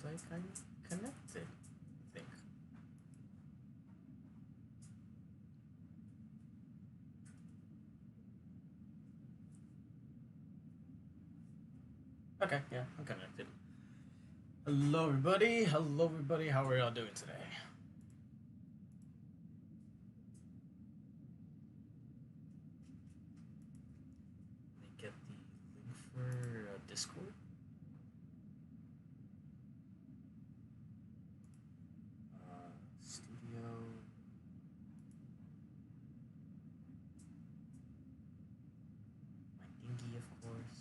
Looks like I'm connected, I think. Okay, yeah, I'm connected. Hello, everybody. Hello, everybody. How are y'all doing today? Let me get the link for Discord. Studio. My dinghy, of course.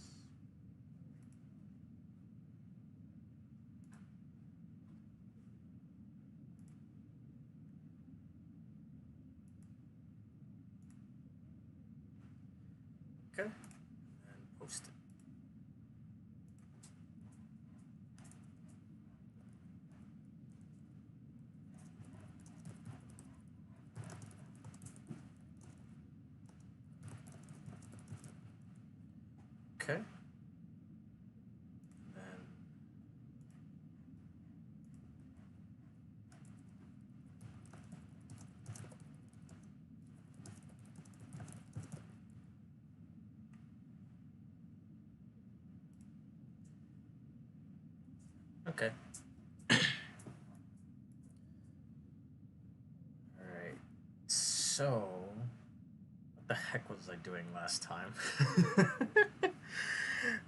Okay, and post it. Okay. Then okay. Alright. So what the heck was I doing last time?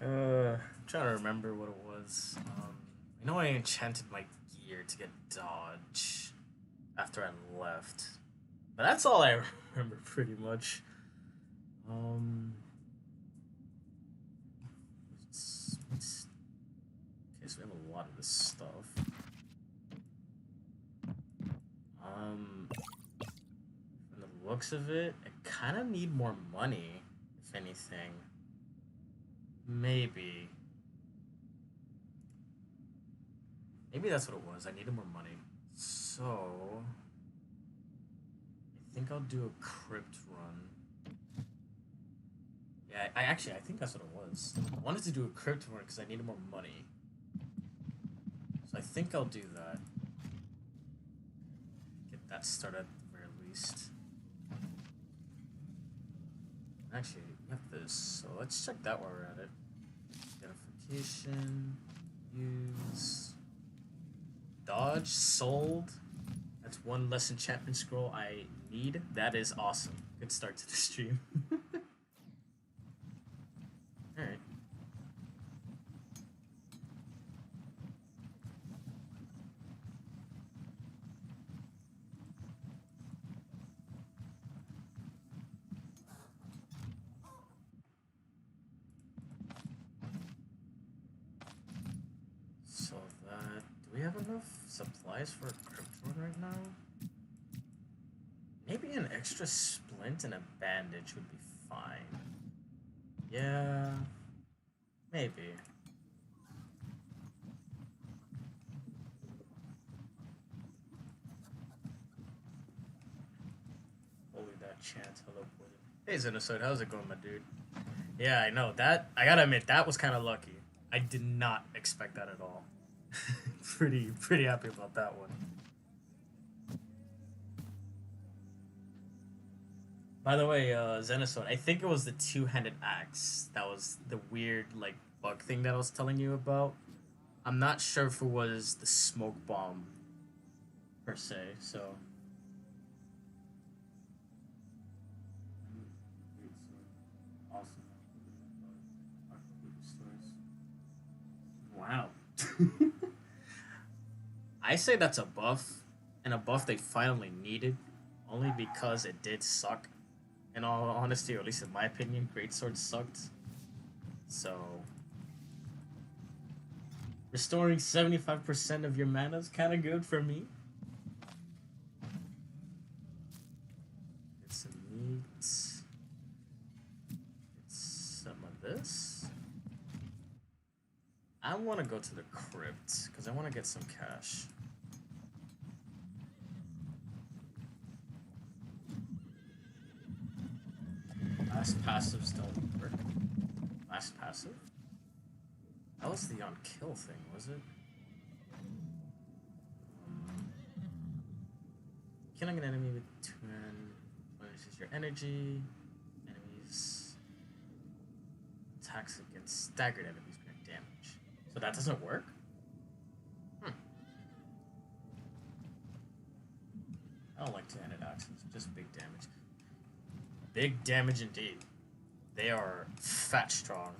I'm trying to remember what it was. I know I enchanted my gear to get dodge after I left. But that's all I remember pretty much. Okay, so we have a lot of this stuff. From the looks of it, I kind of need more money, if anything. Maybe. Maybe that's what it was. I needed more money. So I think I'll do a crypt run. Yeah, I think that's what it was. I wanted to do a crypt run because I needed more money. So I think I'll do that. Get that started at the very least. Actually, we have this, so let's check that while we're at it. Identification, use, dodge, sold. That's one less enchantment scroll I need. That is awesome. Good start to the stream. Alright. So that... Do we have enough supplies for a crypt run right now? Maybe an extra splint and a bandage would be fine. Yeah... Maybe. Holy that chant. Hello, Poison. Hey, Xenosoid, how's it going, my dude? Yeah, I know. That, I gotta admit, that was kind of lucky. I did not expect that at all. pretty happy about that one. By the way, Xenosoid, I think it was the two-handed axe that was the weird, like, bug thing that I was telling you about. I'm not sure if it was the smoke bomb, per se, so... Wow. I say that's a buff, and a buff they finally needed, only because it did suck. In all honesty, or at least in my opinion, Greatsword sucked. So, restoring 75% of your mana is kind of good for me. Get some meat. Get some of this. I want to go to the crypt, because I want to get some cash. Last passives don't work. Last passive? That was the on kill thing, was it? killing an enemy with 2 replenishes your energy. Enemies attacks against staggered enemies grant damage. So that doesn't work? I don't like two-handed axes, just big damage. Big damage indeed. They are fat strong.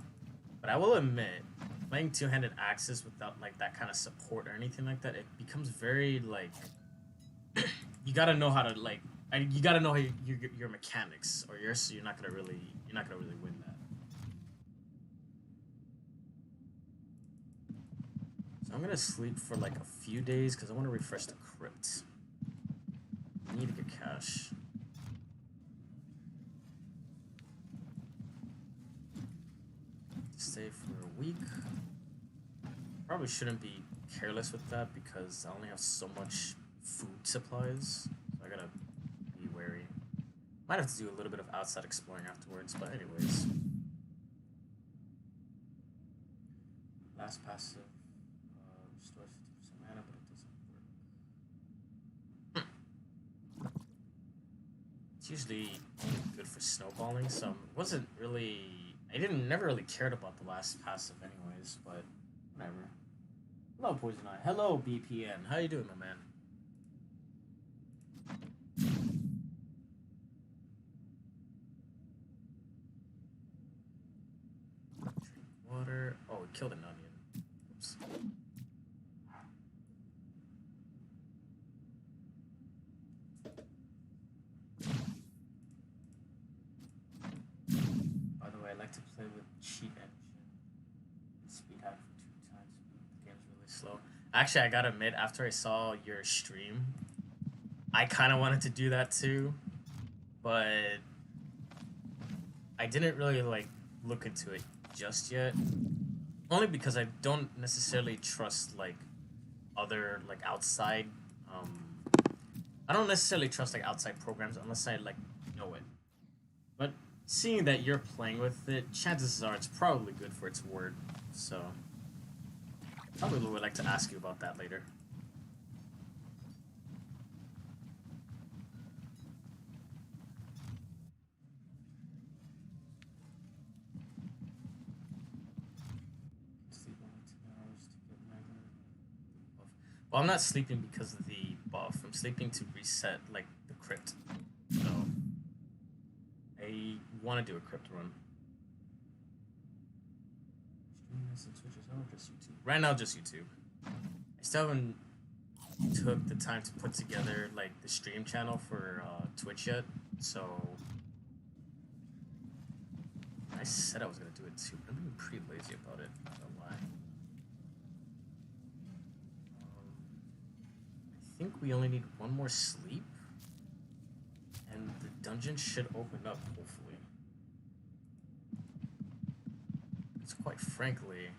But I will admit, playing two-handed axes without like that kind of support or anything like that, it becomes very like you gotta know how to like you gotta know how your mechanics, or you're not gonna really win that. So I'm gonna sleep for like a few days because I want to refresh the crypt. I need to get cash. Stay for a week. Probably shouldn't be careless with that because I only have so much food supplies. So I gotta be wary. Might have to do a little bit of outside exploring afterwards, but anyways. Last passive. Restores 50% mana, but it doesn't work. It's usually good for snowballing, so it wasn't really... never really cared about the last passive anyways, but whatever. Hello, Poison Eye. Hello, BPN. How you doing, my man? Drink water. Oh, it killed an onion. Oops. By the way, I like to play with cheat engine. Speed hack for 2 times speed. The game's really slow. Actually, I gotta admit, after I saw your stream, I kind of wanted to do that too, but I didn't really like look into it just yet. Only because I don't necessarily trust like other like outside. I don't necessarily trust like outside programs unless I like know it. But seeing that you're playing with it, chances are it's probably good for its word. So probably would like to ask you about that later. Well, I'm not sleeping because of the buff. I'm sleeping to reset, like, the crypt. So, I want to do a crypt run. Streaming this and Twitch or just YouTube? Right now, just YouTube. I still haven't took the time to put together, like, the stream channel for Twitch yet. So, I said I was going to do it too, but I'm being pretty lazy about it. I don't know why. I think we only need one more sleep, and the dungeon should open up, hopefully. It's quite frankly,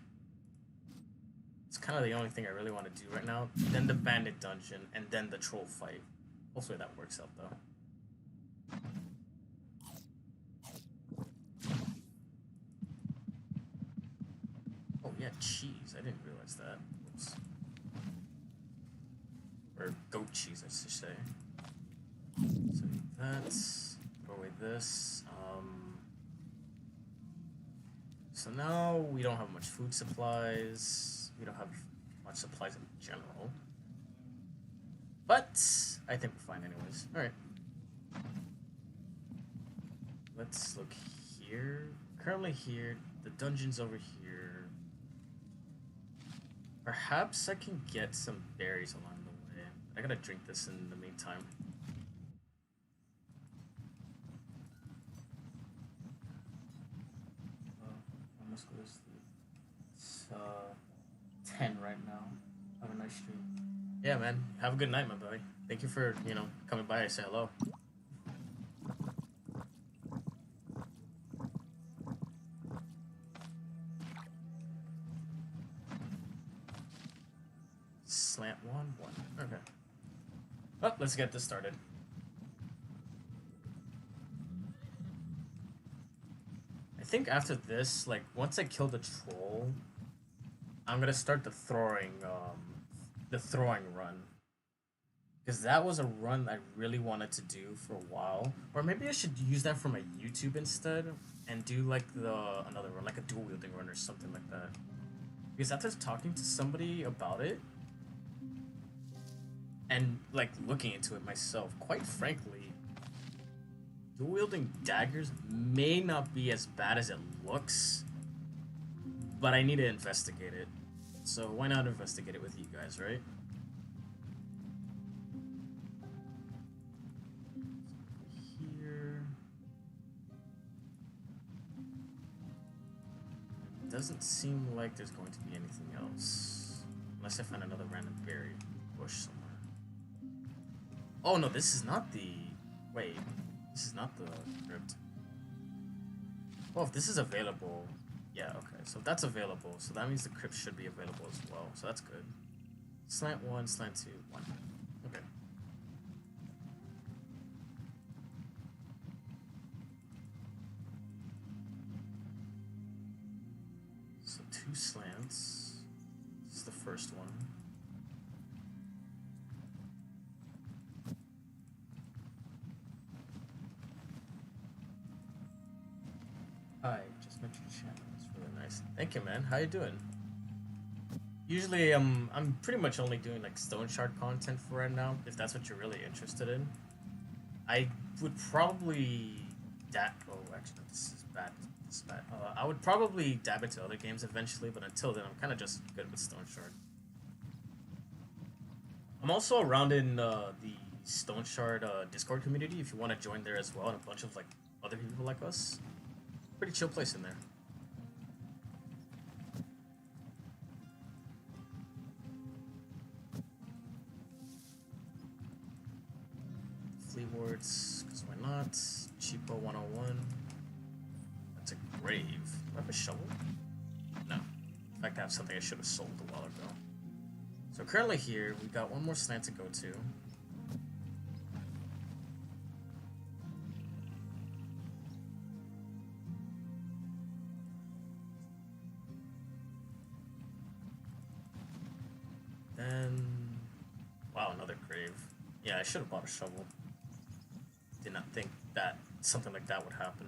it's kind of the only thing I really want to do right now. Then the bandit dungeon, and then the troll fight. Hopefully that works out, though. Oh yeah, cheese. I didn't realize that. Oops. Or goat cheese, I should say. So that's throw away this. So now we don't have much food supplies. We don't have much supplies in general. But I think we're fine anyways. Alright. Let's look here. Currently here. The dungeon's over here. Perhaps I can get some berries along the way. I gotta drink this in the meantime. Almost go to sleep. It's 10 right now. Have a nice stream. Yeah, man. Have a good night, my boy. Thank you for, coming by and say hello. Slant 1. Okay. Oh, let's get this started. I think after this, like, once I kill the troll, I'm gonna start the throwing run. Because that was a run I really wanted to do for a while. Or maybe I should use that for my YouTube instead and do like another run, like a dual wielding run or something like that. Because after talking to somebody about it and like looking into it myself, quite frankly, dual wielding daggers may not be as bad as it looks, but I need to investigate it. So why not investigate it with you guys, right? Here. It doesn't seem like there's going to be anything else. Unless I find another random berry bush somewhere. Oh no, this is not the... Wait. This is not the crypt. Well, if this is available... Yeah, okay. So if that's available, so that means the crypt should be available as well. So that's good. Slant 1, slant 2, 1. Okay. So 2 slants. This is the first one. Hi, just met your channel. It's really nice. Thank you, man. How you doing? Usually, I'm pretty much only doing like Stoneshard content for right now. If that's what you're really interested in, I would probably oh, actually, no, this is bad. This is bad. I would probably dab into other games eventually, but until then, I'm kind of just good with Stoneshard. I'm also around in the Stoneshard Discord community. If you want to join there as well, and a bunch of like other people like us. Pretty chill place in there. Flea wards, because why not? Cheapo 101. That's a grave. Do I have a shovel? No. In fact, I have something I should have sold a while ago. So currently here, we got one more slant to go to. Then, wow, another grave. Yeah, I should have bought a shovel. Did not think that something like that would happen.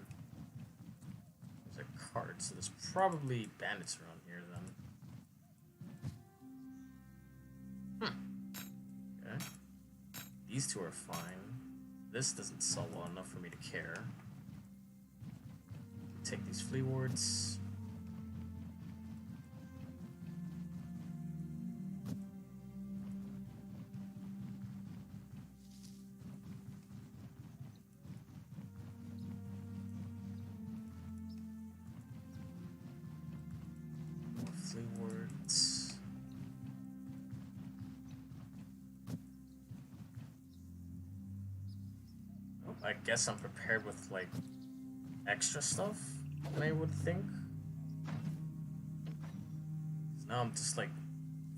There's a cart, so there's probably bandits around here then. Okay. These two are fine. This doesn't sell well enough for me to care. Take these flea wards. I guess I'm prepared with like extra stuff than I would think. Now I'm just like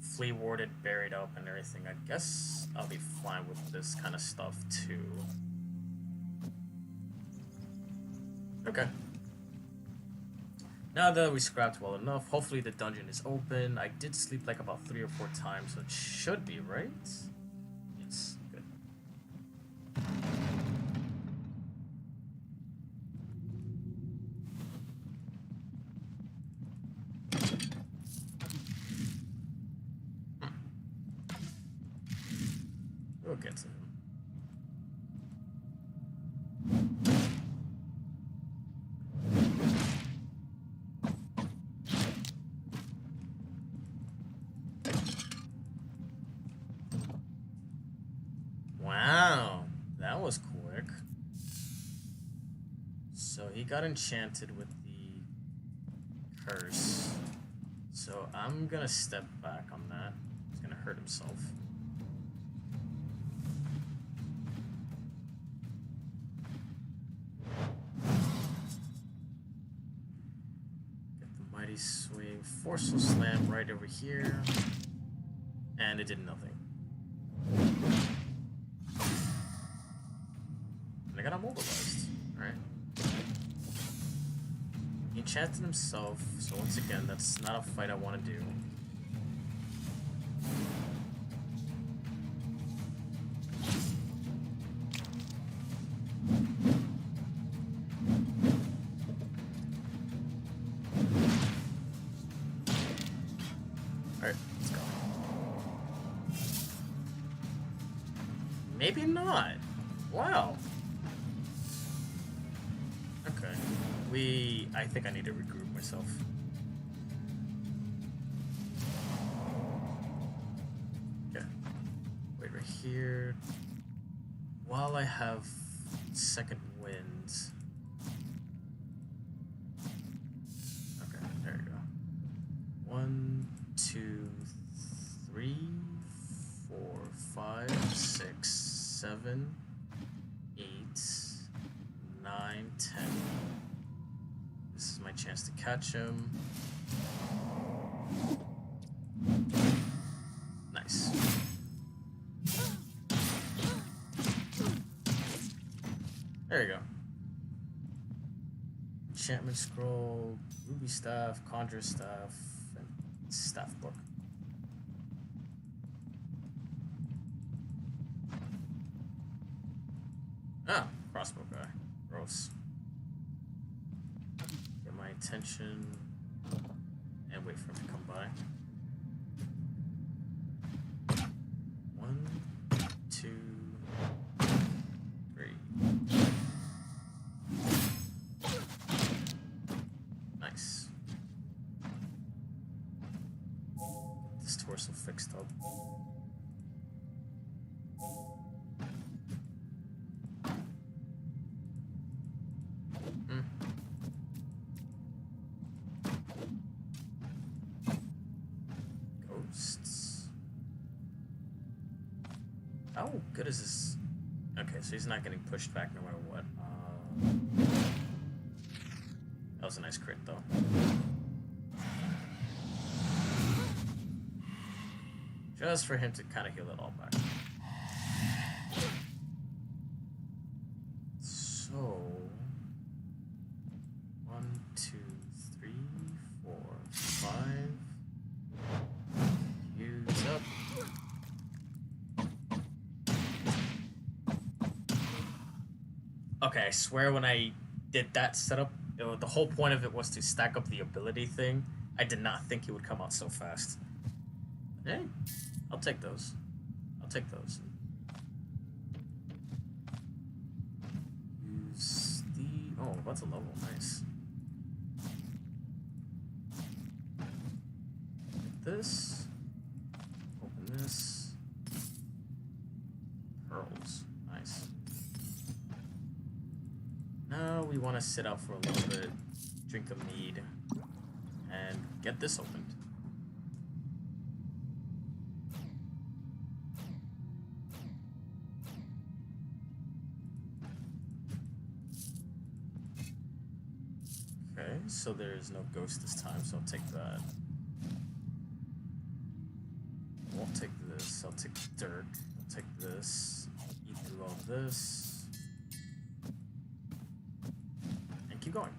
flea warded, buried up, and everything. I guess I'll be fine with this kind of stuff too. Okay. Now that we scrapped well enough, hopefully the dungeon is open. I did sleep like about 3 or 4 times, so it should be, right? Yes, good. We'll get to him. Wow, that was quick. So he got enchanted with the curse. So I'm gonna step back on that. He's gonna hurt himself. Get the mighty swing, forceful slam right over here. And it did nothing. And I got immobilized. Alright. He enchanted himself, so once again, that's not a fight I want to do. Maybe not. Wow. Okay. I think I need to regroup myself. Yeah. Wait right here. While I have second wind. Okay, there you go. 1, 2, 3, 4, 5, 6, 7, 8, 9, 10. This is my chance to catch him. Nice. There you go. Enchantment scroll, ruby staff, conjure staff, and staff book. Ah, crossbow guy. Gross. Get my attention and wait for him to come by. 1, 2, 3. Nice. This torso fixed up. How good is this? Okay, so he's not getting pushed back no matter what. That was a nice crit, though. Just for him to kind of heal it all back. So... 1, 2, 3, 4, 5... Use up. Okay, I swear when I did that setup, the whole point of it was to stack up the ability thing. I did not think he would come out so fast. Hey, I'll take those. I'll take those. Use the... Oh, that's a level. Nice. Get this. Open this. Pearls. Nice. Now we want to sit out for a little bit, drink a mead, and get this opened. Okay, so there's no ghost this time, so I'll take that. I won't take this, I'll take the dirt, I'll take this, eat through all this. Keep going.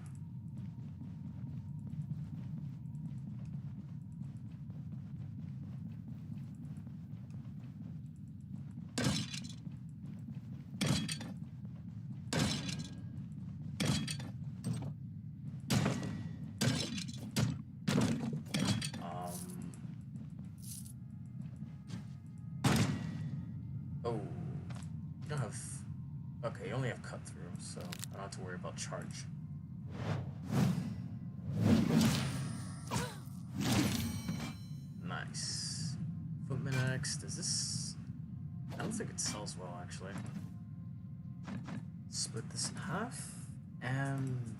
Oh, you don't have. Okay, you only have cut through, so I don't have to worry about charge. Nice. Footman Axe. Does this... I don't think it sells well, actually. Split this in half. And...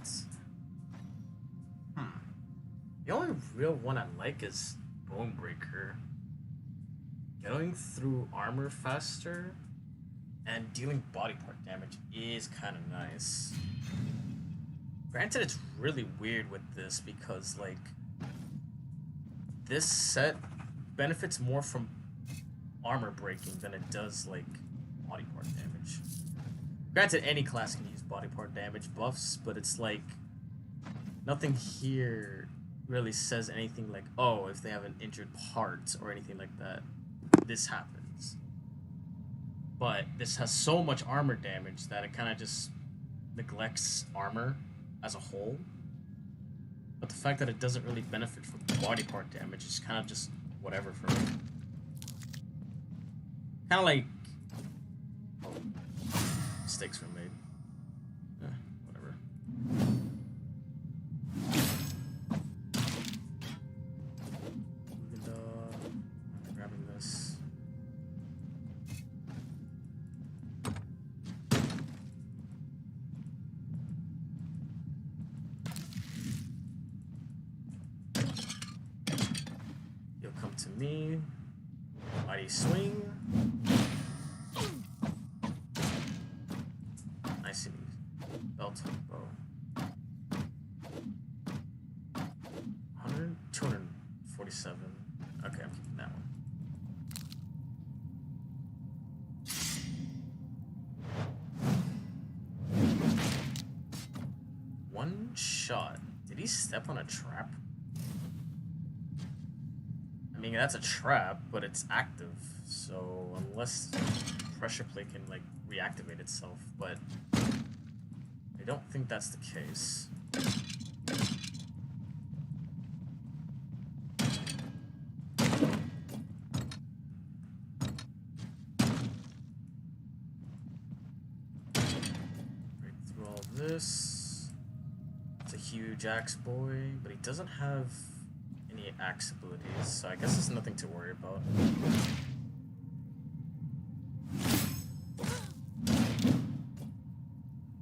The only real one I like is Bonebreaker. Getting through armor faster and dealing body part damage is kind of nice. Granted, it's really weird with this because, like, this set benefits more from armor breaking than it does, like, body part damage. Granted, any class can use body part damage buffs, but it's like, nothing here really says anything like, oh, if they have an injured part or anything like that, this happens. But this has so much armor damage that it kind of just neglects armor as a whole. But the fact that it doesn't really benefit from body part damage is kind of just whatever for me. Kind of like Mistakes were made. Whatever. And, I'm grabbing this. You'll come to me. Mighty swing. Nice and easy. Belt bow. 100, 247. Okay, I'm keeping that one. One shot. Did he step on a trap? I mean, that's a trap, but it's active, so unless pressure plate can, like, reactivate itself, but I don't think that's the case. Break through all this. It's a huge axe boy, but he doesn't have any axe abilities, so I guess there's nothing to worry about.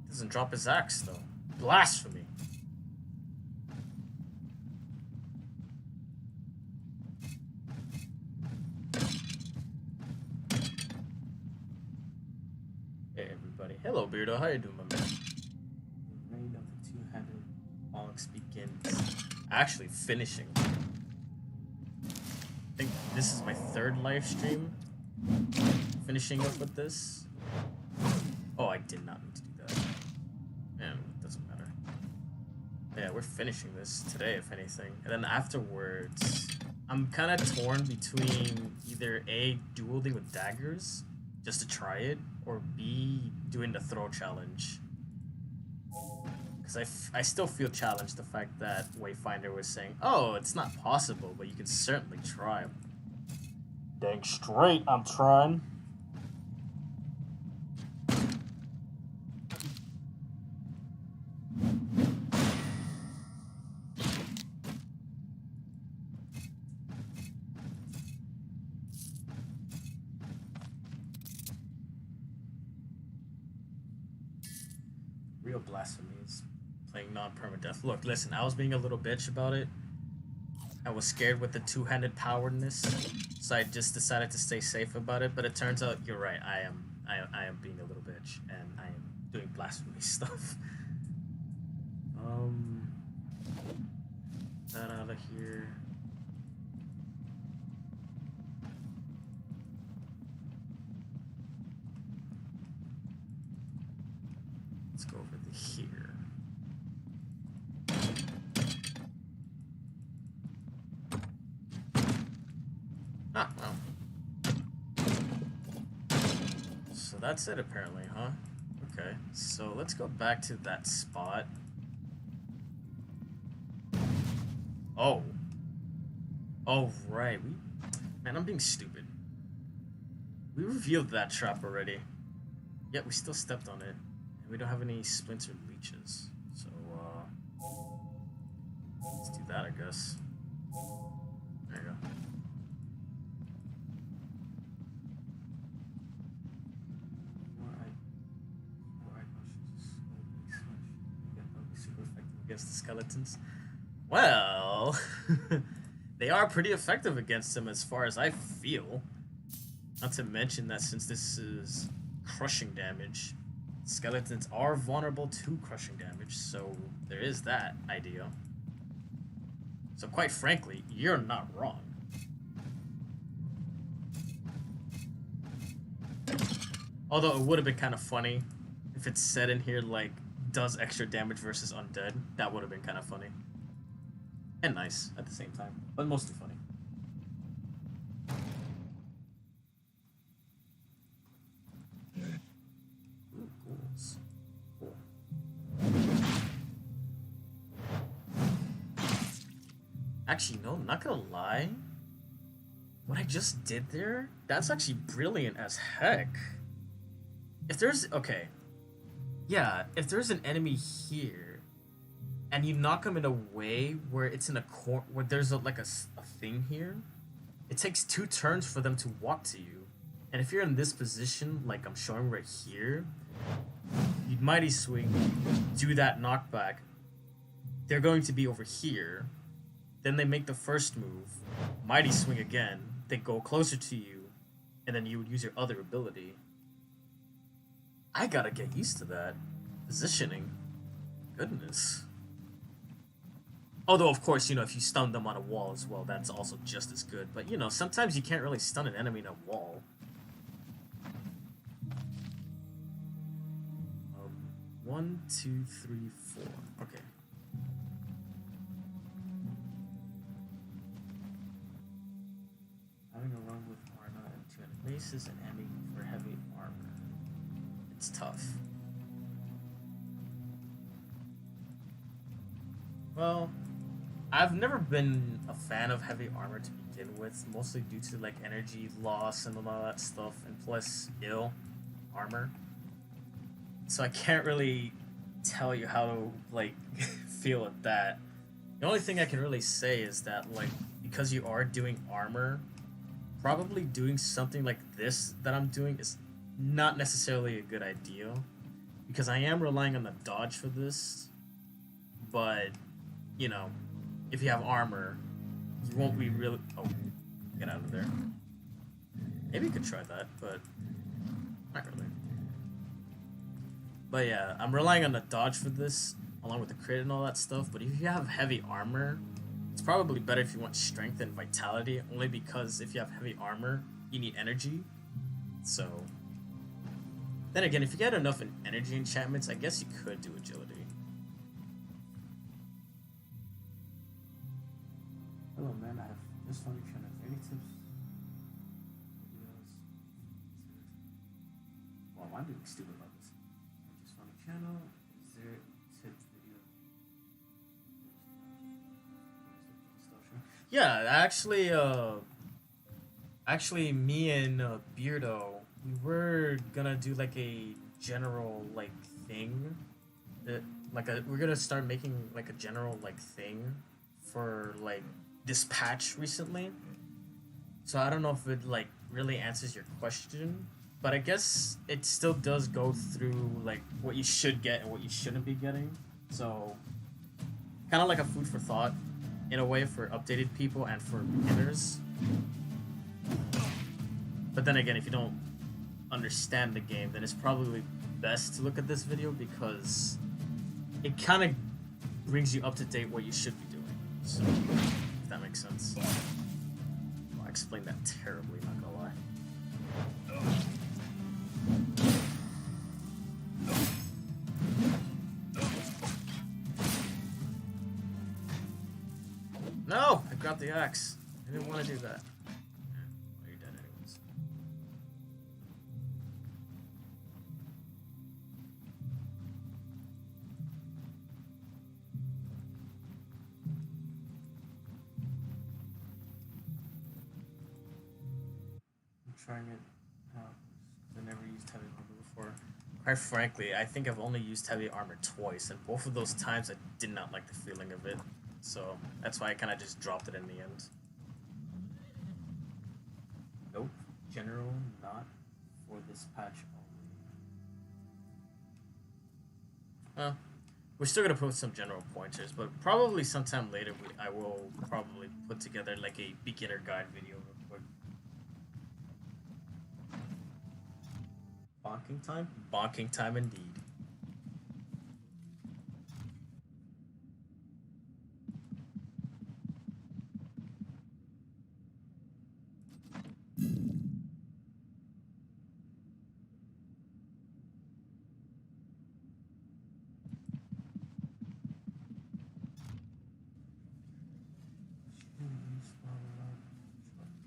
Doesn't drop his axe though. Blasphemy. Hey everybody. Hello Beardo, how you doing, my man? The reign of the two-handed bonks begins. Actually finishing. I think this is my third live stream. Finishing up with this. Oh, I did not need to do that. Man, it doesn't matter. Yeah, we're finishing this today, if anything. And then afterwards, I'm kind of torn between either A, dueling with daggers, just to try it, or B, doing the throw challenge. Because I still feel challenged the fact that Wayfinder was saying, oh, it's not possible, but you can certainly try. Dang straight, I'm trying. Real blasphemy is playing non-permadeath. Look, listen, I was being a little bitch about it. I was scared with the two-handed powerness, so I just decided to stay safe about it. But it turns out you're right. I am being a little bitch, and I am doing blasphemy stuff. That out of here. Let's go over to here. Ah, well. So that's it apparently, huh? Okay, so let's go back to that spot. Oh. Oh, right. Man, I'm being stupid. We revealed that trap already. Yet we still stepped on it. We don't have any splintered leeches, so let's do that, I guess. There you go. Super effective against the skeletons. Well, they are pretty effective against them as far as I feel. Not to mention that since this is crushing damage, skeletons are vulnerable to crushing damage, so there is that idea. So quite frankly, you're not wrong. Although it would have been kind of funny if it said in here, like, does extra damage versus undead. That would have been kind of funny. And nice at the same time, but mostly funny. Actually, no, not gonna lie. What I just did there, that's actually brilliant as heck. If there's okay, yeah, if there's an enemy here and you knock him in a way where it's in a corner where there's a thing here, it takes 2 turns for them to walk to you. And if you're in this position, like I'm showing right here, you mighty swing, do that knockback. They're going to be over here. Then they make the first move, mighty swing again. They go closer to you, and then you would use your other ability. I gotta get used to that positioning. Goodness. Although, of course, you know, if you stun them on a wall as well, that's also just as good. But, you know, sometimes you can't really stun an enemy in a wall. 1, 2, 3, 4. Okay. Having a run with Arna and 200 bases and aiming for heavy armor. It's tough. Well, I've never been a fan of heavy armor to begin with, mostly due to like energy loss and all that stuff, and plus ill armor. So I can't really tell you how to like feel at that. The only thing I can really say is that like because you are doing armor, probably doing something like this that I'm doing is not necessarily a good idea, because I am relying on the dodge for this. But you know, if you have armor, you won't be really. Oh, get out of there. Maybe you could try that, but not really. But yeah, I'm relying on the dodge for this, along with the crit and all that stuff. But if you have heavy armor, it's probably better if you want strength and vitality, only because if you have heavy armor, you need energy. So, then again, if you get enough in energy enchantments, I guess you could do agility. Hello, man. I have just funny channel. Any tips? Well, I'm doing stupid about this. Just funny channel. Is there tips video? Yeah, actually, me and Beardo, we were gonna do like a general like thing. We're gonna start making like a general like thing for like this patch recently. So I don't know if it like really answers your question, but I guess it still does go through like what you should get and what you shouldn't be getting. So kind of like a food for thought in a way for updated people and for beginners. But then again, if you don't understand the game, then it's probably best to look at this video, because it kind of brings you up to date what you should be doing. So if that makes sense. Well, I explained that terribly, not gonna lie. No! I grabbed the axe. I didn't want to do that. Well, you're dead anyways. I'm trying it out. I never used heavy armor before. Quite frankly, I think I've only used heavy armor twice, and both of those times I did not like the feeling of it. So that's why I kind of just dropped it in the end. Nope. General, not for this patch only. We're still gonna put some general pointers, but probably sometime later I will probably put together like a beginner guide video real quick. Bonking time? Bonking time indeed.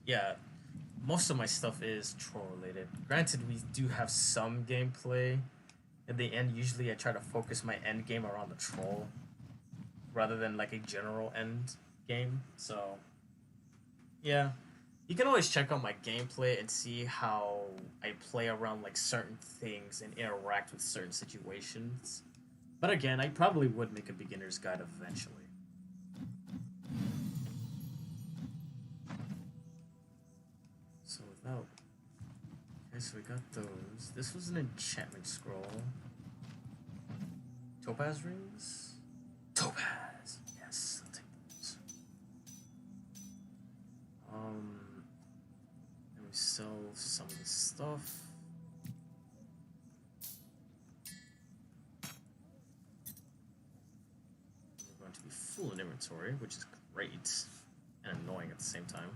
Yeah, most of my stuff is troll related. Granted, we do have some gameplay. At the end, usually I try to focus my end game around the troll rather than like a general end game. So, yeah, You can always check out my gameplay and see how I play around like certain things and interact with certain situations. But again, I probably would make a beginner's guide eventually. So without... Okay, so we got those. This was an enchantment scroll. Topaz rings? Topaz! Yes, I'll take those. And we sell some of the stuff. We're going to be full in inventory, which is great and annoying at the same time.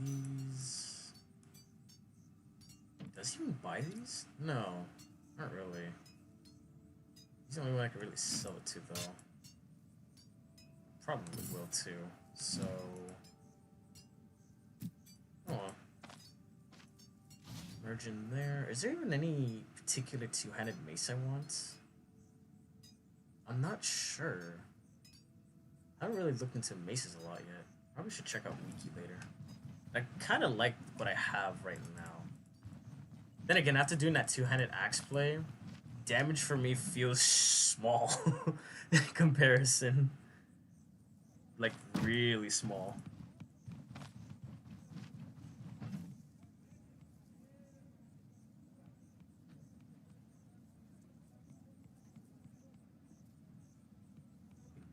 These... Does he even buy these? No, not really. He's the only one I can really sell it to, though. Probably will, too. So... Oh. Merge in there. Is there even any particular two-handed mace I want? I'm not sure. I haven't really looked into maces a lot yet. Probably should check out Wiki later. I kind of like what I have right now. Then again, after doing that two-handed axe play, damage for me feels small in comparison. Like, really small.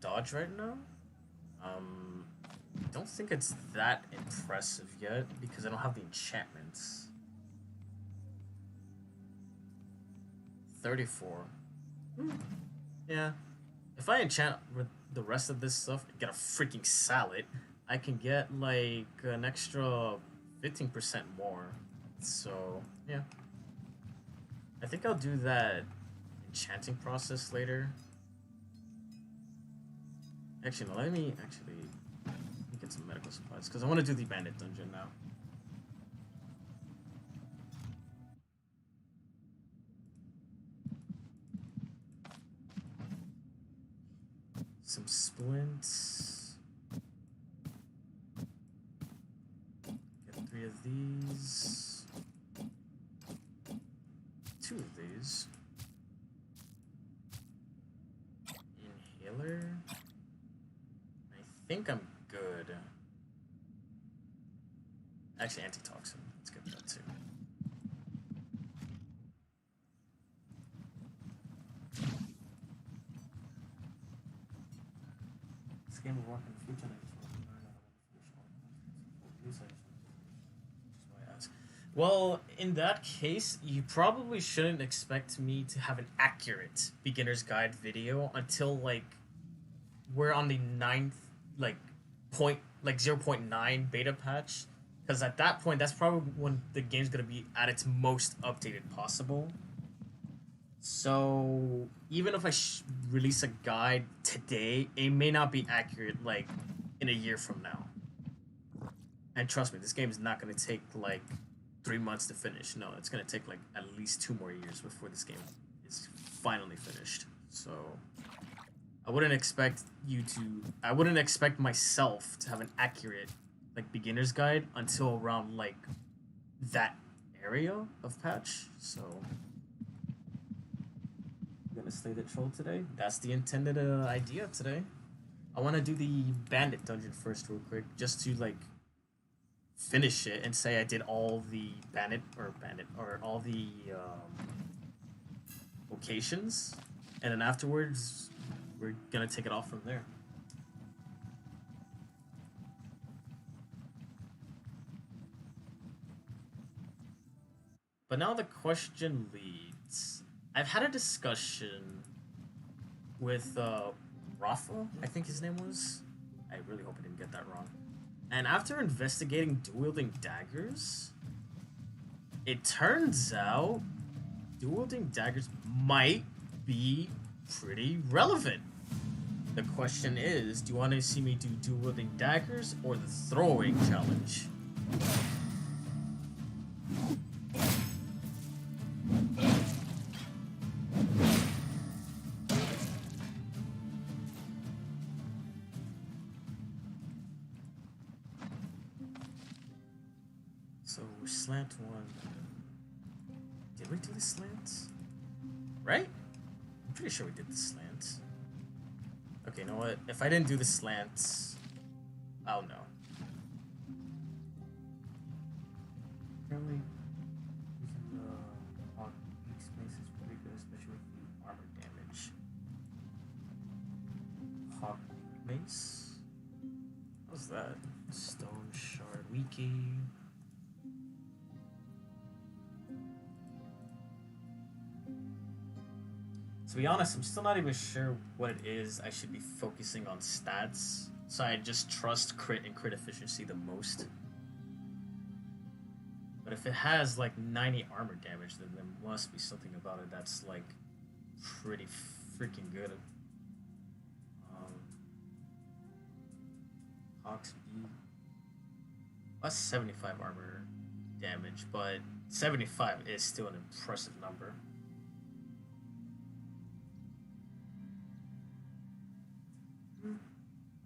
Dodge right now? I don't think it's that impressive yet because I don't have the enchantments. 34. Yeah. If I enchant with the rest of this stuff and get a freaking salad, I can get like an extra 15% more. So, yeah. I think I'll do that enchanting process later. Actually, no, let me get some medical supplies because I want to do the Bandit dungeon now. Some splints. Get 3 of these. 2 of these. Inhaler. I think I'm good. Actually, antitoxin. Let's get that too. This game will work in the future. I just want to learn how to finish all the research. Well, in that case, you probably shouldn't expect me to have an accurate beginner's guide video until like we're on the 9th like 0.9 beta patch, because at that point that's probably when the game's gonna be at its most updated possible. So even if I release a guide today, it may not be accurate like in a year from now. And trust me, this game is not gonna take like 3 months to finish. No, it's gonna take like at least 2 more years before this game is finally finished. So I wouldn't expect myself to have an accurate like beginner's guide until around like that area of patch. So I'm gonna slay the troll today. That's the intended idea today. I want to do the bandit dungeon first real quick, just to like finish it and say I did all the bandit or all the locations, and then afterwards we're gonna take it off from there. But now the question leads. I've had a discussion with Rafa, I think his name was. I really hope I didn't get that wrong. And after investigating dual-wielding daggers, it turns out dual-wielding daggers might be pretty relevant. The question is, do you want to see me do dual wielding daggers or the throwing challenge? So slant one. Did we do the slants? Right? I'm pretty sure we did the slants. Okay, you know what? If I didn't do the slants, I'll know. Apparently, using the hog weak space is pretty good, especially with the armor damage. Hog mace? What's that? Stoneshard wiki. To be honest, I'm still not even sure what it is I should be focusing on stats. So I just trust crit and crit efficiency the most. But if it has like 90 armor damage, then there must be something about it that's like pretty freaking good. Hawks B. That's 75 armor damage, but 75 is still an impressive number.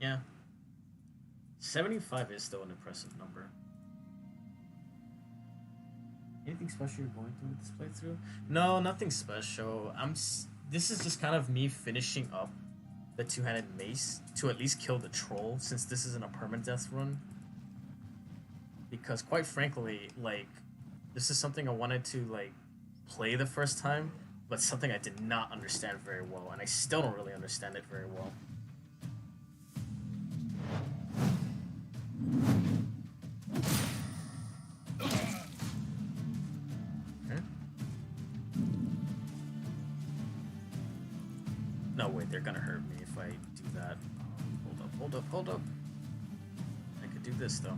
Yeah. 75 is still an impressive number. Anything special you're going through with this playthrough? No, nothing special. This is just kind of me finishing up the two-handed mace to at least kill the troll, since this isn't a permadeath run. Because quite frankly, like, this is something I wanted to like play the first time, but something I did not understand very well, and I still don't really understand it very well. No, wait, they're gonna hurt me if I do that. Hold up. I could do this, though.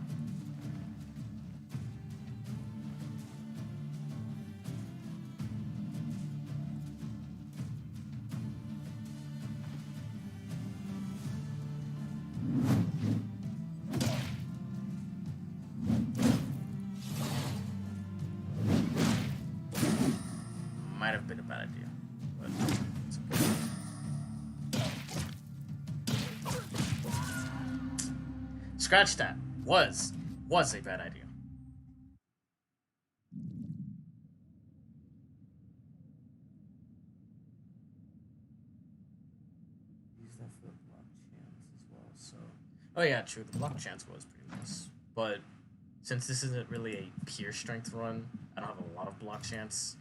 Might have been a bad idea, but it's okay. Scratch that. Was a bad idea. Use that for the block chance as well. So, oh yeah, true. The block chance was pretty nice, but since this isn't really a pure strength run, I don't have a lot of block chance.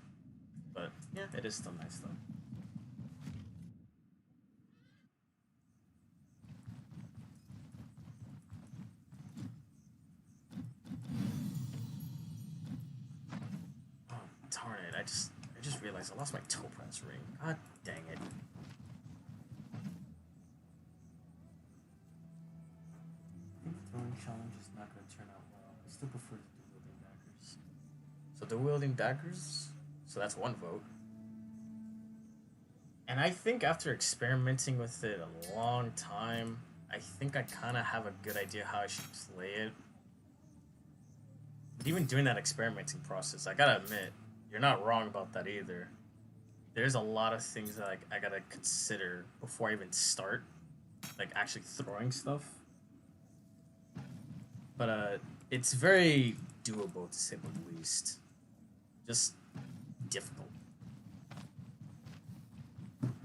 But yeah, it is still nice though. Darn it, I just realized I lost my topaz ring. God dang it. I think the throwing challenge is not going to turn out well. I still prefer the dual wielding daggers. So dual wielding daggers? So that's one vote. And I think after experimenting with it a long time, I think I kind of have a good idea how I should play it. But even doing that experimenting process, I gotta admit, you're not wrong about that either. There's a lot of things that I gotta consider before I even start, like actually throwing stuff. But it's very doable to say the least. Just difficult. There's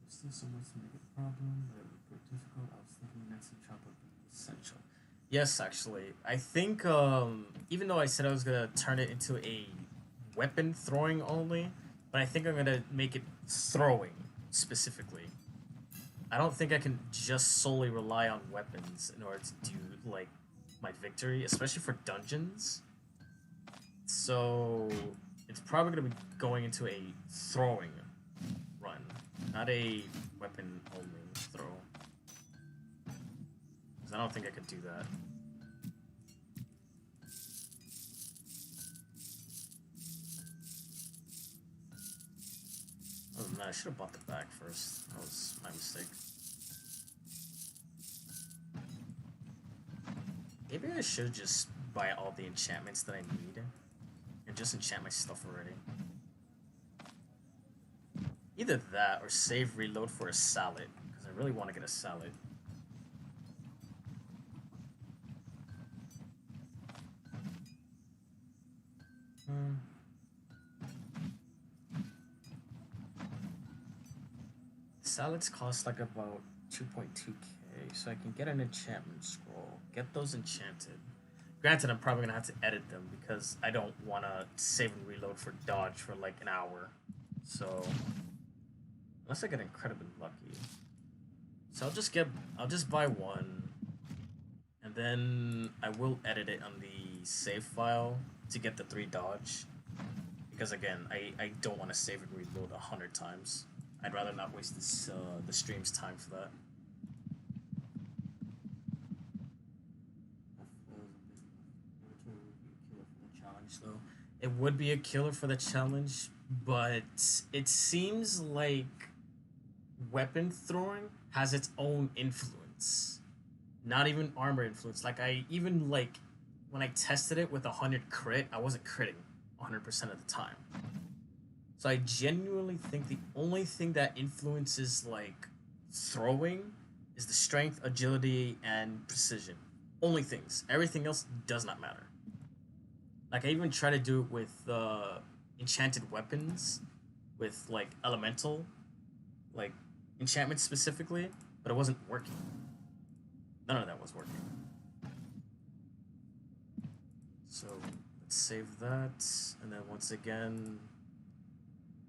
still so much to make it a problem, but it would prove difficult. I was thinking Nancy Chop would be essential. Yes, actually. I think, even though I said I was gonna turn it into a weapon throwing only, but I think I'm gonna make it throwing specifically. I don't think I can just solely rely on weapons in order to do, like, my victory, especially for dungeons. So, it's probably going to be going into a throwing run, not a weapon-only throw. Because I don't think I could do that. man, I should have bought the bag first. That was my mistake. Maybe I should just buy all the enchantments that I need and just enchant my stuff already. Either that or save reload for a salad, because I really want to get a salad. Salads cost like about 2.2k, so I can get an enchantment scroll, get those enchanted. Granted, I'm probably gonna have to edit them because I don't want to save and reload for dodge for like an hour. So, unless I get incredibly lucky. So I'll just buy one, and then I will edit it on the save file to get the 3 dodge. Because again, I don't want to save and reload 100 times. I'd rather not waste this the stream's time for that. Though it would be a killer for the challenge, but it seems like weapon throwing has its own influence, not even armor influence. Like I even like when I tested it with 100 crit, I wasn't critting 100% of the time. So I genuinely think the only thing that influences like throwing is the strength, agility, and precision. Only things. Everything else does not matter. Like I even try to do it with enchanted weapons, with like elemental, like enchantments specifically, but it wasn't working. None of that was working. So let's save that, and then once again,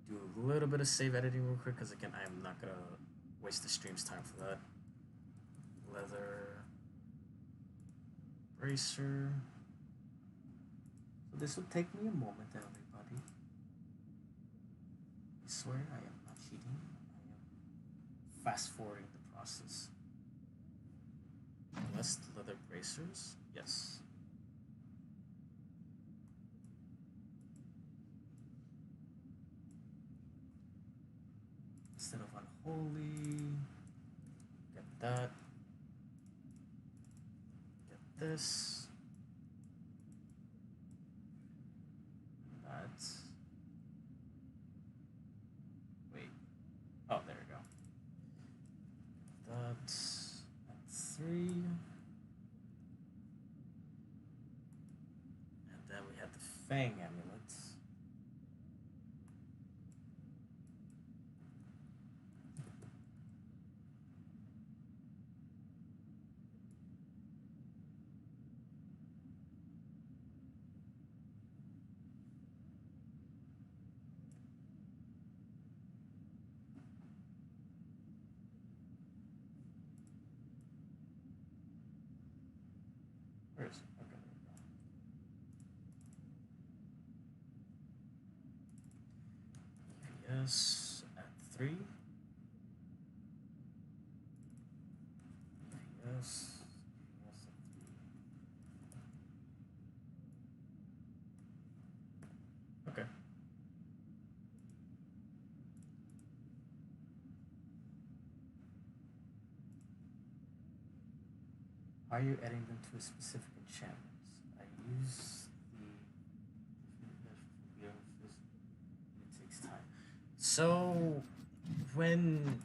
do a little bit of save editing real quick, because again, I am not gonna waste the stream's time for that. Leather bracer. So this will take me a moment, everybody. I swear I am not cheating. I am fast forwarding the process. Less leather bracers? Yes. Instead of unholy, get that. Get this. That. Wait. Oh, there we go. That. At 3. And then we have the Fang amulets. Where is it? Okay, there we go. Yes, at 3. Yes. Yes, at 3. Okay. How are you adding them to a specific enchantment? I use the it takes time. So when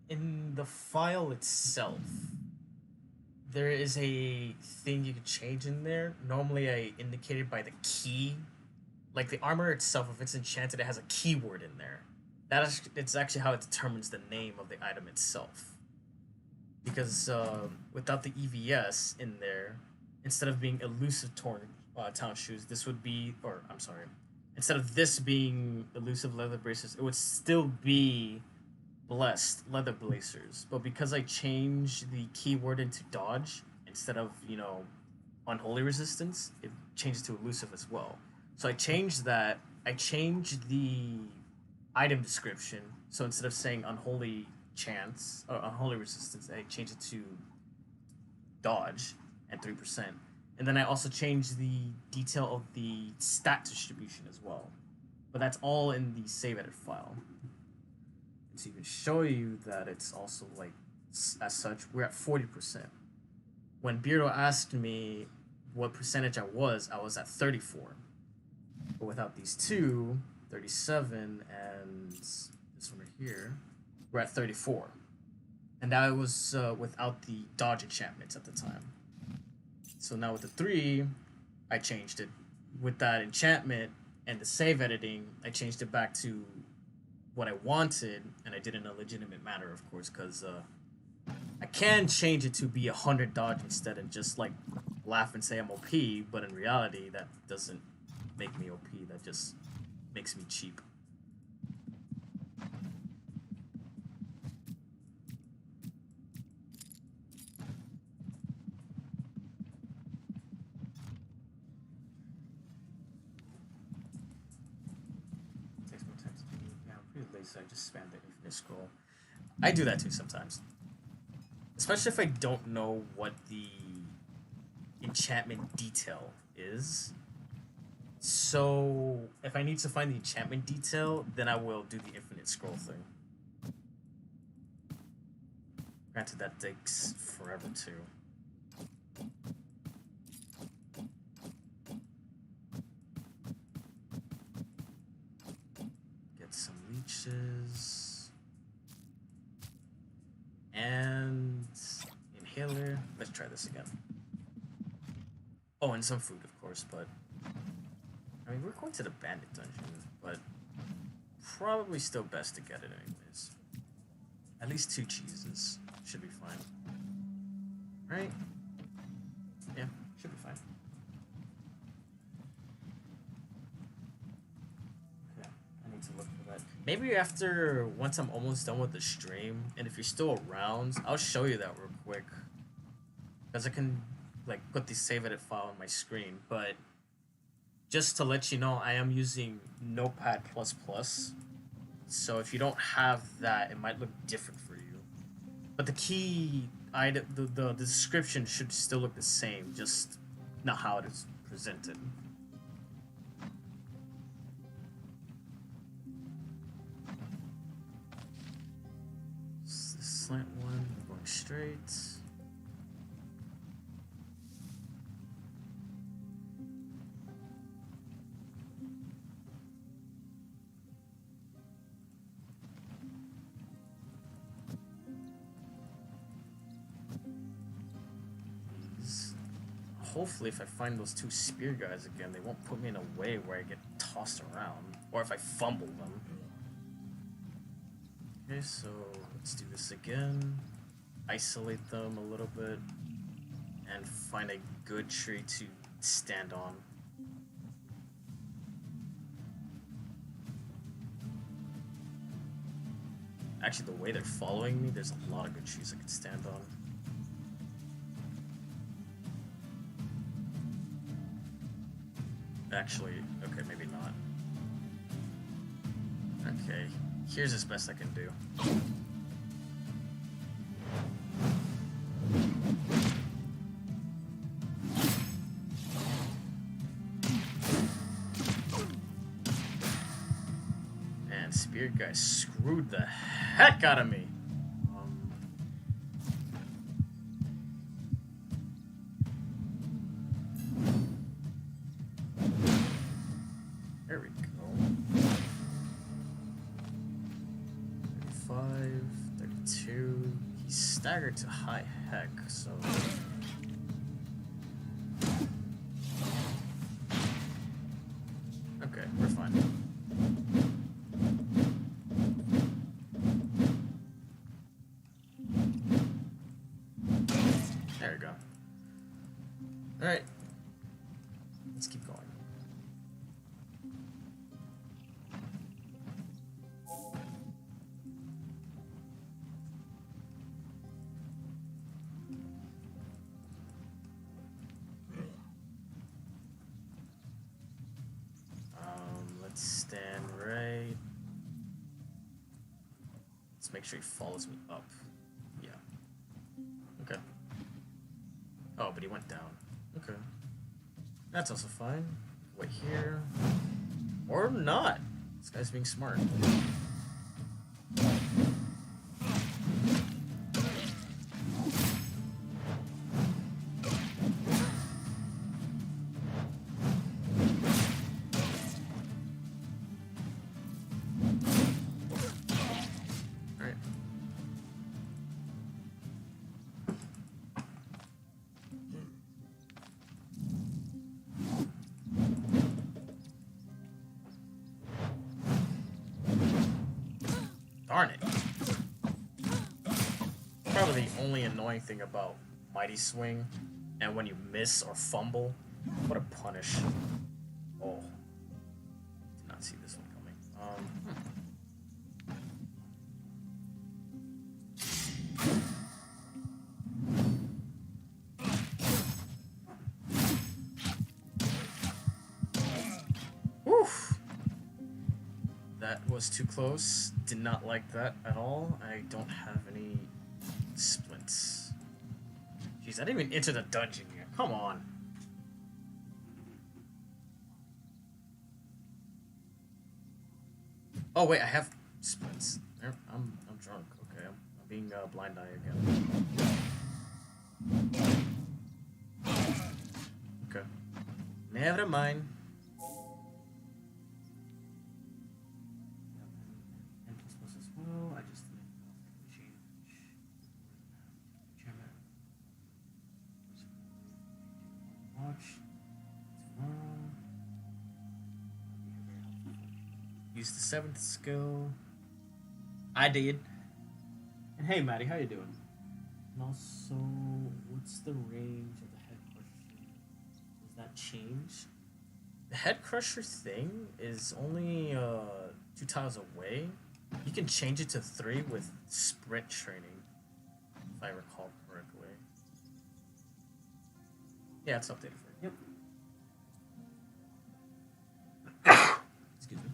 in the file itself there is a thing you can change in there. Normally I indicate it by the key. Like the armor itself, if it's enchanted, it has a keyword in there. It's actually how it determines the name of the item itself. Because without the EVS in there, instead of being elusive town shoes, this would be, or I'm sorry, instead of this being elusive leather braces, it would still be blessed leather blazers. But because I changed the keyword into dodge instead of unholy resistance, it changes to elusive as well. So I changed that. I changed the item description. So instead of saying unholy chance or unholy resistance, I changed it to dodge and 3%. And then I also changed the detail of the stat distribution as well. But that's all in the save edit file. to even show you that it's also like as such, we're at 40%. When Beardo asked me what percentage I was at 34. But without these two, 37, and this one right here, we're at 34. And that was without the dodge enchantments at the time. So now with the 3, I changed it. With that enchantment and the save editing, I changed it back to what I wanted, and I did it in a legitimate manner, of course, because I can change it to be 100 dodge instead and just like laugh and say I'm OP, but in reality that doesn't make me OP, that just makes me cheap. Takes more time to do. Yeah, I'm pretty lazy, so I just spam the infinite scroll. I do that too sometimes. Especially if I don't know what the enchantment detail is. So if I need to find the enchantment detail, then I will do the infinite scroll thing. Granted, that takes forever too. Get some leeches. And inhaler. Let's try this again. Oh, and some food, of course, but I mean, we're going to the Bandit dungeon, but probably still best to get it anyways. At least 2 cheeses should be fine. Right? Yeah, should be fine. Okay, I need to look for that. Maybe after, once I'm almost done with the stream, and if you're still around, I'll show you that real quick. Because I can, like, put the save edit file on my screen, but just to let you know, I am using Notepad++, so if you don't have that, it might look different for you. But the key item, the description should still look the same, just not how it is presented. This slant one, going straight. Hopefully, if I find those 2 spear guys again, they won't put me in a way where I get tossed around, or if I fumble them. Okay, so let's do this again. Isolate them a little bit, and find a good tree to stand on. Actually, the way they're following me, there's a lot of good trees I could stand on. Actually, okay, maybe not. Okay, here's as best I can do. Man, Spirit Guy screwed the heck out of me. There we go. 35, 32. He's staggered to high heck, so. Okay, we're fine. There we go. Alright. Let's keep going. Let's stand right. Let's make sure he follows me up. Yeah. Okay. Oh, but he went down. Okay. That's also fine. Wait here. Or not. This guy's being smart. Darn it. Probably the only annoying thing about Mighty Swing, and when you miss or fumble, what a punish. Oh. Did not see this one coming. Oof. That was too close. Did not like that at all. I don't have any splints. Jeez, I didn't even enter the dungeon yet. Come on. Oh wait, I have splints. I'm drunk. Okay, I'm being blind eye again. Okay. Never mind. Use the 7th skill. I did. And hey, Maddie, how you doing? And also, what's the range of the head crusher? Does that change? The head crusher thing is only 2 tiles away. You can change it to 3 with sprint training, if I recall correctly. Yeah, it's updated for it. Yep. Excuse me.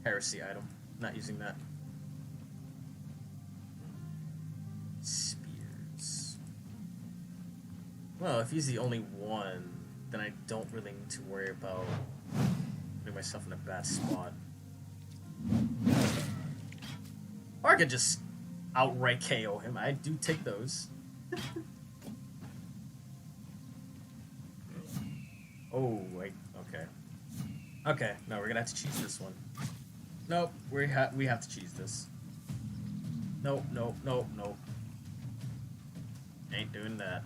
Heresy item. Not using that. Spears. Well, if he's the only one, then I don't really need to worry about putting myself in a bad spot. Or I could just outright KO him. I do take those. Oh, wait. Okay. Okay, no, we're gonna have to cheese this one. Nope, we have to cheese this. Nope. Ain't doing that.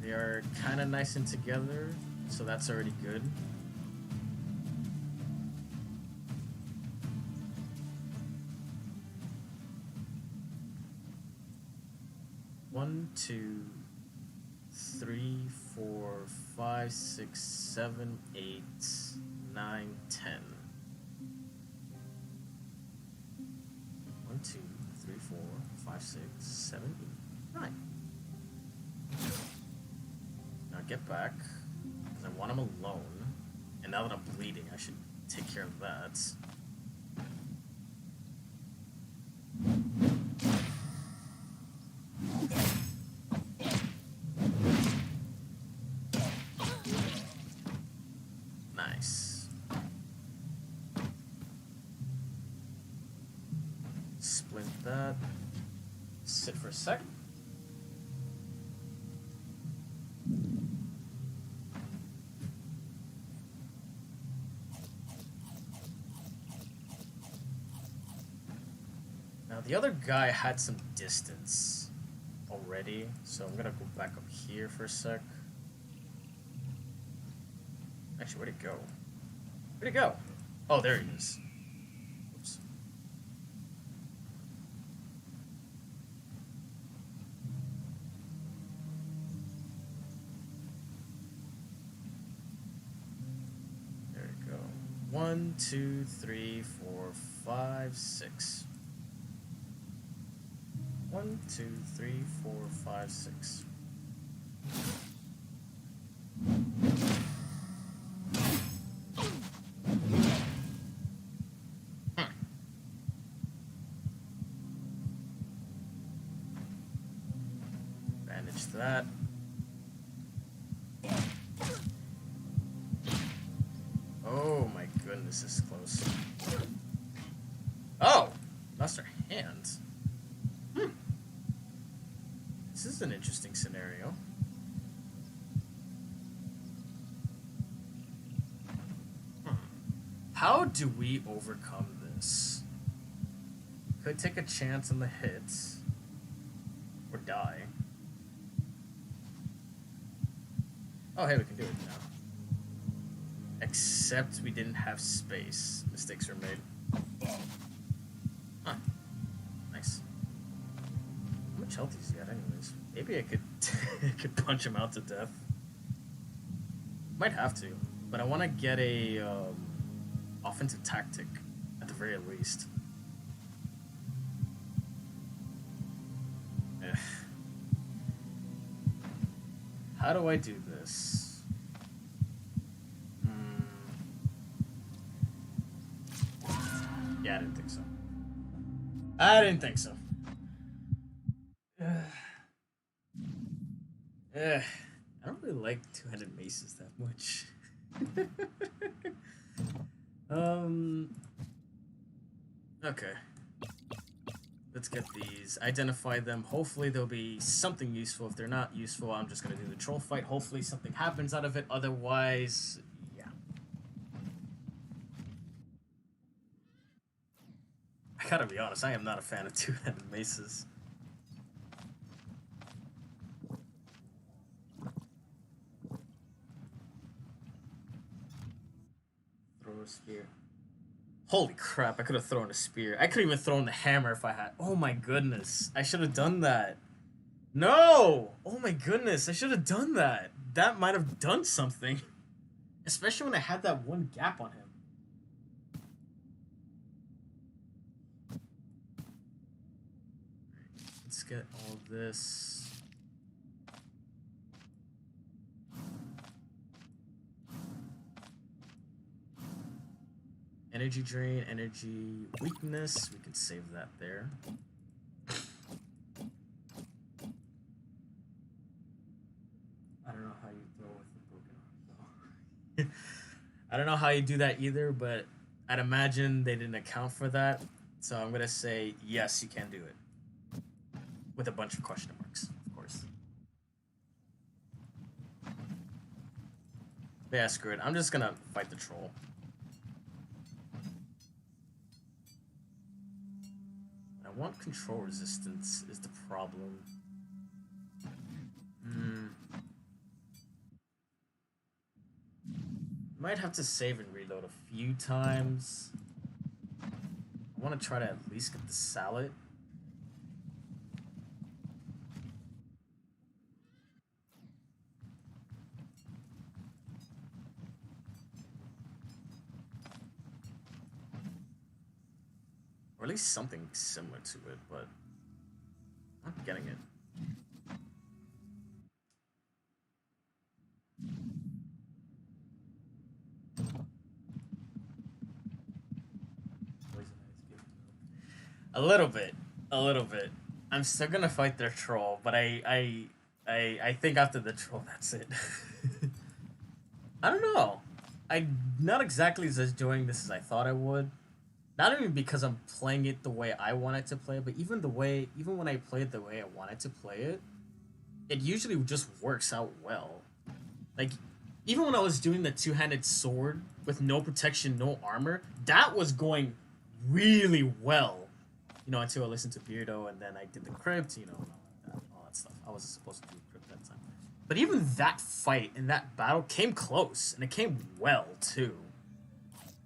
They are kind of nice and together, so that's already good. One, 2, 3, 4, 5, 6, 7, 8, 9, 10. 1, 2, 3, 4, 5, 6, 7, 8, 9. Now get back, because I want him alone. And now that I'm bleeding, I should take care of that. Nice. Splint that. Sit for a sec. Now the other guy had some distance already, so I'm gonna go back up here for a sec. Actually, where'd it go? Where'd it go? Oh, there he is. Oops. There we go. 1, 2, 3, 4, 5, 6. 1, 2, 3, 4, 5, 6. Bandage that. Oh my goodness, this is close. Oh! Lost our hands. This is an interesting scenario. How do we overcome this? Could take a chance on the hits. Or die. Oh, hey, we can do it now. Except we didn't have space. Mistakes were made. Huh. Nice. How much health he's got, anyways? Maybe I could, I could punch him out to death. Might have to, but I want to get a offensive tactic at the very least. Eh. How do I do this? Yeah, I didn't think so. I didn't think so. I don't really like two-handed maces that much. Okay. Let's get these. Identify them. Hopefully there'll be something useful. If they're not useful, I'm just gonna do the troll fight. Hopefully something happens out of it. Otherwise, yeah. I gotta be honest, I am not a fan of two-handed maces. Throw a spear. Holy crap, I could have thrown a spear. I could even thrown the hammer if I had. Oh my goodness. I should have done that. No! Oh my goodness, I should have done that. That might have done something. Especially when I had that one gap on him. Let's get all this. Energy drain, energy weakness. We can save that there. I don't know how you throw with the broken arm, though. I don't know how you do that either, but I'd imagine they didn't account for that. So I'm gonna say yes, you can do it. With a bunch of question marks, of course. But yeah, screw it. I'm just gonna fight the troll. I want control resistance is the problem. Might have to save and reload a few times. I want to try to at least get the salad. Or at least something similar to it, but I'm not getting it. A little bit. A little bit. I'm still gonna fight their troll, but I think after the troll, that's it. I don't know. I'm not exactly as enjoying this as I thought I would. Not even because I'm playing it the way I wanted to play it, but even when I play it the way I wanted to play it, it usually just works out well. Like, even when I was doing the two-handed sword with no protection, no armor, that was going really well. You know, until I listened to Beardo and then I did the Crypt, you know, and all that stuff. I wasn't supposed to do Crypt that time. But even that fight and that battle came close, and it came well, too.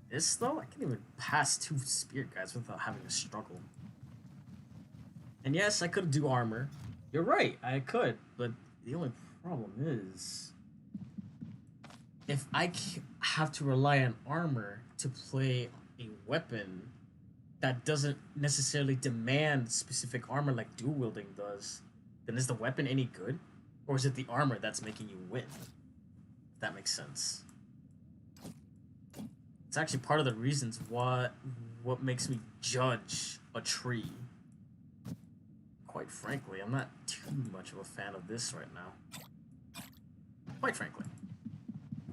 This, though, I can't even pass 2 spear guys without having to struggle. And yes, I could do armor. You're right, I could, but the only problem is if I have to rely on armor to play a weapon that doesn't necessarily demand specific armor like dual wielding does, then is the weapon any good? Or is it the armor that's making you win? If that makes sense. It's actually part of the reasons what makes me judge a tree. Quite frankly, I'm not too much of a fan of this right now. Quite frankly.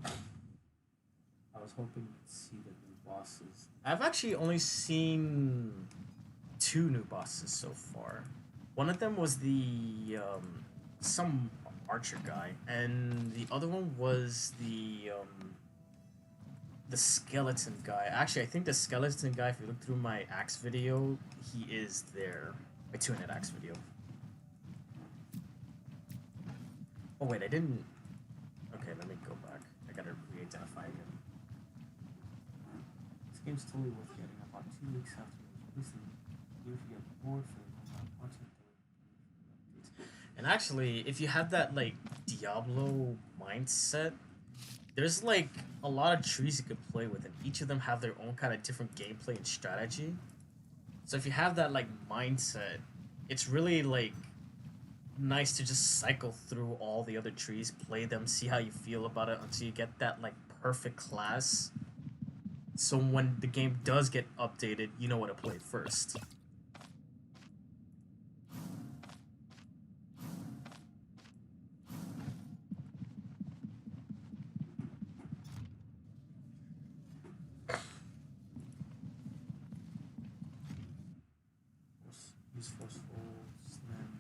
I was hoping you'd see the new bosses. I've actually only seen 2 new bosses so far. One of them was the some archer guy, and the other one was the skeleton guy. Actually, I think the skeleton guy, if you look through my axe video, he is there. My 2-handed axe video. Oh wait, I didn't. Okay, let identify again. This game's totally worth getting. About 2 weeks after it was released, if you get bored for watching it. And actually, if you have that like Diablo mindset, there's like a lot of trees you could play with, and each of them have their own kind of different gameplay and strategy. So if you have that like mindset, it's really like nice to just cycle through all the other trees, play them, see how you feel about it until you get that like perfect class. So when the game does get updated, you know what to play first. Use forceful slam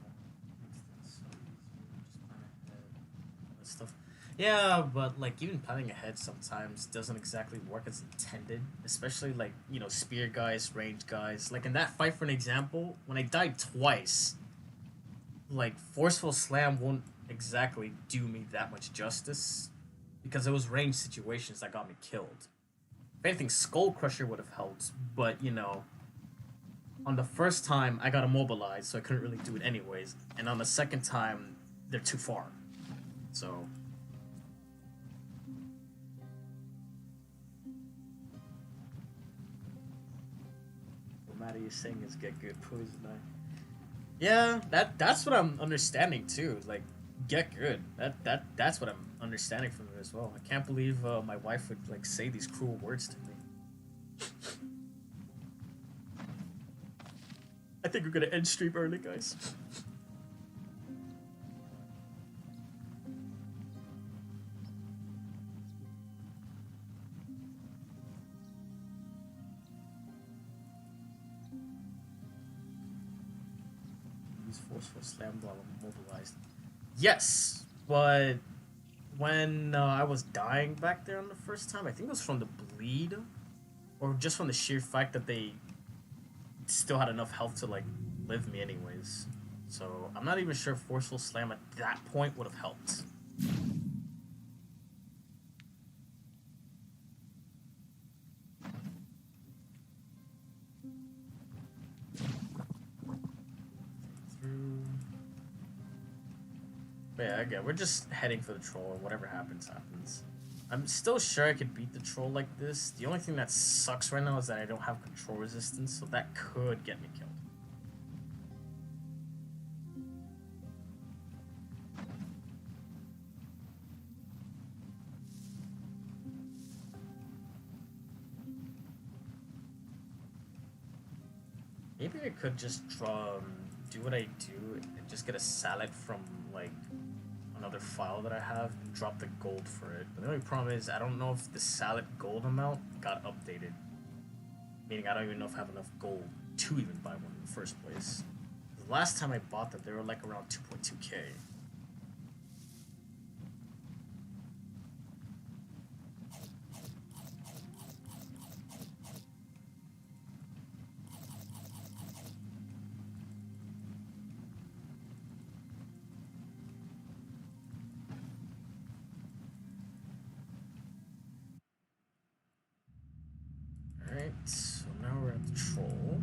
stuff. Yeah, but like even planning ahead sometimes doesn't exactly work as intended, especially like, you know, spear guys, range guys. Like in that fight, for an example, when I died twice, like forceful slam won't exactly do me that much justice because it was range situations that got me killed. If anything, Skull Crusher would have helped, but you know, on the first time I got immobilized, so I couldn't really do it anyways, and on the second time they're too far. So what Maddie is saying is get good poison eye. Yeah, that's what I'm understanding too. Like, get good. That's what I'm understanding from it as well. I can't believe my wife would like say these cruel words to me. I think we're gonna end stream early, guys. Use forceful slam while I'm mobilized. Yes, but when I was dying back there on the first time, I think it was from the bleed, or just from the sheer fact that they still had enough health to like live me anyways. So I'm not even sure forceful slam at that point would have helped. But yeah, again, we're just heading for the troll, and whatever happens, happens. I'm still sure I could beat the troll like this. The only thing that sucks right now is that I don't have control resistance, so that could get me killed. Maybe I could just do what I do and just get a salad from like another file that I have and drop the gold for it. But the only problem is I don't know if the salad gold amount got updated. Meaning I don't even know if I have enough gold to even buy one in the first place. The last time I bought them, they were like around 2.2k. Alright, so now we're at the troll.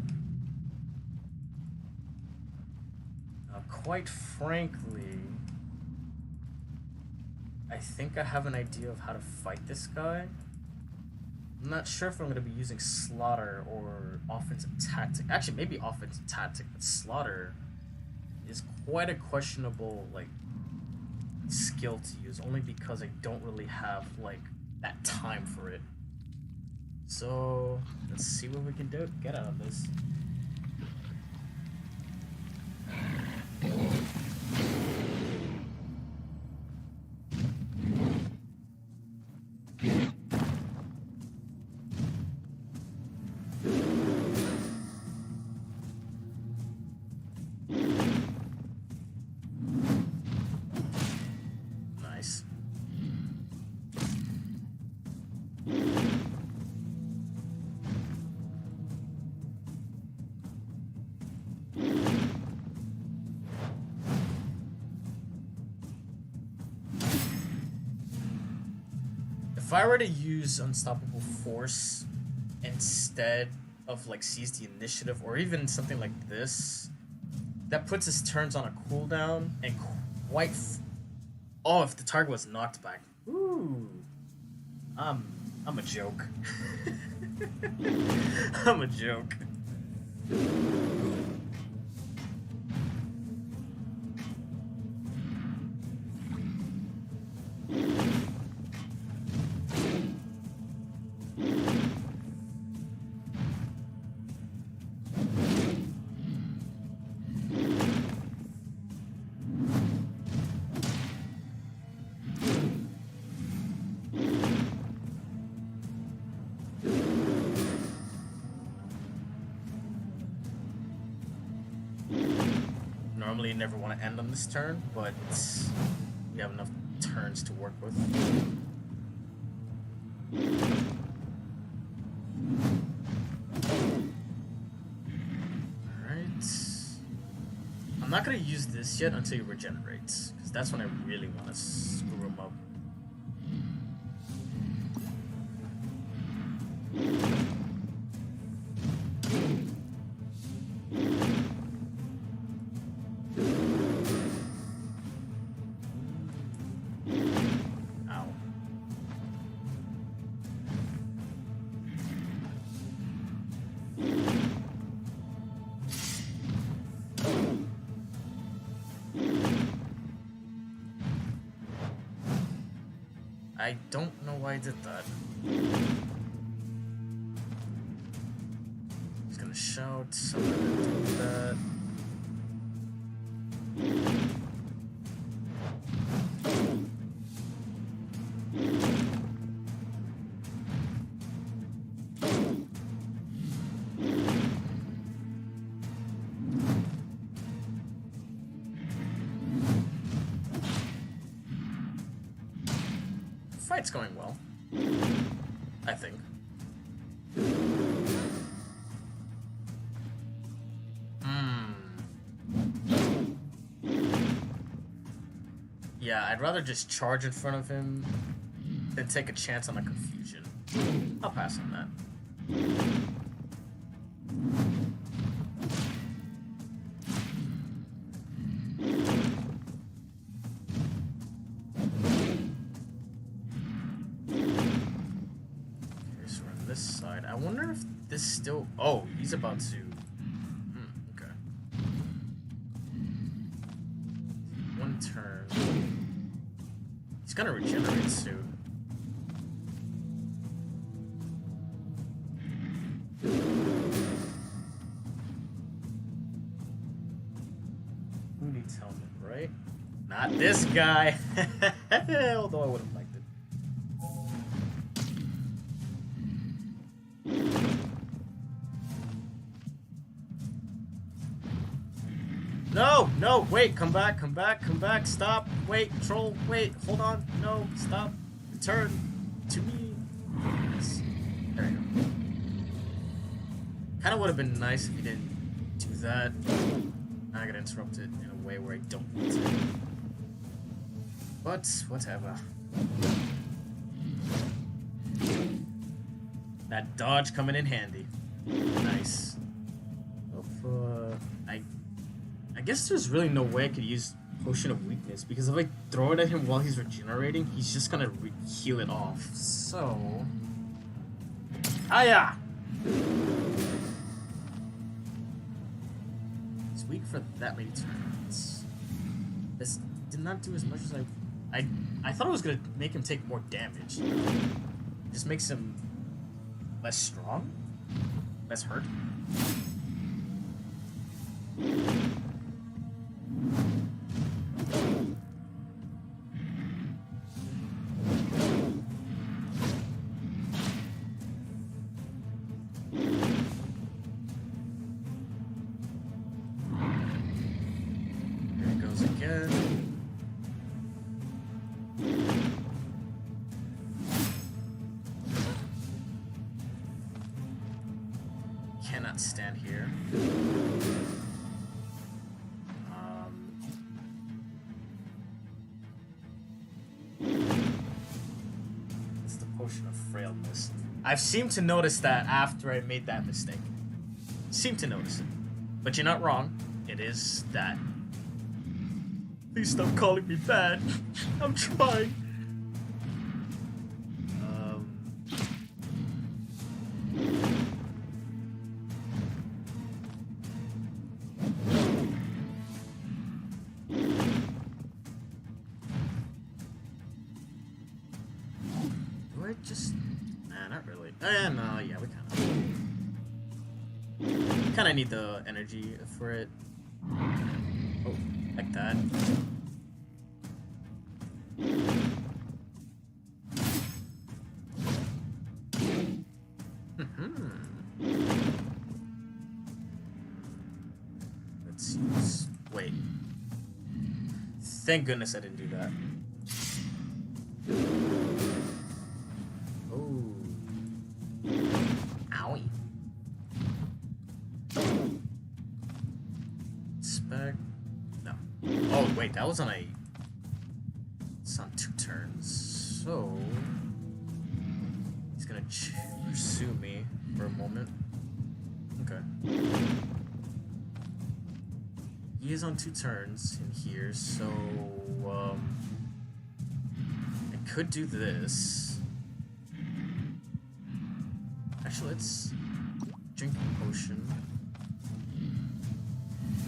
Quite frankly, I think I have an idea of how to fight this guy. I'm not sure if I'm going to be using Slaughter or Offensive Tactic. Actually, maybe Offensive Tactic, but Slaughter is quite a questionable, like, skill to use, only because I don't really have, like, that time for it. So, let's see what we can get out of this. Nice. If I were to use Unstoppable Force instead of like seize the initiative or even something like this, that puts his turns on a cooldown and quite. Oh, if the target was knocked back. Ooh, I'm a joke. I'm a joke. Normally you never want to end on this turn, but we have enough turns to work with. Alright. I'm not going to use this yet until he regenerates, because that's when I really want to screw him up. I don't know why I did that. He's gonna shout, so I'm gonna do that. Fight's going well, I think. Yeah, I'd rather just charge in front of him than take a chance on a confusion. I'll pass on that. I wonder if this still... Oh, he's about to... okay. One turn. He's gonna regenerate soon. Who needs helmet, right? Not this guy! Although I would have liked it. No, no, wait, come back, stop, wait, troll, wait, hold on, no, stop, return to me. Yes. There you go. Kinda would have been nice if you didn't do that. I got interrupted in a way where I don't want to. But, whatever. That dodge coming in handy. Nice. I guess there's really no way I could use Potion of Weakness, because if I throw it at him while he's regenerating, he's just gonna heal it off. So... Hiya! It's weak for that many turns. This did not do as much as I thought it was gonna make him take more damage. Just makes him less strong? Less hurt? Cannot stand here. It's the potion frailness. I've seemed to notice that after I made that mistake. Seem to notice it. But you're not wrong. It is that. Please stop calling me bad. I'm trying. Do I just... Nah, not really. No, yeah, we kind of need the energy for it. Oh, like that. Let's use... Wait. Thank goodness I didn't do that. Oh. Owie. Spec... No. Oh, wait, that was on a... It's on 2 turns. So... He's gonna pursue me for a moment. Okay. He is on 2 turns in here, so... I could do this. Actually, let's drink a potion.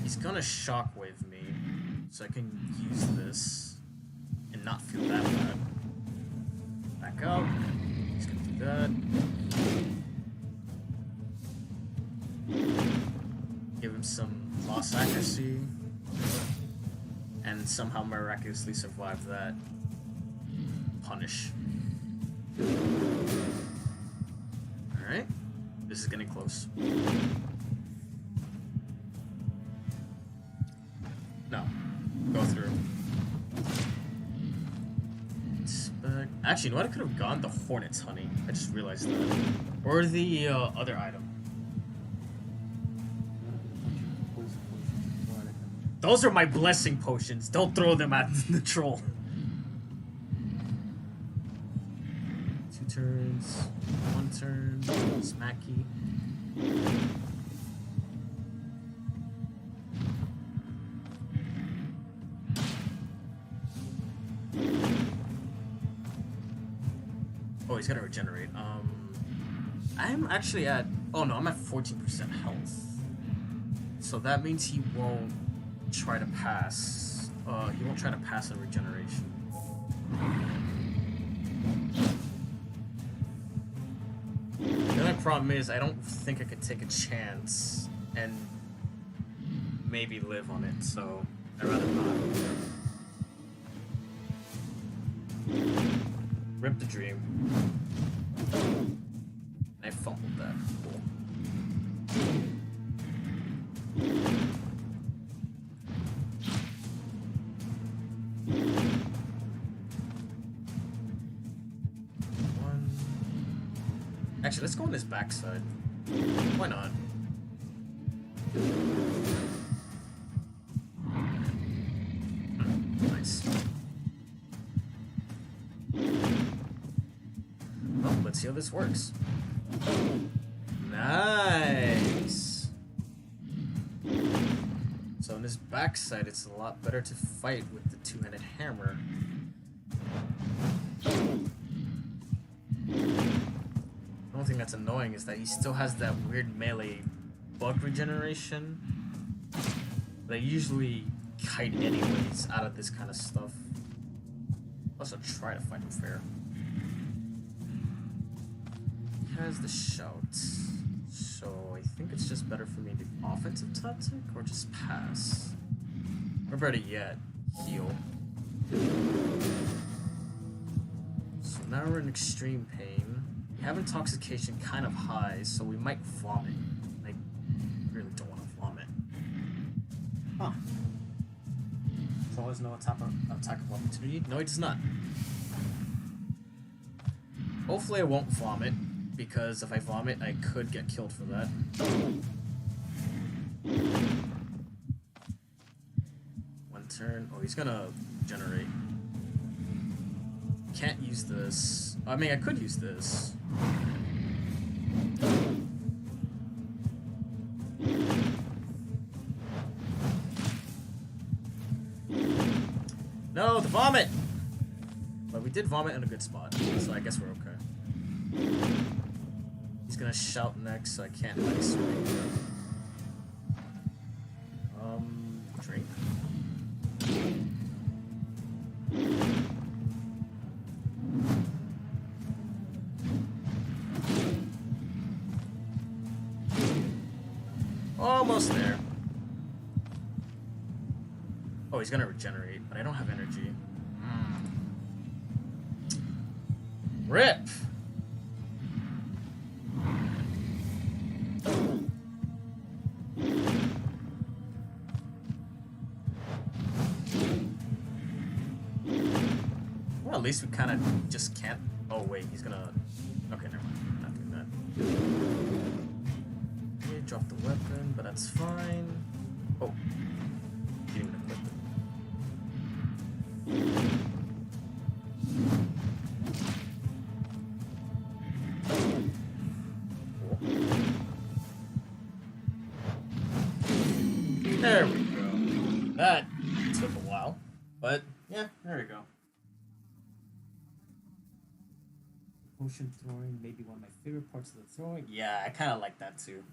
He's gonna shockwave me, so I can use this and not feel that bad. Back out. He's gonna do that. Give him some lost accuracy, and somehow miraculously survive that punish. Alright, this is getting close. No, go through. Actually, you know what? I could have gone the Hornet's Honey. I just realized that. Or the other item. Those are my blessing potions. Don't throw them at the troll. 2 turns. 1 turn. Smacky. Oh, he's gonna regenerate. I'm actually at... Oh no, I'm at 14% health. So that means he won't try to pass. He won't try to pass a regeneration. The only problem is I don't think I could take a chance and maybe live on it, so I'd rather not. Rip the dream. I fumbled that. Cool. Actually, let's go on his backside. Why not? Nice. Well, let's see how this works. Nice. So on his backside, it's a lot better to fight with the 2-handed hammer. The only thing that's annoying is that he still has that weird melee bug regeneration. But I usually kite anyways out of this kind of stuff. Also try to fight him fair. He has the shout. So I think it's just better for me to do offensive tactic or just pass. Or better yet, heal. So now we're in extreme pain. We have intoxication kind of high, so we might vomit. I really don't want to vomit. Huh. Troll has no attack of opportunity? No, he does not. Hopefully I won't vomit, because if I vomit, I could get killed for that. 1 turn. Oh, he's gonna generate. can't use this. I mean, I could use this. No, the vomit! But we did vomit in a good spot, so I guess we're okay. He's gonna shout next, so I can't like swing. Drink. Almost there. Oh, he's gonna regenerate, but I don't have energy. Rip! Well, at least we kind of just can't... Oh, wait, he's gonna... Okay, never mind. Not doing that. Okay, drop the weapon, but that's fine. Oh. Didn't even equip it. There we go. That took a while, but yeah, there we go. Potion throwing, maybe one of my favorite parts of the throwing. Yeah, I kind of like that too.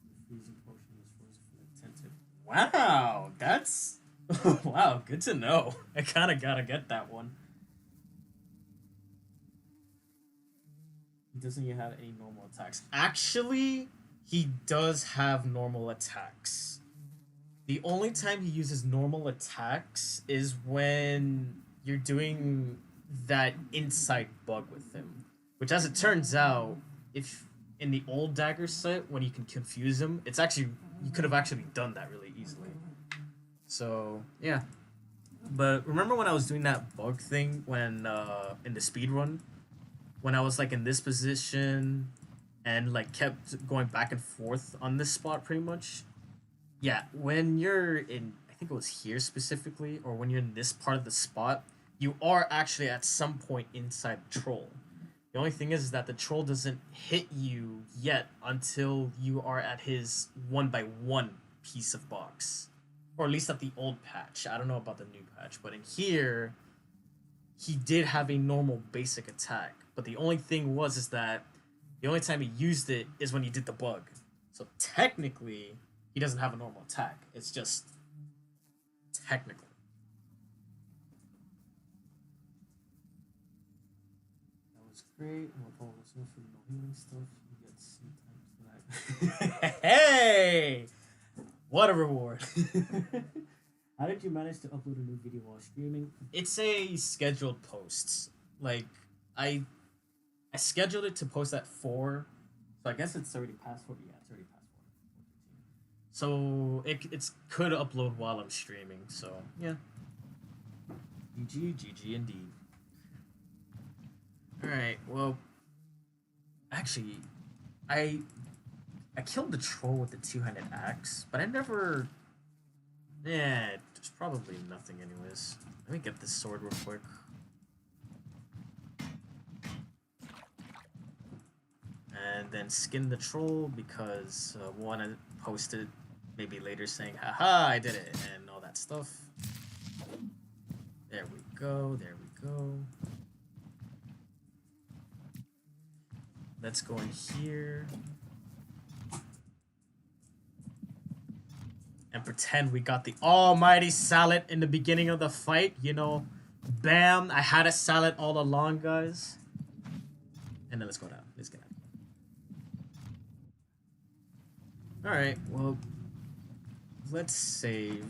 The freezing potion is frozen for the tinted. Wow, that's wow, good to know. I kind of gotta get that one. Doesn't he have any normal attacks? Actually, he does have normal attacks. The only time he uses normal attacks is when you're doing that inside bug with him. Which, as it turns out, if in the old Dagger set, when you can confuse him, it's actually, you could have actually done that really easily. So, yeah. But remember when I was doing that bug thing when, in the speedrun? When I was, like, in this position and, like, kept going back and forth on this spot, pretty much? Yeah, when you're in, I think it was here specifically, or when you're in this part of the spot, you are actually at some point inside the troll. The only thing is that the troll doesn't hit you yet until you are at his 1x1 piece of box. Or at least at the old patch. I don't know about the new patch, but in here, he did have a normal basic attack. But the only thing is that the only time he used it is when he did the bug. So technically, he doesn't have a normal attack. It's just technically. That was great. And with all this no for no healing stuff, you get C times for that. Hey! What a reward. How did you manage to upload a new video while streaming? It's a scheduled post. Like, I scheduled it to post at 4, so I guess it's already past 4. Yeah, it's already past 4. So it's could upload while I'm streaming. So yeah. GG indeed. All right. Well, actually, I killed the troll with the two-handed axe, but I never. Yeah, there's probably nothing anyways. Let me get this sword real quick. And then skin the troll because we want to post it maybe later saying, haha, I did it, and all that stuff. There we go, there we go. Let's go in here. And pretend we got the almighty salad in the beginning of the fight, you know. Bam, I had a salad all along, guys. And then let's go down. Let's get out. Alright, well, let's save.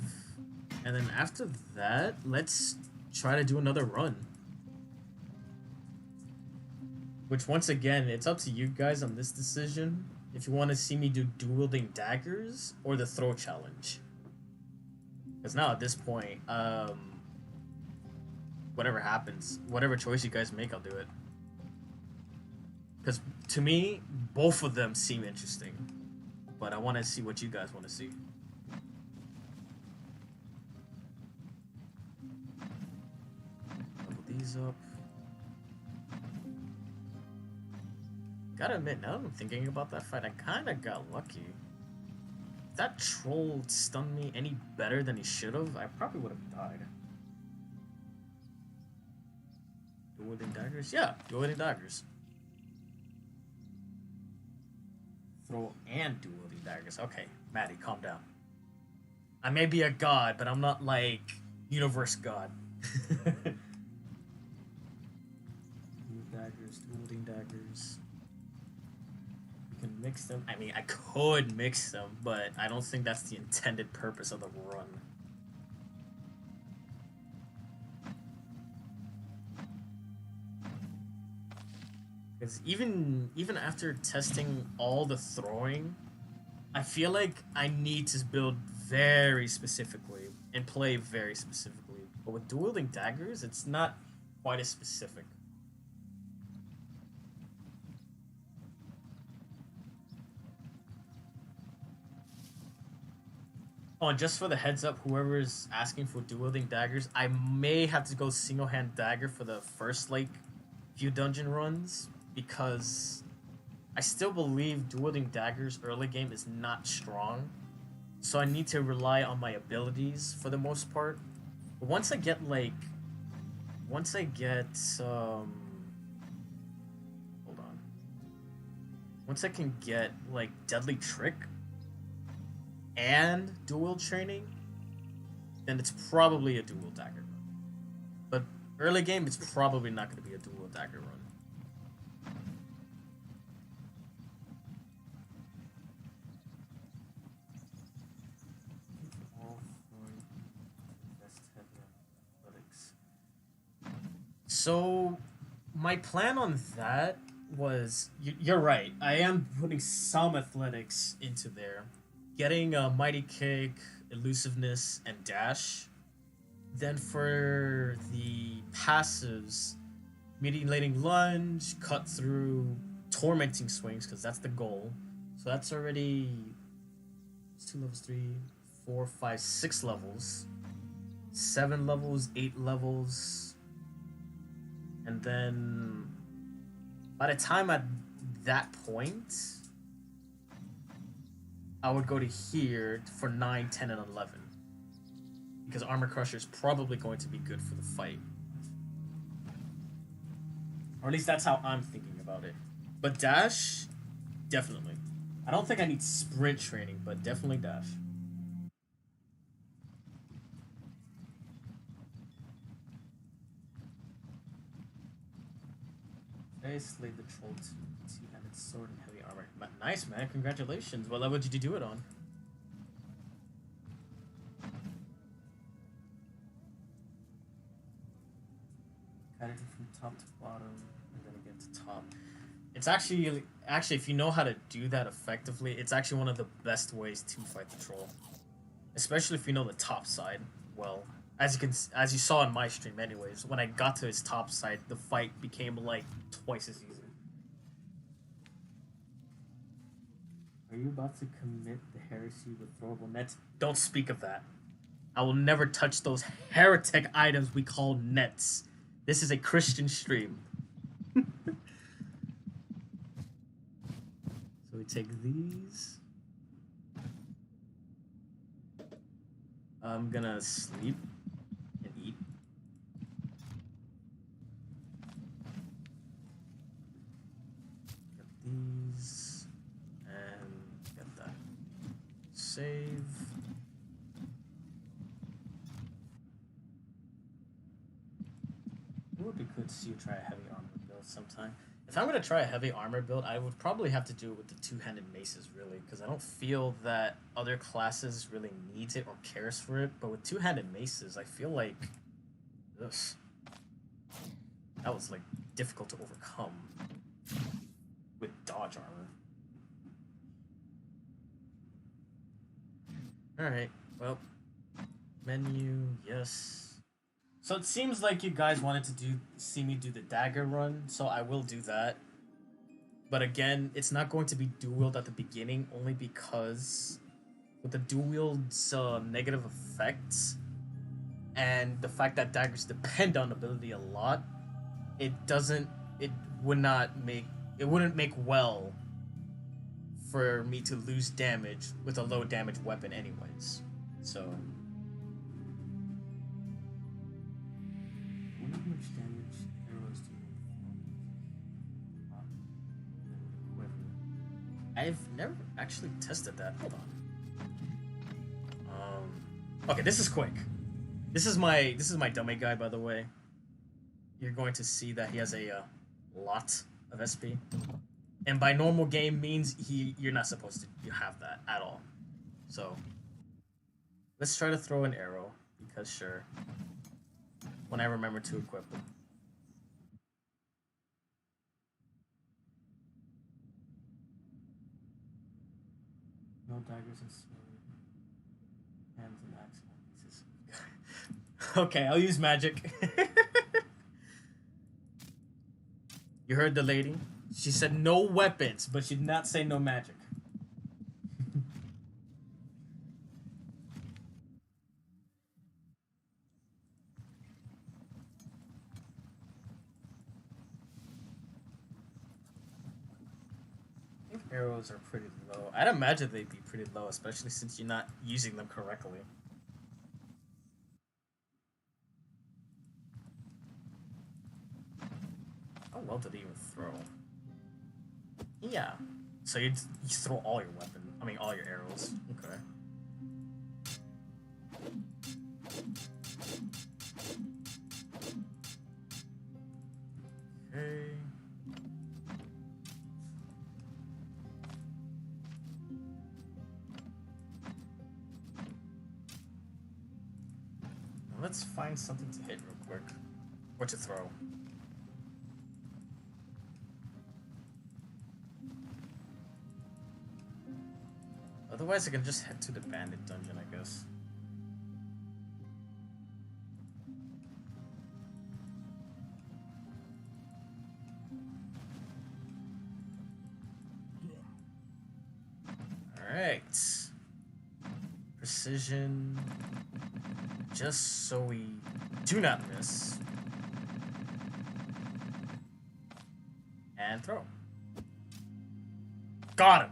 And then after that, let's try to do another run. Which, once again, it's up to you guys on this decision. If you want to see me do dual-wielding daggers or the throw challenge. Because now at this point, whatever happens, whatever choice you guys make, I'll do it. Because to me, both of them seem interesting. But I want to see what you guys want to see. these up. Gotta admit, now that I'm thinking about that fight, I kinda got lucky. If that troll stunned me any better than he should have, I probably would have died. Dueling daggers? Yeah, dueling daggers. Throw and dueling daggers. Okay, Maddie, calm down. I may be a god, but I'm not like universe god. Dueling daggers. You can mix them. I mean, I could mix them, but I don't think that's the intended purpose of the run. Because even after testing all the throwing, I feel like I need to build very specifically and play very specifically. But with dueling daggers, it's not quite as specific. Oh, and just for the heads up, whoever's asking for dueling daggers, I may have to go single-hand dagger for the first, like, few dungeon runs, because I still believe dueling daggers early game is not strong, so I need to rely on my abilities for the most part. But once I get, hold on. Once I can get, like, Deadly Trick and dual training, then it's probably a dual dagger run. But early game, it's probably not going to be a dual dagger run. So, my plan on that was, you're right, I am putting some athletics into there. Getting a Mighty Kick, Elusiveness, and Dash. Then for the passives, Mutilating Lunge, Cut Through, Tormenting Swings, because that's the goal. So that's already 2 levels, 3, 4, 5, 6 levels. 7 levels, 8 levels. And then by the time at that point, I would go to here for 9, 10, and 11. Because Armor Crusher is probably going to be good for the fight. Or at least that's how I'm thinking about it. But Dash, definitely. I don't think I need sprint training, but definitely Dash. I slayed the troll to two-handed sword and heavy armor. Nice, man. Congratulations. What level did you do it on? Cut it from top to bottom, and then again to top. It's actually, if you know how to do that effectively, it's actually one of the best ways to fight the troll. Especially if you know the top side well. As you saw in my stream anyways, when I got to his top side, the fight became like twice as easy. Are you about to commit the heresy with throwable nets? Don't speak of that. I will never touch those heretic items we call nets. This is a Christian stream. So we take these. I'm gonna sleep. Eat. Get these and get that. Save. It would be good to see you try a heavy armor build sometime. If I'm gonna try a heavy armor build, I would probably have to do it with the two-handed maces, really, because I don't feel that other classes really needs it or cares for it. But with two-handed maces, I feel like this. That was like difficult to overcome with dodge armor. Alright, well, menu, yes. So it seems like you guys wanted to see me do the dagger run, so I will do that. But again, it's not going to be dual wield at the beginning, only because with the dual wield's negative effects and the fact that daggers depend on ability a lot, it doesn't. It would not make. It wouldn't make well for me to lose damage with a low damage weapon, anyways. So. I wonder how much damage arrows do. I've never actually tested that. Hold on. Okay, this is quick. This is my dummy guy, by the way. You're going to see that he has a lot of SP, and by normal game means you're not supposed to have that at all. So let's try to throw an arrow because sure. When I remember to equip them. No daggers and sword. Hands and axes. Okay, I'll use magic. You heard the lady? She said no weapons, but she did not say no magic. Arrows are pretty low. I'd imagine they'd be pretty low, especially since you're not using them correctly. How well did he even throw? Yeah. So you throw all your weapons. I mean, all your arrows. Okay. Okay. Let's find something to hit real quick. Or to throw. Otherwise, I can just head to the Bandit dungeon, I guess. Alright. Precision. Just so we do not miss. And throw. Got him.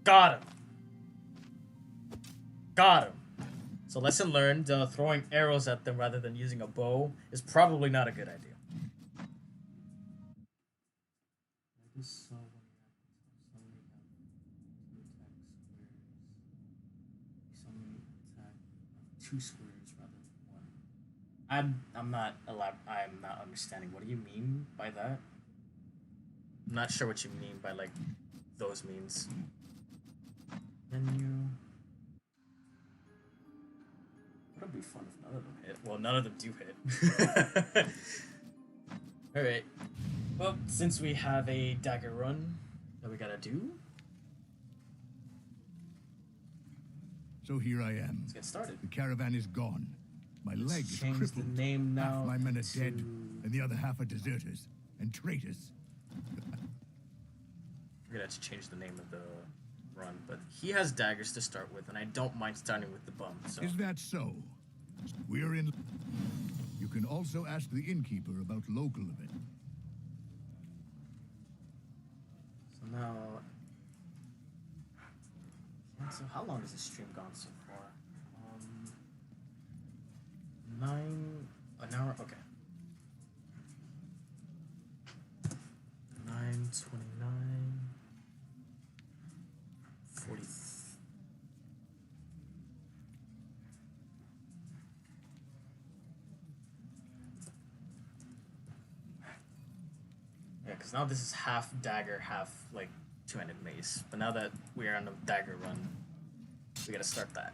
Got him. Got him. So lesson learned, throwing arrows at them rather than using a bow is probably not a good idea. Two squares rather than one. I'm not understanding. What do you mean by that? I'm not sure what you mean by like those means. Menu. That'll be fun if none of them hit. Well, none of them do hit. Alright. Well, since we have a dagger run that we gotta do. So here I am. Let's get started. The caravan is gone. My leg is change crippled. The name now. Half my men are dead, and the other half are deserters and traitors. We're gonna have to change the name of the run, but he has daggers to start with, and I don't mind starting with the bum. So. Is that so? We're in. You can also ask the innkeeper about local events. So now. So how long has this stream gone so far? an hour. Okay. 9:29. 40. Yeah, because now this is half dagger, half like two-handed mace. But now that we are on the dagger run, we gotta start that.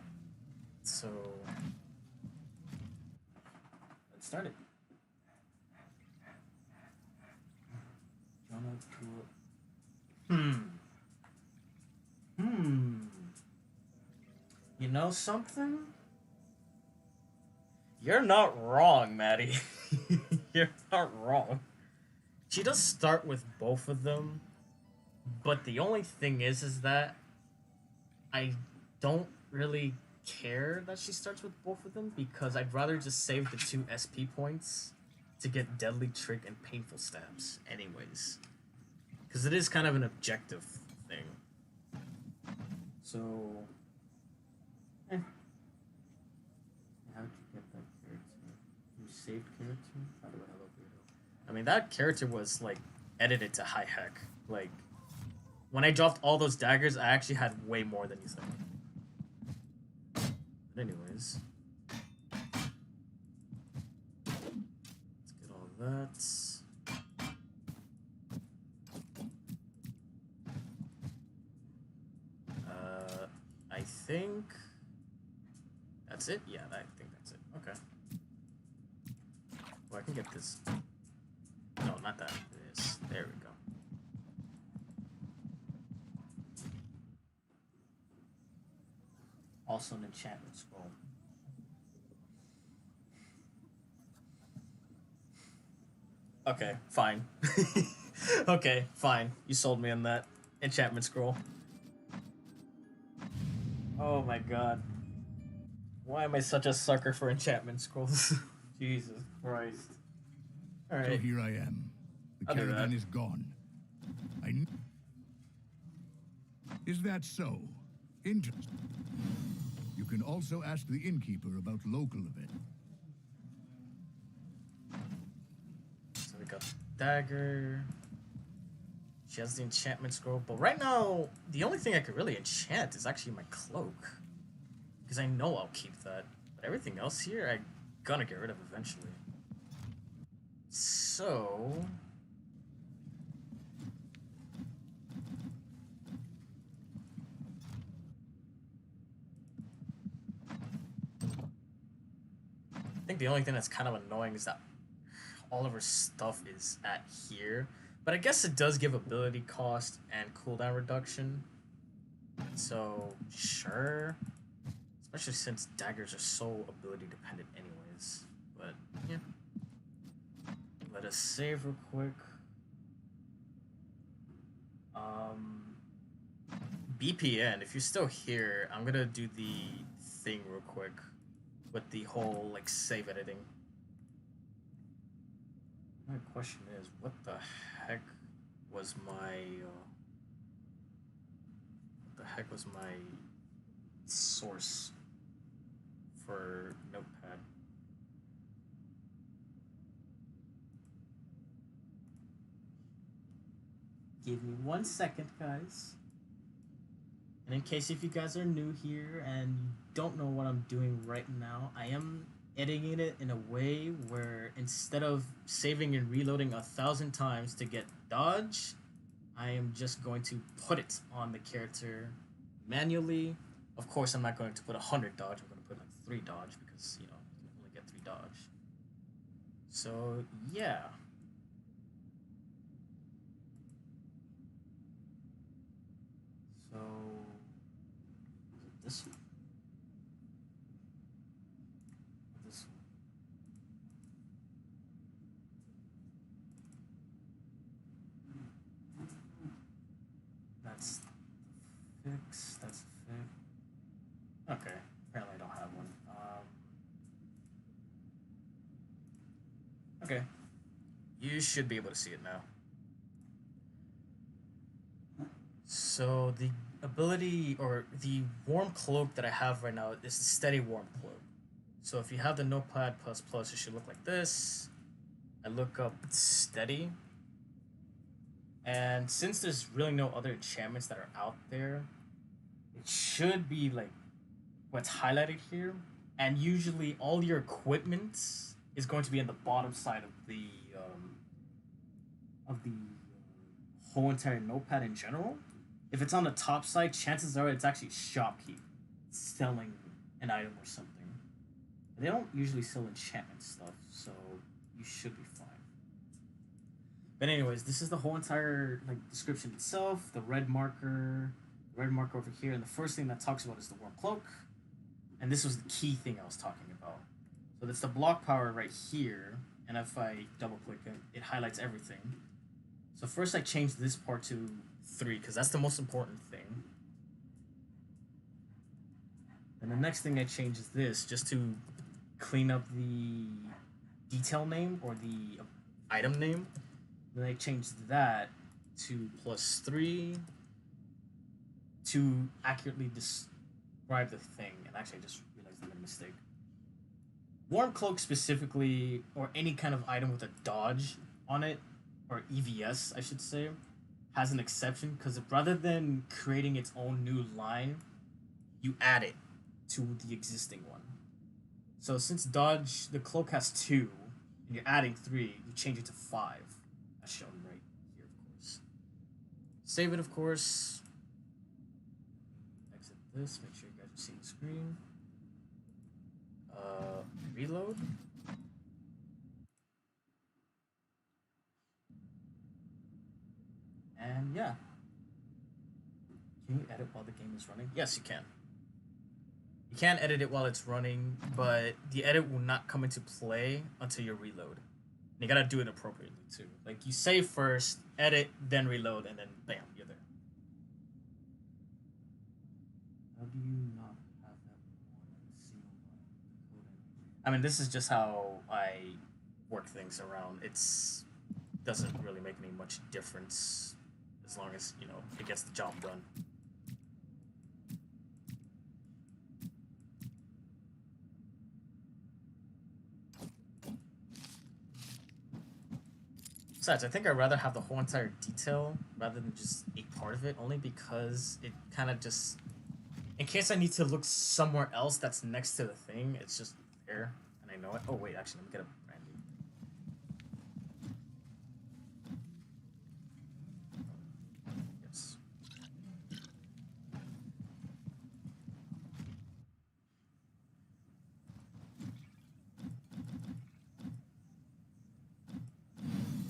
So let's start it. You know something? You're not wrong, Maddie. You're not wrong. She does start with both of them, but the only thing is that I don't really care that she starts with both of them because I'd rather just save the 2 SP points to get deadly trick and painful stabs, anyways. Because it is kind of an objective thing. So, how'd you get that character? You saved character? How do I hello weirdo? I mean, that character was like edited to high heck. Like, when I dropped all those daggers, I actually had way more than you think. But anyways, let's get all that. I think that's it. Yeah, I think that's it. Okay. Well, I can get this. No, not that. This. There we go. Also an enchantment scroll. Okay, fine. Okay, fine. You sold me on that enchantment scroll. Oh my god. Why am I such a sucker for enchantment scrolls? Jesus Christ. So Alright. here I am. The I'll do caravan that. is gone. Is that so? Interesting. You can also ask the innkeeper about local event. So we got Dagger. She has the enchantment scroll, but right now, the only thing I could really enchant is actually my cloak. Because I know I'll keep that. But everything else here, I'm gonna get rid of eventually. So... I think the only thing that's kind of annoying is that all of her stuff is at here. But I guess it does give ability cost and cooldown reduction. So, sure. Especially since daggers are so ability dependent anyways. But, yeah. Let us save real quick. BPN, if you're still here, I'm gonna do the thing real quick. With the whole, like, save editing. My question is, what the heck was my source for Notepad? Give me 1 second, guys. And in case if you guys are new here and you don't know what I'm doing right now, I am editing it in a way where instead of saving and reloading 1,000 times to get dodge, I am just going to put it on the character manually. Of course, I'm not going to put 100 dodge. I'm going to put like 3 dodge because, you know, you can only get 3 dodge. So, yeah. So, this one. This one. That's fix. That's a fix. Okay. Apparently I don't have one. Okay. You should be able to see it now. So the ability or the warm cloak that I have right now is the steady warm cloak. So if you have the Notepad plus plus, it should look like this. I look up steady. And since there's really no other enchantments that are out there, it should be like what's highlighted here. And usually all your equipment is going to be on the bottom side of the whole entire Notepad in general. If it's on the top side, chances are it's actually shopkeep selling an item or something. They don't usually sell enchantment stuff, so you should be fine. But anyways, this is the whole entire like description itself. The red marker over here, and the first thing that talks about is the warm cloak. And this was the key thing I was talking about. So that's the block power right here, and if I double click it, it highlights everything. So first I changed this part to 3 because that's the most important thing. And the next thing I changed is this just to clean up the detail name or the item name. Then I changed that to +3 to accurately describe the thing. And actually, I just realized I made a mistake. Warm cloak specifically, or any kind of item with a dodge on it, or EVS, I should say, has an exception because rather than creating its own new line, you add it to the existing one. So since dodge, the cloak has 2, and you're adding 3, you change it to 5, as shown right here, of course. Save it, of course. Exit this, make sure you guys are seeing the screen. Reload. And yeah. Can you edit while the game is running? Yes, you can. You can edit it while it's running, but the edit will not come into play until you reload. And you gotta do it appropriately too. Like you save first, edit, then reload, and then bam, you're there. How do you not have that one single line? I mean, this is just how I work things around. It's doesn't really make any much difference as long as, you know, it gets the job done. Besides, I think I'd rather have the whole entire detail rather than just a part of it, only because it kind of just... In case I need to look somewhere else that's next to the thing, it's just there, and I know it. Oh, wait, actually, let me get a brand new. Yes.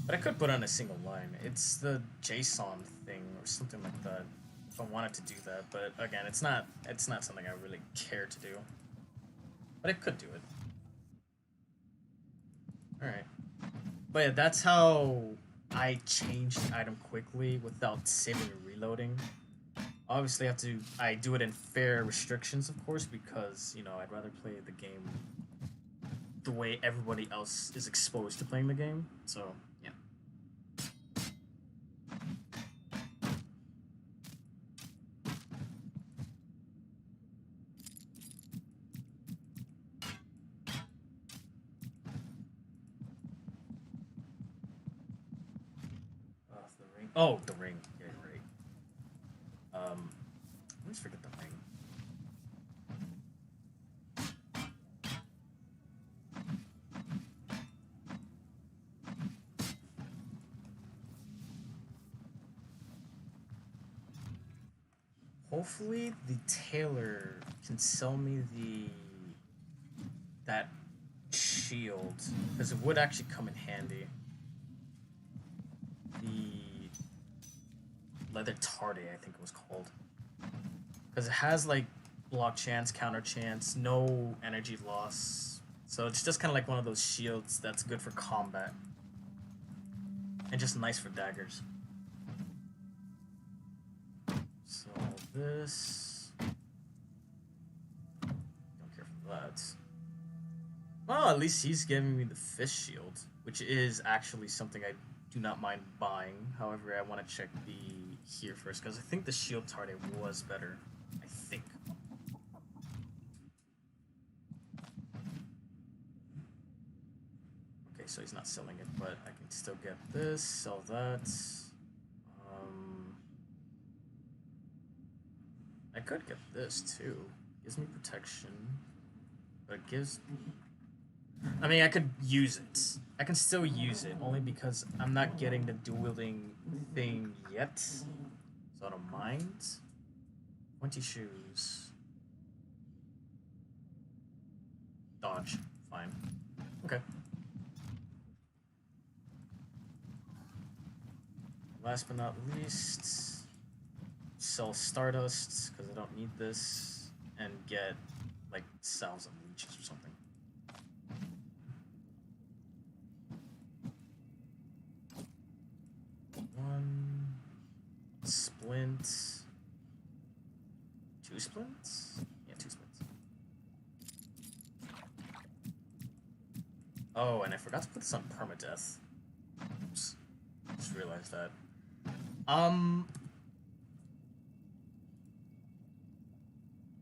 But I could put on a single line. It's the JSON thing or something like that. If I wanted to do that, but again, it's not something I really care to do. But I could do it. All right. But yeah, that's how I change the item quickly without saving and reloading. Obviously, I do it in fair restrictions, of course, because you know I'd rather play the game the way everybody else is exposed to playing the game. So yeah. The ring. Oh, the ring. Yeah, you're right. I always forget the ring. Hopefully the tailor can sell me that shield, because it would actually come in handy. The leather tardy, I think it was called, because it has like block chance, counter chance, no energy loss, so it's just kind of like one of those shields that's good for combat and just nice for daggers. So this, don't care for that. Well, at least he's giving me the fish shield, which is actually something I do not mind buying. However, I want to check the here first, because I think the shield target was better. I think. Okay, so he's not selling it, but I can still get this, sell that. I could get this too. Gives me protection, but it gives... I mean, I could use it. I can still use it, only because I'm not getting the dual-wielding thing yet. So I don't mind. 20 shoes. Dodge. Fine. Okay. Last but not least, sell Stardust, because I don't need this, and get, like, salves and leeches or something. One splint, 2 splints? Yeah, 2 splints. Oh, and I forgot to put this on permadeath. Oops. Just realized that.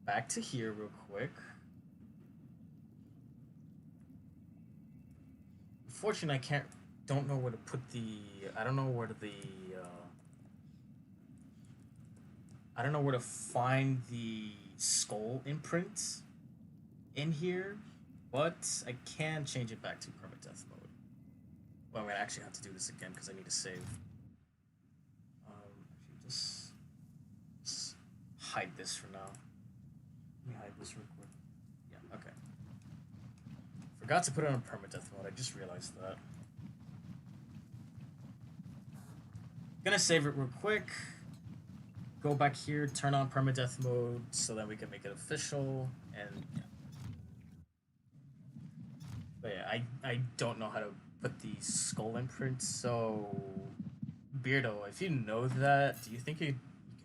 Back to here real quick. Unfortunately, don't know where to put I don't know where I don't know where to find the skull imprint in here, but I can change it back to permadeath mode. Well, I'm gonna actually have to do this again because I need to save. Actually, just hide this for now. Let me hide this real quick. Yeah, okay. Forgot to put it on permadeath mode. I just realized that. Gonna save it real quick. Go back here, turn on permadeath mode so that we can make it official, and yeah. But yeah, I don't know how to put the skull imprint, so Beardo, if you know that, do you think you can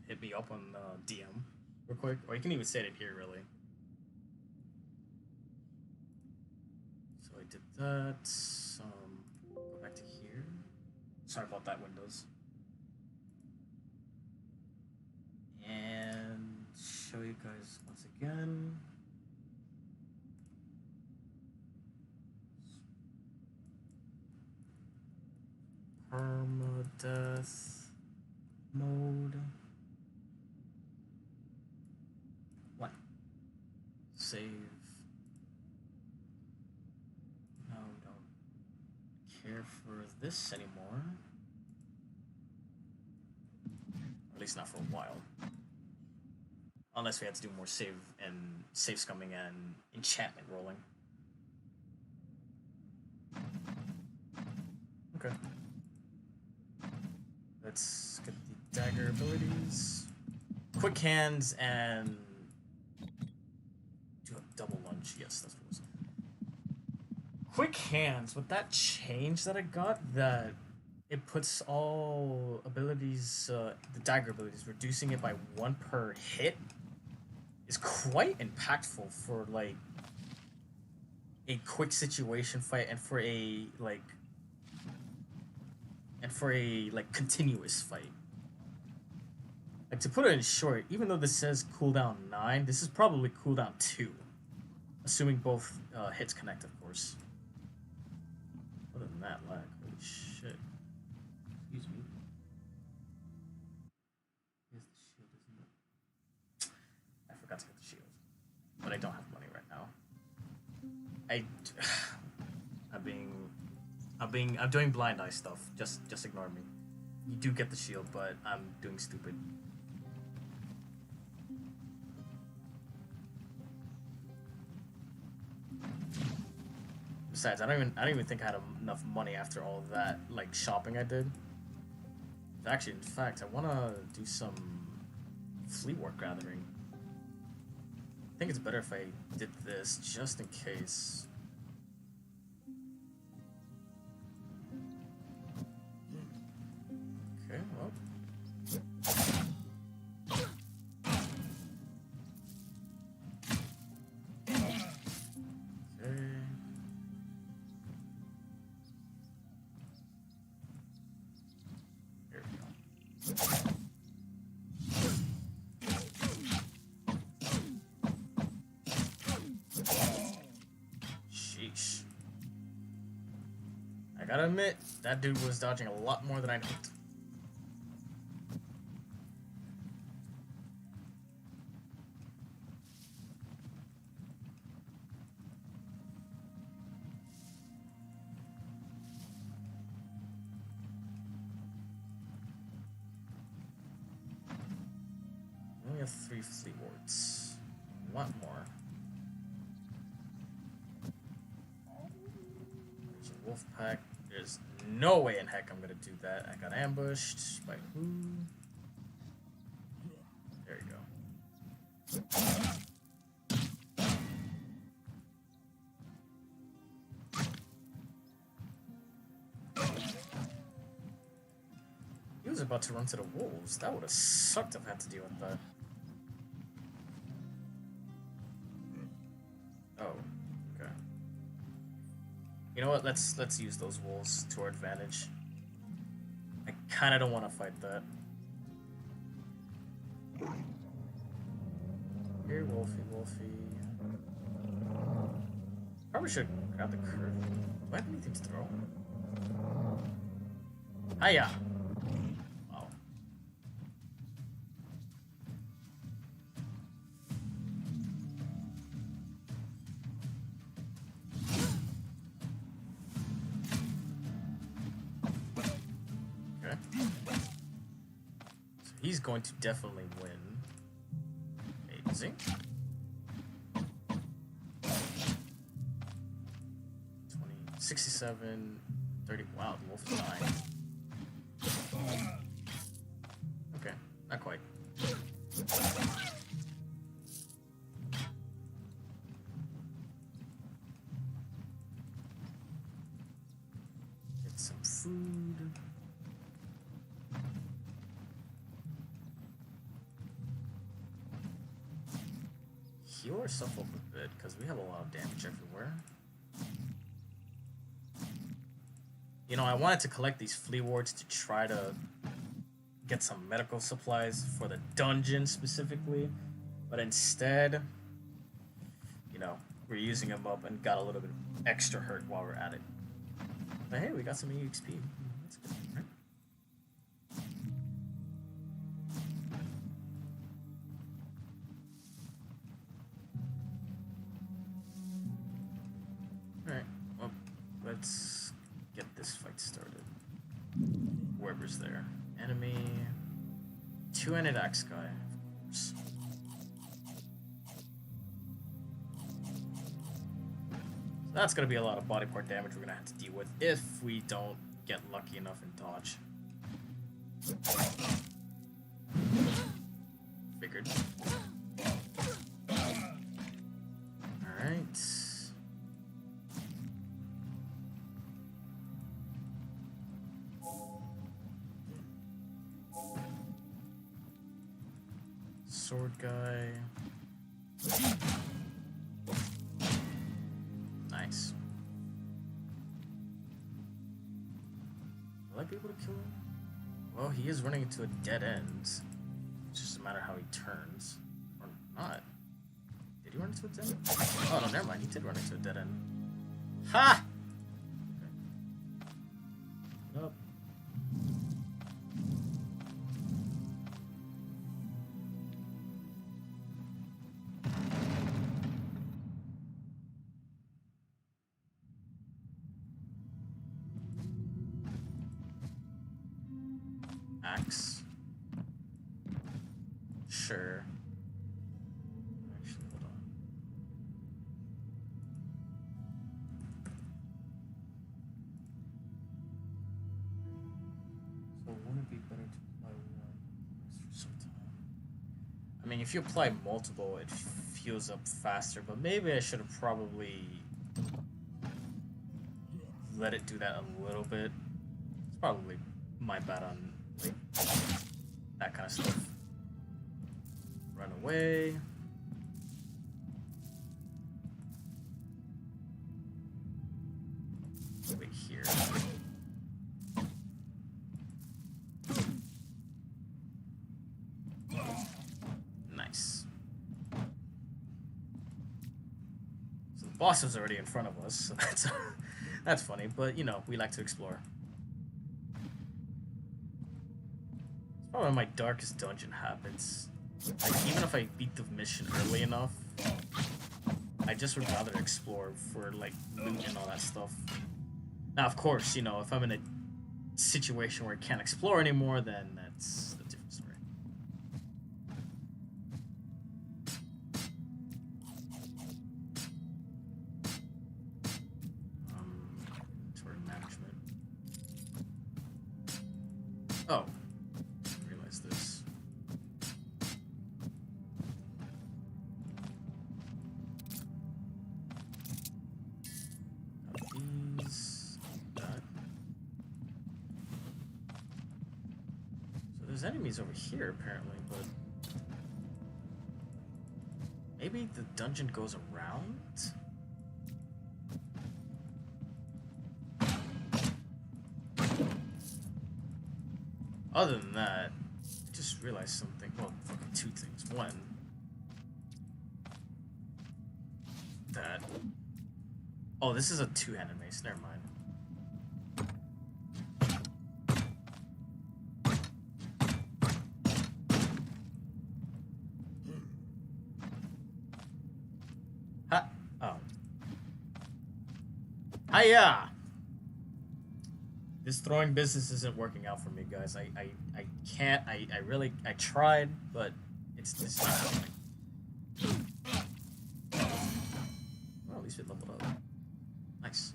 hit me up on DM real quick? Or you can even say it here, really. So I did that. Go back to here. Sorry about that, Windows. And show you guys once again. Permadeath mode. What? Save. No, we don't care for this anymore. At least not for a while. Unless we have to do more save scumming and enchantment rolling. Okay. Let's get the dagger abilities. Quick hands and do a double lunge. Yes, that's what it was. Quick hands. With that change that I got, that it puts all abilities, the dagger abilities, reducing it by 1 per hit, is quite impactful for like a quick situation fight and for a continuous fight. Like, to put it in short, even though this says cooldown 9, this is probably cooldown 2, assuming both hits connect, of course. Other than that, lag. Holy shit. Excuse me. Here's the shield, isn't it? I forgot to get the shield, but I don't have money right now. I'm doing blind eye stuff. Just ignore me. You do get the shield, but I'm doing stupid. Besides, I don't even think I had enough money after all of that like shopping I did. Actually, in fact, I wanna do some flea work gathering. I think it's better if I did this just in case. Okay, well. Sheesh. I gotta admit, that dude was dodging a lot more than I'd hoped. We only have 3 flea wards. I want more. There's a wolf pack. There's no way in heck I'm gonna do that. I got ambushed by who? There you go. He was about to run to the wolves. That would have sucked if I had to deal with that. Oh, okay. You know what? Let's use those wolves to our advantage. I kind of don't want to fight that. Here, Wolfie, Wolfie. Probably should grab the curve. Do I have anything to throw? Hiya! Wow. Okay. So he's going to definitely win. Amazing. 67, 30. Wow, the wolf died. Okay, not quite. Get some food. Heal ourselves up a bit because we have a lot of damage everywhere. You know, I wanted to collect these flea warts to try to get some medical supplies for the dungeon specifically, but instead, you know, we're using them up and got a little bit extra hurt while we're at it. But hey, we got some EXP. That's good, right? Alright, well, let's get this fight started. Whoever's there. Enemy. Two-handed axe guy, of course. So that's gonna be a lot of body part damage we're gonna have to deal with if we don't get lucky enough and dodge. Figured. Alright. Sword guy. Nice. Will I be able to kill him? Well, he is running into a dead end. It's just a matter how he turns. Or not. Did he run into a dead end? Oh, no, never mind. He did run into a dead end. Ha! Okay. Nope. Axe. Sure. Actually, hold on. So wouldn't it be better to apply one for some time? I mean, if you apply multiple, it heals up faster, but maybe I should have probably let it do that a little bit. It's probably my bad on like that kind of stuff. Run away. Wait here. Nice. So the boss is already in front of us, so that's funny, but you know, we like to explore. One of my darkest dungeon habits. Like, even if I beat the mission early enough, I just would rather explore for, like, loot and all that stuff. Now, of course, you know, if I'm in a situation where I can't explore anymore, then that's a different story. Inventory management. Oh. This. These. That. So there's enemies over here apparently, but maybe the dungeon goes around? Other than that, I just realized something. Well, fucking two things. One, that. Oh, this is a two-handed mace. Never mind. Ha! Oh. Hiya! This throwing business isn't working out for me, guys. I can't. I really. I tried, but it's not happening. Well, at least it leveled up. Nice.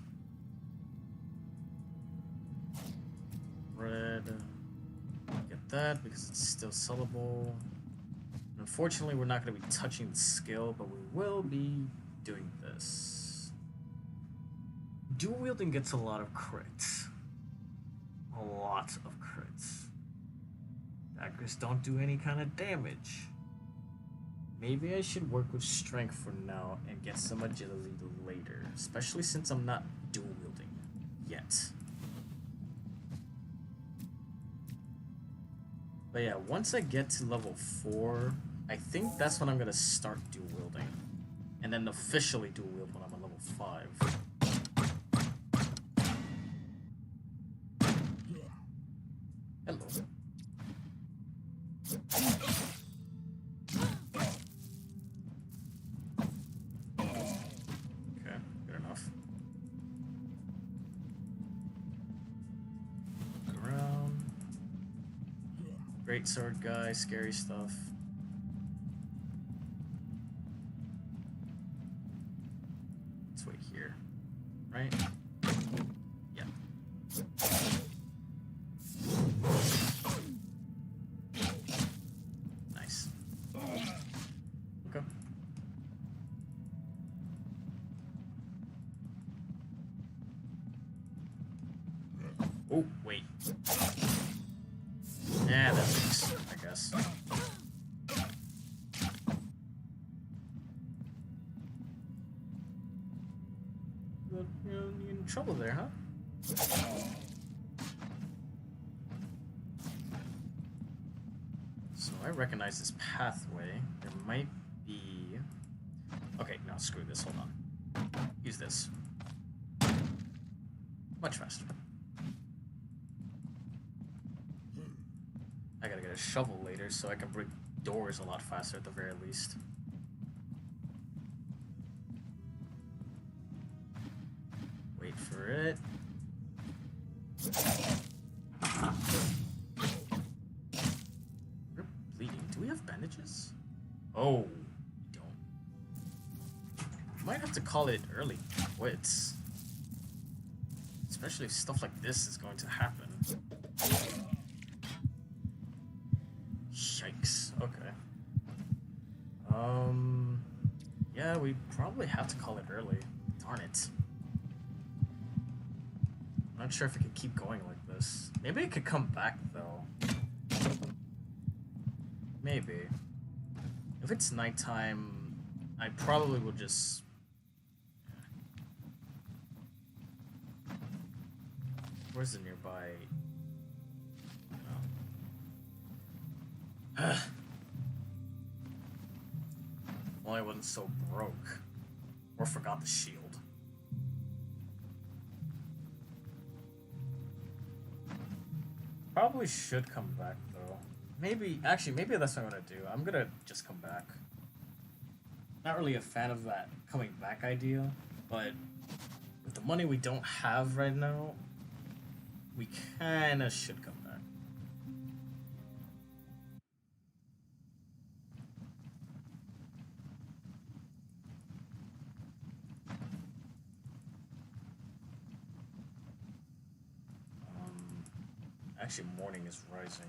Red. Get that because it's still sellable. Unfortunately, we're not going to be touching the skill, but we will be doing this. Dual wielding gets a lot of crits. A lot of crits. Daggers don't do any kind of damage. Maybe I should work with strength for now and get some agility later, especially since I'm not dual wielding yet. But yeah, once I get to level 4, I think that's when I'm gonna start dual wielding, and then officially dual wield when I'm on level 5. Hello. Okay, good enough. Look around. Great sword guy, scary stuff. Let's wait here, right? Yeah. Nice. Okay. Oh, wait. Yeah, that works, I guess. You're in trouble there, huh? So I recognize this pathway. There might be... Okay, no, screw this, hold on. Use this. Much faster. I gotta get a shovel later so I can break doors a lot faster at the very least. Wait for it. You're bleeding. Do we have bandages? Oh, we don't. Might have to call it early quits. Especially if stuff like this is going to happen. Yikes. Okay. Yeah, we probably have to call it early. Darn it. I'm not sure if it can keep going like this. Maybe it could come back, though. Maybe. If it's nighttime, I probably will just... Where's the nearby... Oh. Only I wasn't so broke. Or forgot the shield. Probably should come back, though. Maybe, actually, maybe that's what I'm gonna do. I'm gonna just come back. Not really a fan of that coming back idea, but with the money we don't have right now, we kinda should come back. Actually, morning is rising,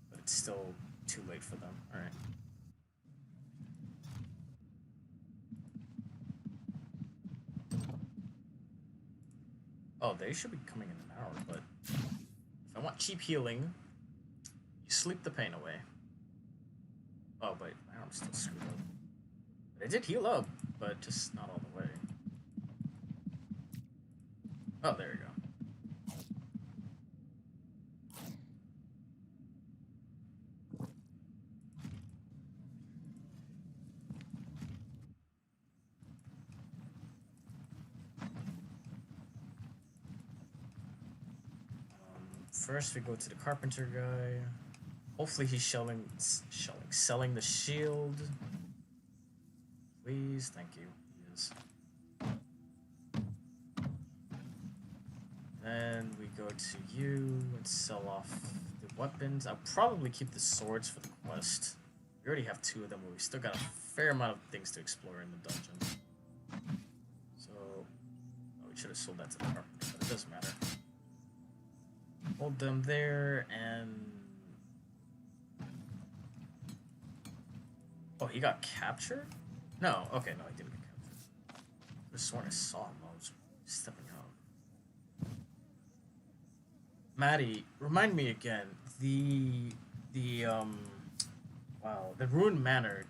but it's still too late for them. Alright. Oh, they should be coming in an hour, but if I want cheap healing, you sleep the pain away. Oh, but my arm's still screwed up. But it did heal up, but just not all the way. Oh, there you go. first we go to the carpenter guy. Hopefully he's selling the shield. Please, thank you. He is. Then we go to you and sell off the weapons. I'll probably keep the swords for the quest. We already have 2 of them, but we still got a fair amount of things to explore in the dungeon. So, we should have sold that to the carpenter, but it doesn't matter. Hold them there, and... Oh, he got captured? No, okay, no, he didn't get captured. I could have sworn I saw him while I was stepping out. Maddie, remind me again, wow, the Ruined Manor,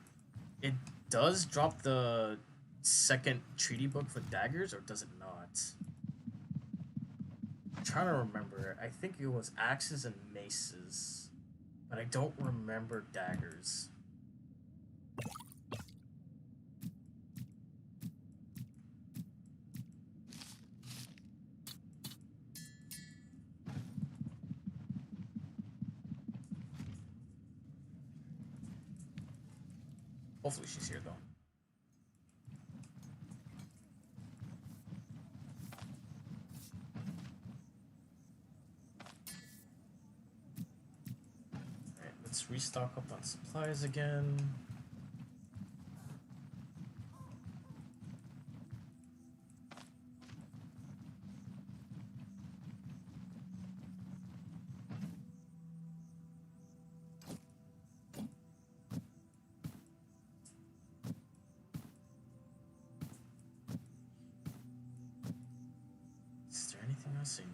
it does drop the second treaty book for daggers, or does it not? I'm trying to remember. I think it was axes and maces, but I don't remember daggers. Hopefully she's here, though. Alright, let's restock up on supplies again. I need?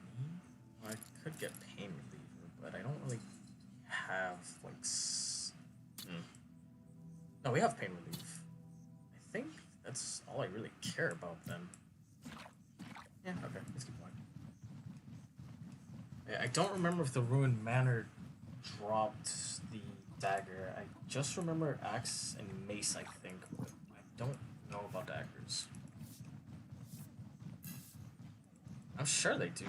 Well, I could get pain reliever, but I don't really have like. No, we have pain relief. I think that's all I really care about then. Yeah, okay, let's keep going. Yeah, I don't remember if the Ruined Manor dropped the dagger. I just remember axe and mace, I think, but I don't know about daggers. I'm sure they do.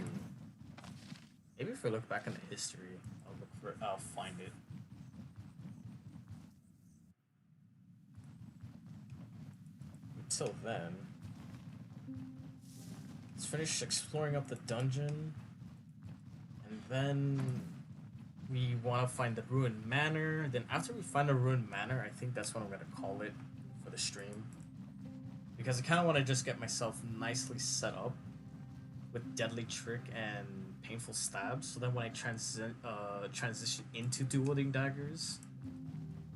Maybe if we look back in the history, I'll find it. Until then, let's finish exploring up the dungeon, and then we want to find the Ruined Manor. Then after we find the Ruined Manor, I think that's what I'm gonna call it for the stream, because I kind of want to just get myself nicely set up with Deadly Trick and Painful Stabs, so then when I transition into dueling daggers,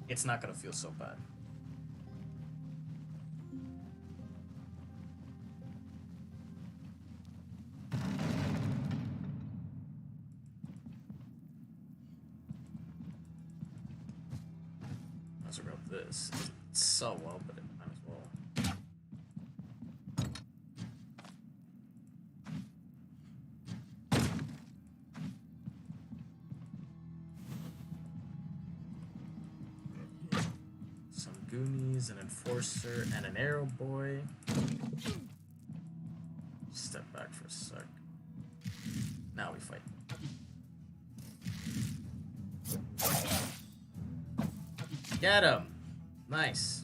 it's not gonna feel so bad. Let's grab this. It's so well, but it might as well. Goonies, an enforcer, and an arrow boy. Step back for a sec. Now we fight. Get him! Nice.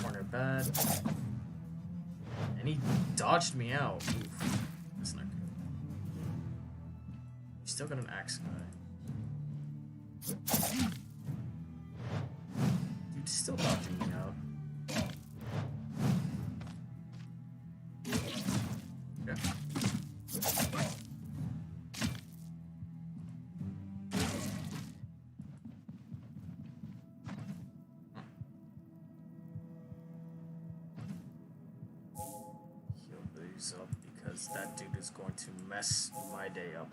Corner bad. And he dodged me out. Oof. That's not good. He's still got an axe guy. Dude, still dodging me out. Okay. Heal these up because that dude is going to mess my day up.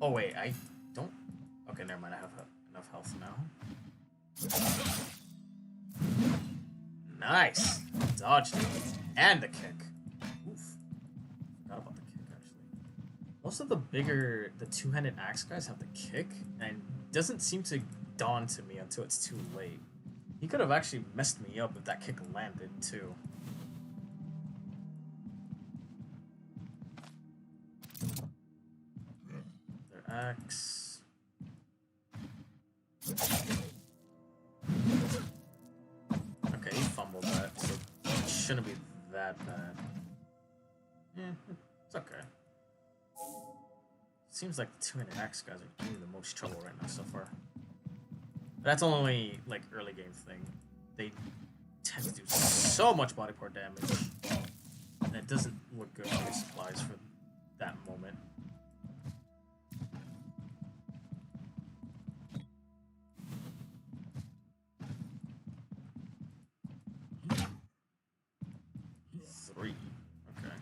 Oh wait, I don't. Okay, never mind. I have enough health now. Nice! Dodged it. And the kick. Oof. Forgot about the kick, actually. Most of the two-handed axe guys have the kick, and it doesn't seem to dawn to me until it's too late. He could have actually messed me up if that kick landed, too. axe. Okay, he fumbled that, so it shouldn't be that bad. Yeah, it's okay. Seems like the two-handed axe guys are giving the most trouble right now so far. But that's only like early game thing. They tend to do so much body part damage, and it doesn't look good for your supplies for that moment. Three. Okay.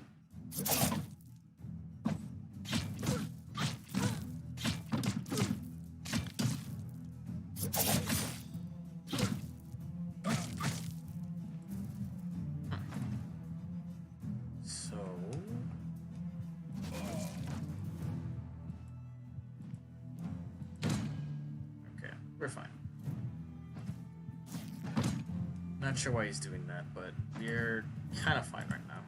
We're fine. Not sure why he's doing that, but we're kind of fine right now.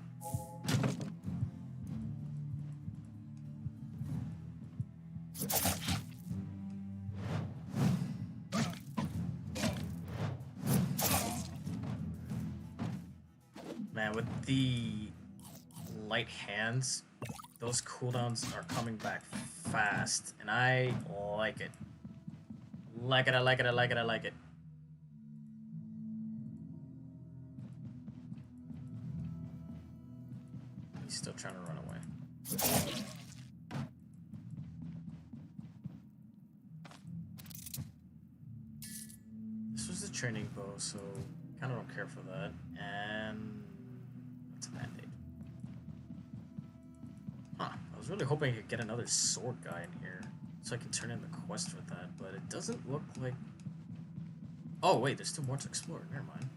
Man, with the light hands, those cooldowns are coming back fast, and I like it. I like it. He's still trying to run away. This was the training bow, so kind of don't care for that. And it's a Bandit. Huh. I was really hoping I could get another sword guy in here, so I can turn in the quest for that, but it doesn't look like... Oh, wait, there's still more to explore. Never mind.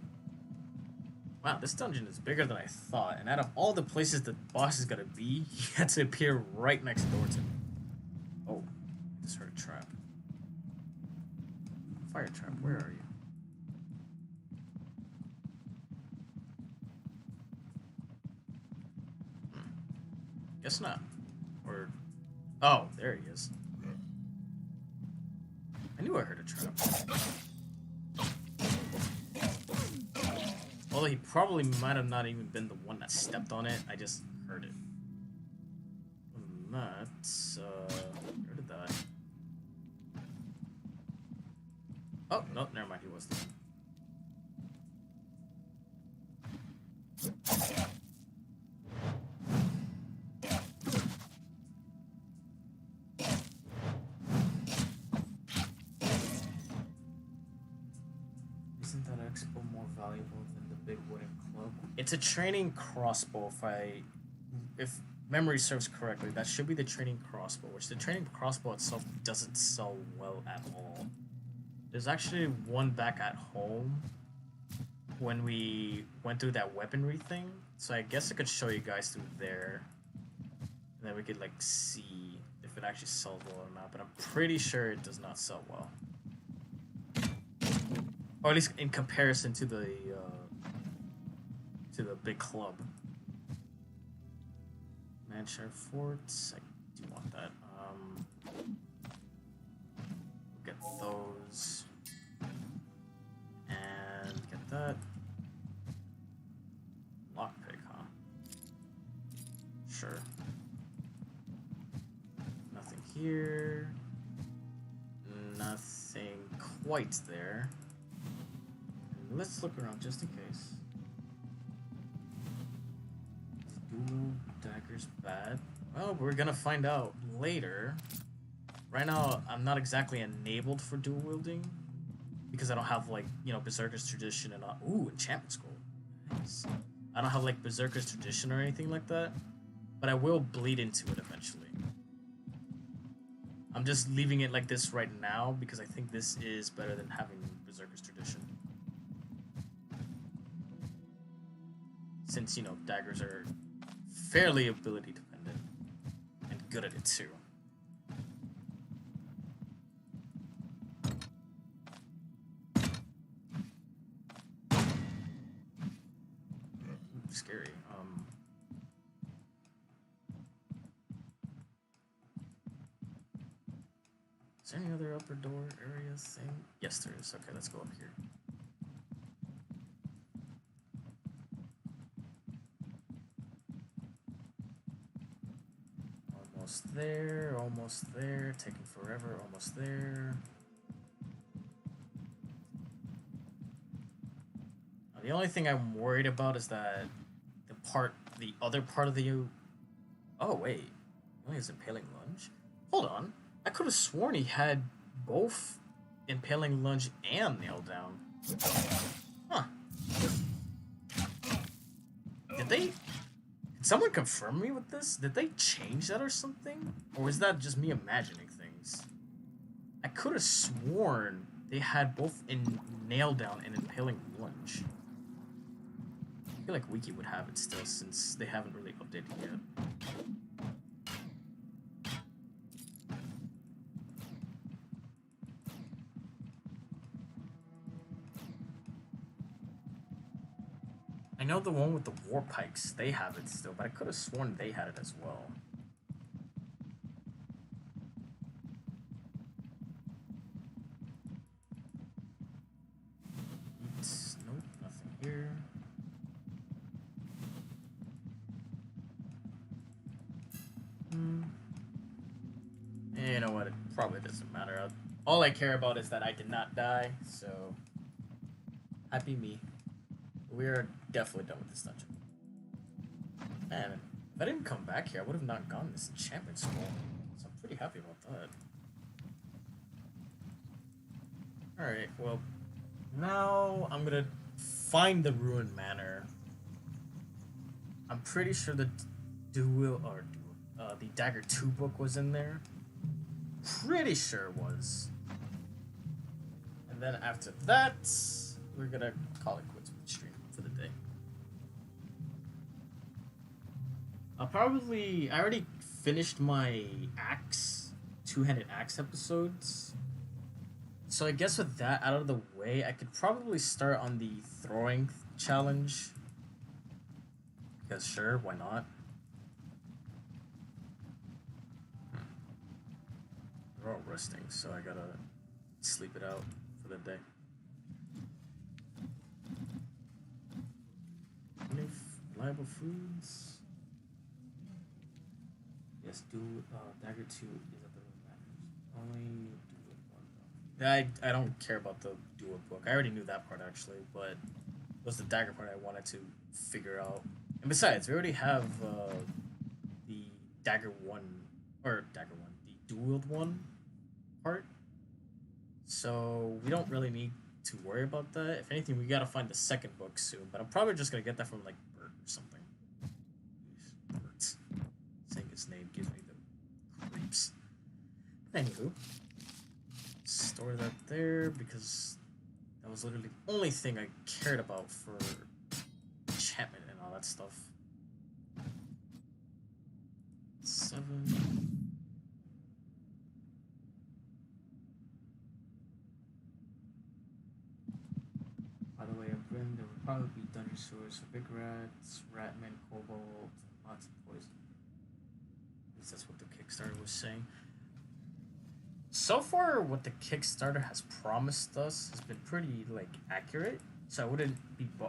Wow, this dungeon is bigger than I thought, and out of all the places the boss is gonna be, he had to appear right next door to me. Oh, I just heard a trap. Fire trap, where are you? Guess not. Or... Oh, there he is. I knew I heard a trap. Although he probably might have not even been the one that stepped on it. I just heard it. That's where did that? Oh no, never mind. He was there. Isn't that expo more valuable than the big wooden club? It's a training crossbow, if memory serves correctly. That should be the training crossbow, which the training crossbow itself doesn't sell well at all. There's actually one back at home when we went through that weaponry thing, so I guess I could show you guys through there, and then we could like see if it actually sells well or not, but I'm pretty sure it does not sell well. Or at least in comparison to the big club. Manshire Forts, I do want that. We'll get those. And get that. Lockpick, huh? Sure. Nothing here. Nothing quite there. Let's look around just in case. Dual daggers bad? Well, we're gonna find out later. Right now, I'm not exactly enabled for dual wielding because I don't have like, you know, Berserker's Tradition and ooh, enchantment scroll. Nice. I don't have like Berserker's Tradition or anything like that, but I will bleed into it eventually. I'm just leaving it like this right now because I think this is better than having Berserker's Tradition. Since, you know, daggers are fairly ability dependent and good at it too. Ooh, scary. any other upper door area thing? Yes, there is. Okay, let's go up here. Almost there, almost there. Taking forever, almost there. The only thing I'm worried about is that the other part of the... Oh, wait. He only has Impaling Lunge? Hold on. I could have sworn he had both Impaling Lunge and Nail Down. Huh. Did someone confirm me with this? Did they change that or something? Or is that just me imagining things? I could have sworn they had both in Nail Down and Impaling Lunge. I feel like Wiki would have it still since they haven't really updated yet. I know the one with the war pikes, they have it still, but I could have sworn they had it as well. Nope, nothing here. You know what? It probably doesn't matter. All I care about is that I did not die, so happy me. We're definitely done with this dungeon. Man, if I didn't come back here, I would have not gotten this enchantment scroll. So I'm pretty happy about that. Alright, well, now I'm gonna find the ruined manor. I'm pretty sure the the Dagger 2 book was in there. Pretty sure it was. And then after that, we're gonna call it quits with the stream for the day. I already finished my two-handed axe episodes. So I guess with that out of the way, I could probably start on the throwing challenge. Because sure, why not? They're all resting, so I gotta sleep it out for the day. Any reliable foods? Yes, Dagger 2 is at the matters. Only do it one though. I don't care about the dual book. I already knew that part actually, but it was the Dagger part I wanted to figure out. And besides, we already have the Dagger 1, the dual one part. So we don't really need to worry about that. If anything, we gotta find the second book soon. But I'm probably just gonna get that from like Bert or something. Bert. Saying his name gives me the creeps. Anywho, store that there because that was literally the only thing I cared about for enchantment and all that stuff. 7. By the way, I've been there would probably be dungeon sewers for big rats, ratmen, kobold, lots of poison. At least that's what the Kickstarter was saying. So far, what the Kickstarter has promised us has been pretty like accurate. So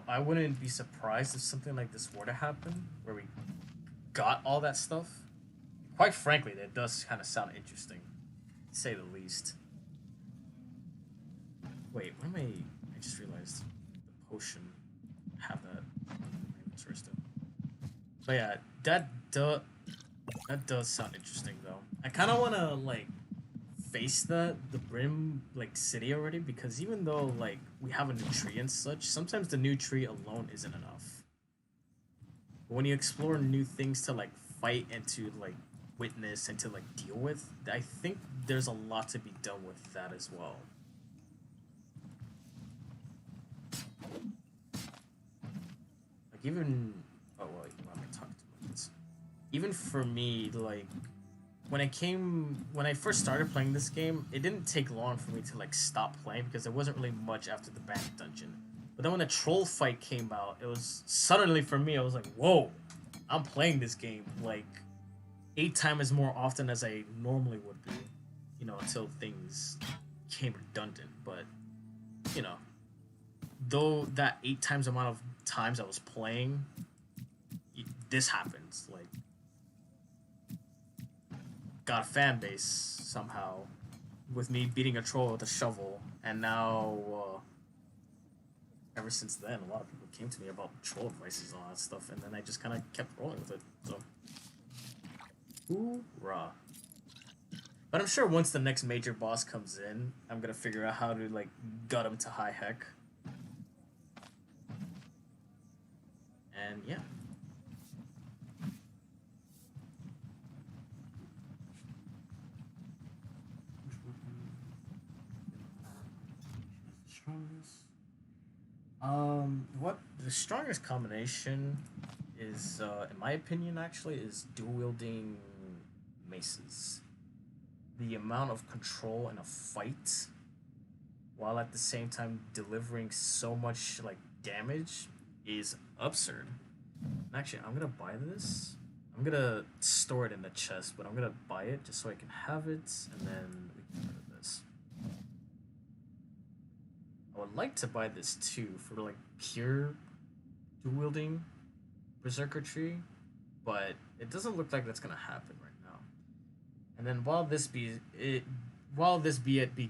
I wouldn't be surprised if something like this were to happen, where we got all that stuff. Quite frankly, that does kind of sound interesting, to say the least. Wait, what am I just realized the potion have that in my inventory still. So yeah, that does sound interesting though. I kind of want to like face the Brim like city already, because even though like we have a new tree and such, sometimes the new tree alone isn't enough. But when you explore new things to like fight and to like witness and to like deal with, I think there's a lot to be done with that as well. Like even oh well, why am I talking to this? Even for me, like when I first started playing this game, it didn't take long for me to like stop playing because there wasn't really much after the Bandit dungeon. But then when the troll fight came out, it was suddenly for me, I was like, whoa, I'm playing this game like 8 times more often as I normally would be. you know, until things became redundant. But you know, though that 8 times amount of times I was playing, this happens. Like, got a fan base somehow with me beating a troll with a shovel, and now ever since then, a lot of people came to me about troll advices and all that stuff, and then I just kind of kept rolling with it. So, hoorah! But I'm sure once the next major boss comes in, I'm gonna figure out how to like gut him to high heck. And yeah. Strongest. What the strongest combination is, in my opinion, actually, is dual wielding maces. The amount of control in a fight, while at the same time delivering so much like damage, is absurd. And actually, I'm gonna buy this. I'm gonna store it in the chest, but I'm gonna buy it just so I can have it, and then we can get rid of this. I would like to buy this too for like pure dual wielding berserker tree, but it doesn't look like that's gonna happen right now. And then while this be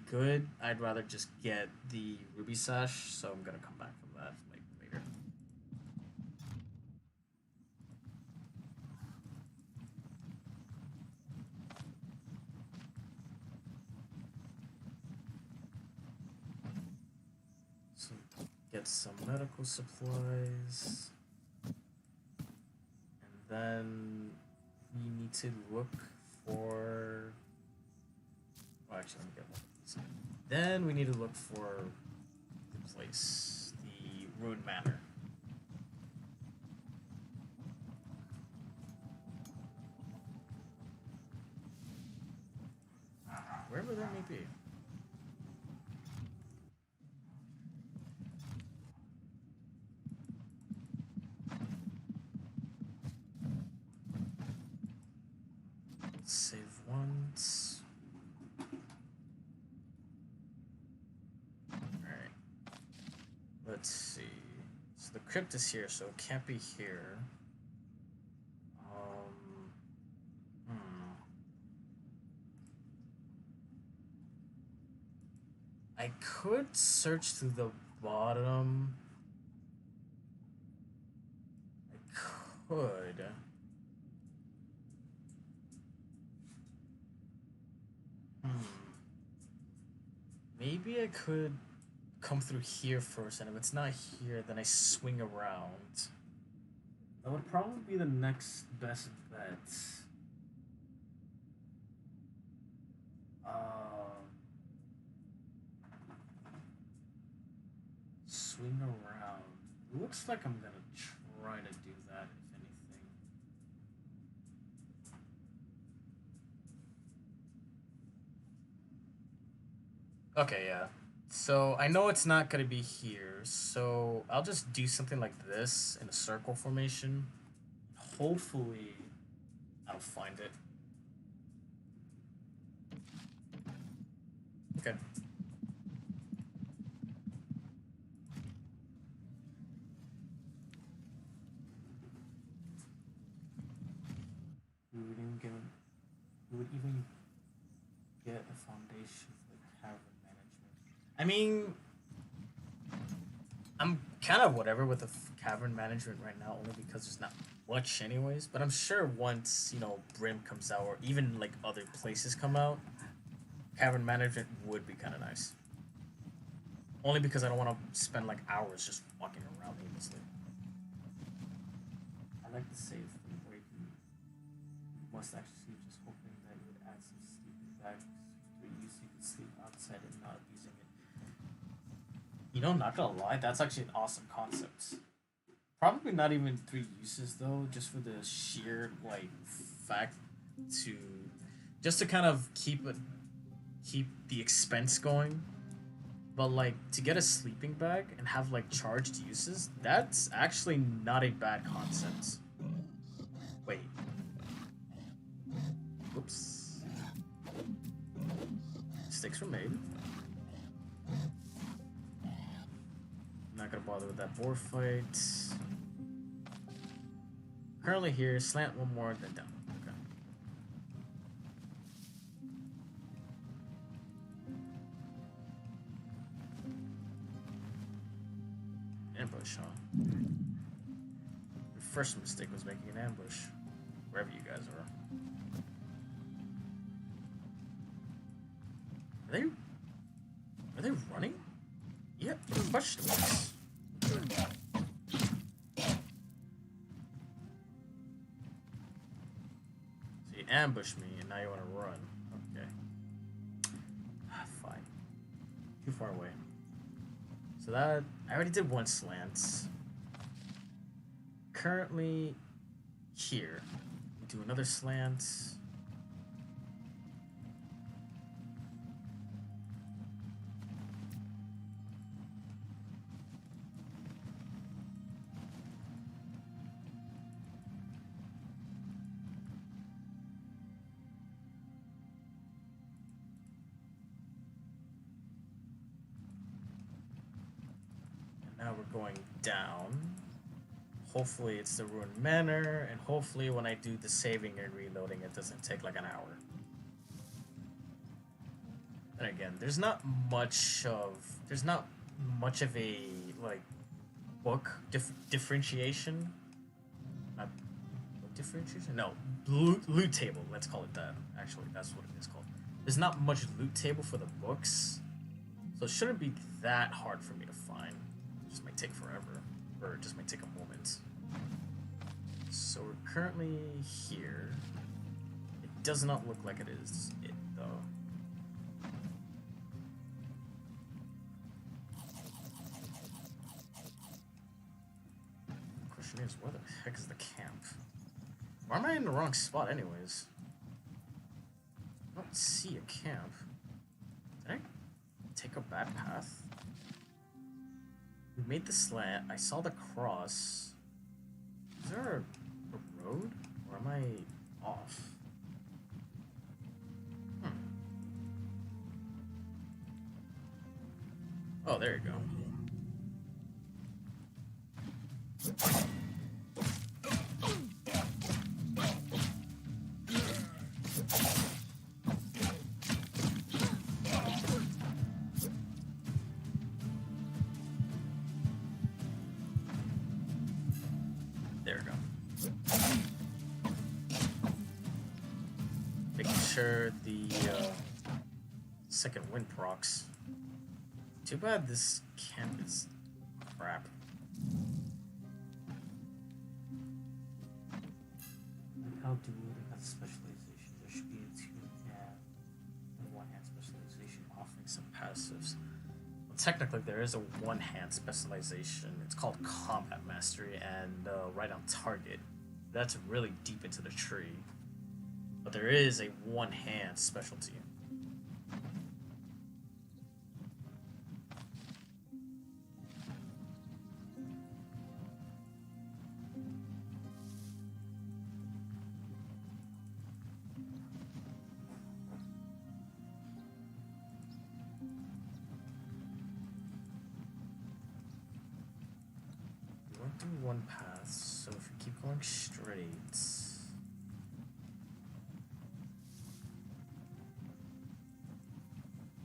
good, I'd rather just get the ruby sash. So I'm gonna come back from that like later. So get some medical supplies, and then we need to look for. Well, actually, let me get one of these. Then we need to look for the place, the ruined manor. Wherever that may be. Save once. Alright. Let's see. So the crypt is here, so it can't be here. I could search through the bottom. I could. Maybe I could come through here first, and if it's not here, then I swing around. That would probably be the next best bet. Swing around. Looks like I'm gonna try to do that, if anything. Okay, yeah. So I know it's not gonna be here, so I'll just do something like this in a circle formation. Hopefully, I'll find it. Okay. We would even get a foundation for the cavern management. I mean, I'm kind of whatever with the cavern management right now, only because there's not much anyways. But I'm sure once, you know, Brim comes out, or even like other places come out, cavern management would be kind of nice. Only because I don't want to spend like hours just walking around aimlessly. I like to save from where you must actually just hoping that you would add some sleeping bags to use so you can sleep outside and not abusing it. You know, not gonna lie, that's actually an awesome concept. Probably not even 3 uses though, just for the sheer like fact to just to kind of keep the expense going. But like to get a sleeping bag and have like charged uses, that's actually not a bad concept. Wait. Oops. Mistakes were made. Not gonna bother with that boar fight. Currently here, slant one more, then down. Okay. Ambush, huh? The first mistake was making an ambush. Wherever you guys are. Are they running? Yep, questions. So you ambushed me and now you want to run. Okay. Fine. Too far away. So that I already did one slant. Currently here. Do another slant. Now we're going down. Hopefully it's the ruined manor, and hopefully when I do the saving and reloading, it doesn't take like an hour. And again, there's not much of a like book differentiation. Not differentiation? No, loot table. Let's call it that. Actually, that's what it is called. There's not much loot table for the books, so it shouldn't be that hard for me to find. It just might take forever, or it just might take a moment. So we're currently here. It does not look like it is it though. The question is, where the heck is the camp? Why am I in the wrong spot anyways? I don't see a camp. Did I take a bad path? We made the slant. I saw the cross. Is there a road? Or am I off? Oh, there you go. There we go. Making sure the second wind procs. Too bad this camp is crap. How do they have specialization? There should be a 2-hand and 1-hand specialization. Offering some passives. Well, technically, there is a 1-hand specialization. It's called Combat Mastery and right on target. That's really deep into the tree. But there is a 1-hand specialty. Do one path, so if you keep going straight,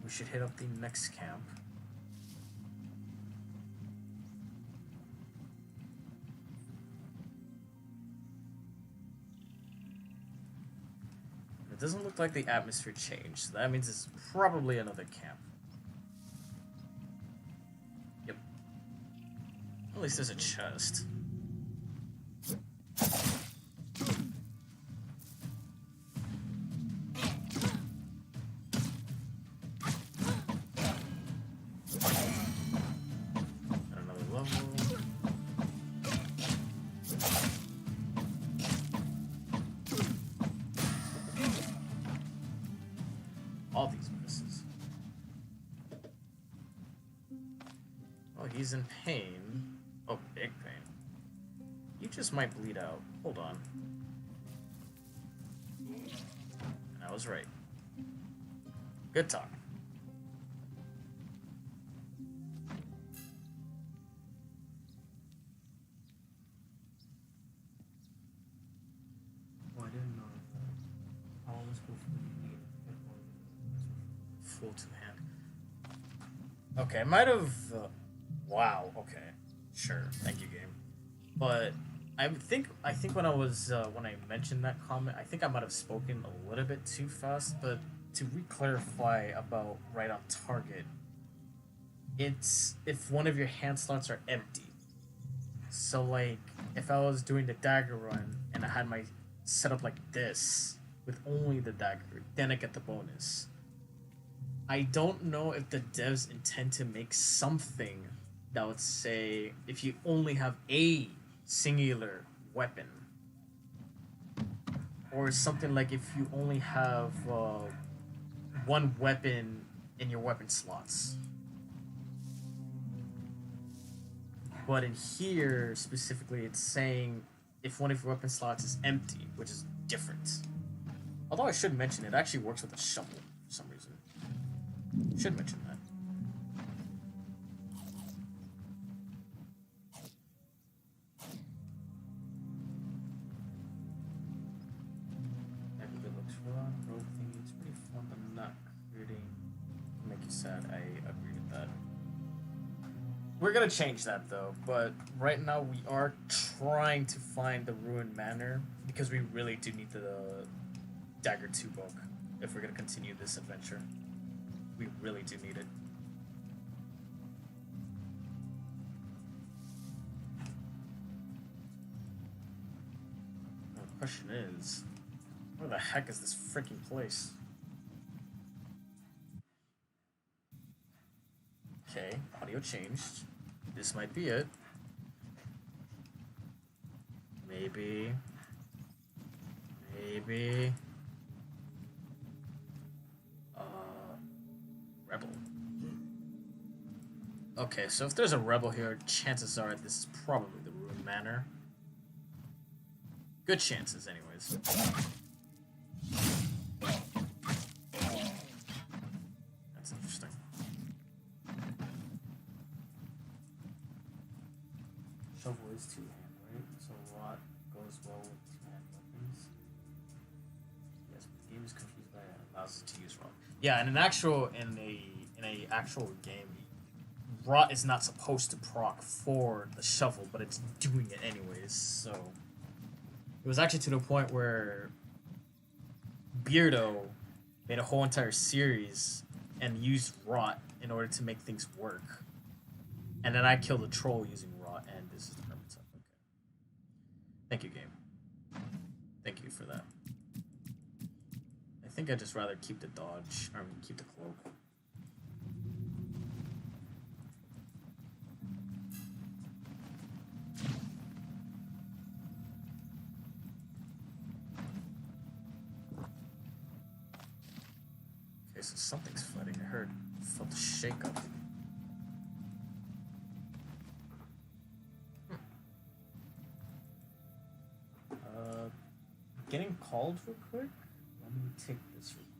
we should hit up the next camp. It doesn't look like the atmosphere changed, so that means it's probably another camp. Yep. At least there's a chest. Another level. All these misses. Oh, he's in pain. Oh, big pain. You just might bleed out. Hold on. I was right. Good talk. let's go for the native. Full two-hand. Okay, I might have... wow, okay. Sure, thank you, game. But I think when I was when I mentioned that comment, I think I might have spoken a little bit too fast. But to re-clarify about right on target, it's if one of your hand slots are empty. So like if I was doing the dagger run and I had my setup like this with only the dagger, then I get the bonus. I don't know if the devs intend to make something that would say if you only have a singular weapon, or something like if you only have one weapon in your weapon slots. But in here specifically, it's saying if one of your weapon slots is empty, which is different. Although I should mention it actually works with a shovel for some reason. Should mention that. Everything looks wrong. Rogue thingy. It's pretty fun, but not creating. Make you sad. I agree with that. We're gonna change that though, but right now we are trying to find the ruined manor because we really do need the Dagger 2 book if we're gonna continue this adventure. We really do need it. Now, the question is, where the heck is this freaking place? Okay, audio changed. This might be it. Maybe. Rebel. Okay, so if there's a rebel here, chances are this is probably the ruined manor. Good chances, anyways. That's interesting. Shovel is two-hand, right? So a lot goes well with two-hand weapons. Yes, but the game is confused by it and allows us to use rot. Yeah, in an actual actual game, rot is not supposed to proc for the shovel, but it's doing it anyways. So it was actually to the point where Beardo made a whole entire series and used rot in order to make things work. And then I killed a troll using rot, and this is the permanent stuff. Okay. Thank you, game. Thank you for that. I think I'd just rather keep the dodge, or keep the cloak. Okay, so something's fighting. I felt a shake up. Getting called real quick? Let me take this real quick.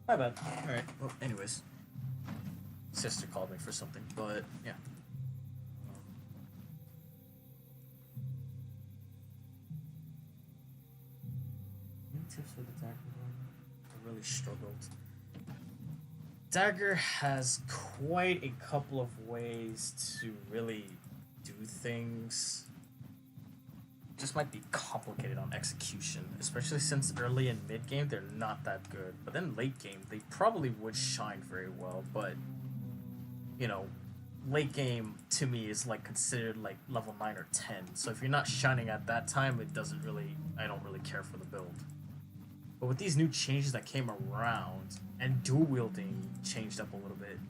My bad. Alright, well, anyways. Sister called me for something, but yeah. Any tips for the Dagger one? I really struggled. Dagger has quite a couple of ways to really do things. Just might be complicated on execution, especially since early and mid game they're not that good. But then late game they probably would shine very well. But you know, late game to me is like considered like level 9 or 10. So if you're not shining at that time, it doesn't really. I don't really care for the build. But with these new changes that came around and dual wielding changed up a little bit,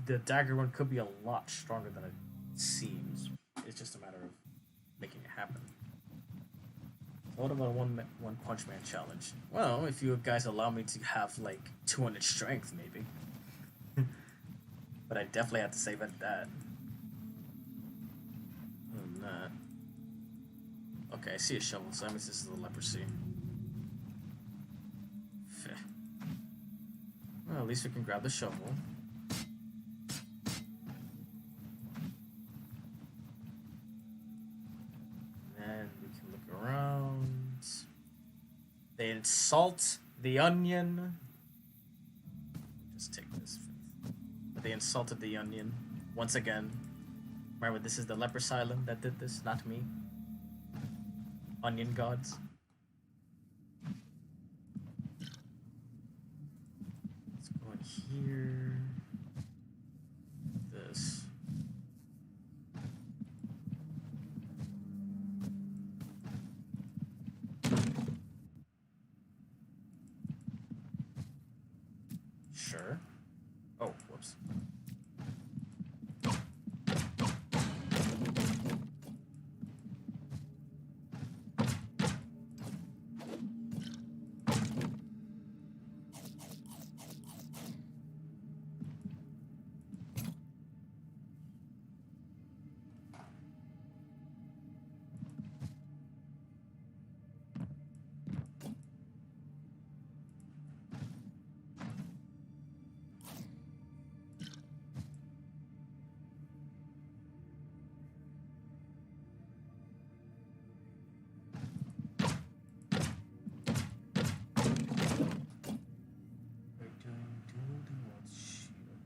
the Dagger one could be a lot stronger than it seems. It's just a matter of making it happen. What about a one punch man challenge? Well, if you guys allow me to have like 200 strength, maybe. But I definitely have to save at that. Other than that. Okay, I see a shovel, so that means this is the leprosy. Feh. Well, at least we can grab the shovel. And we can look around. They insult the onion. Just take this. But they insulted the onion once again. Remember, this is the leper asylum that did this, not me. Onion gods. Let's go in here. This. Sure. Oh, whoops.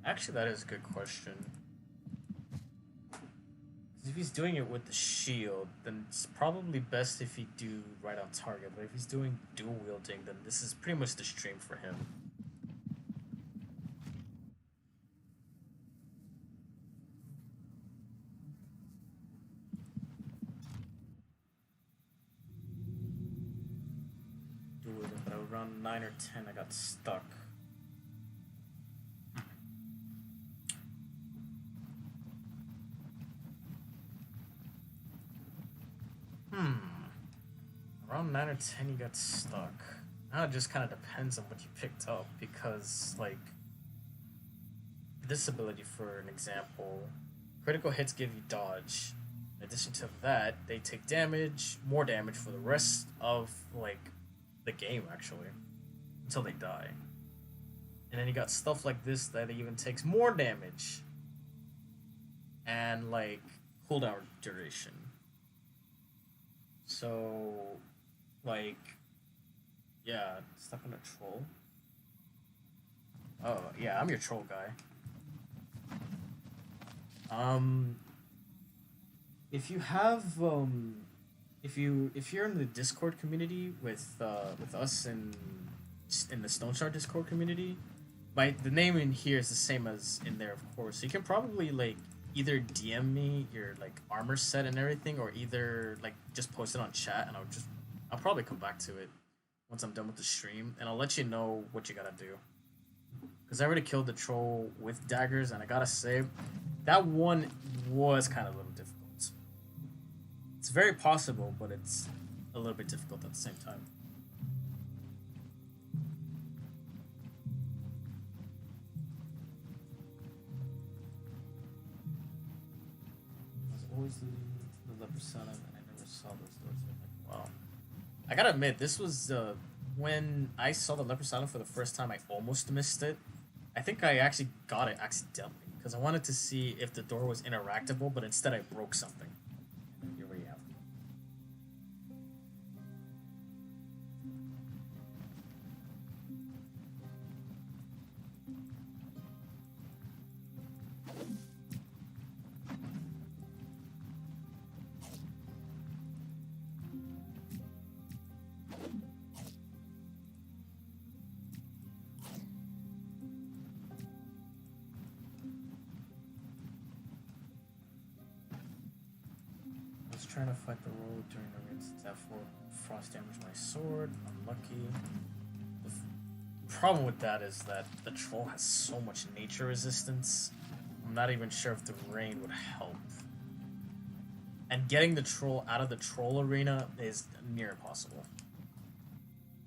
Actually, that is a good question. 'Cause if he's doing it with the shield, then it's probably best if he do right on target. But if he's doing dual wielding, then this is pretty much the stream for him. Dual wielding, but around 9 or 10, I got stuck. Around 9 or 10, you got stuck. Now it just kind of depends on what you picked up, because, like, this ability, for an example, critical hits give you dodge. In addition to that, they take damage, more damage for the rest of, like, the game, actually, until they die. And then you got stuff like this that even takes more damage, and, like, cooldown duration. So, like, yeah, stuck on a troll. Oh, yeah, I'm your troll guy. If you have, if you're in the Discord community with us in the Stoneshard Discord community, the name in here is the same as in there, of course. So you can probably, like, either DM me your, like, armor set and everything, or either, like, just post it on chat, and I'll probably come back to it once I'm done with the stream, and I'll let you know what you gotta do. Because I already killed the troll with daggers, and I gotta say, that one was kind of a little difficult. It's very possible, but it's a little bit difficult at the same time. Always the leper son, and I never saw those doors. Like, wow. I gotta admit, this was when I saw the leper silent for the first time, I almost missed it. I think I actually got it accidentally because I wanted to see if the door was interactable, but instead I broke something. And here we have. Trying to fight the roll during the rains. Therefore, frost damaged my sword. Unlucky. The problem with that is that the troll has so much nature resistance. I'm not even sure if the rain would help. And getting the troll out of the troll arena is near impossible.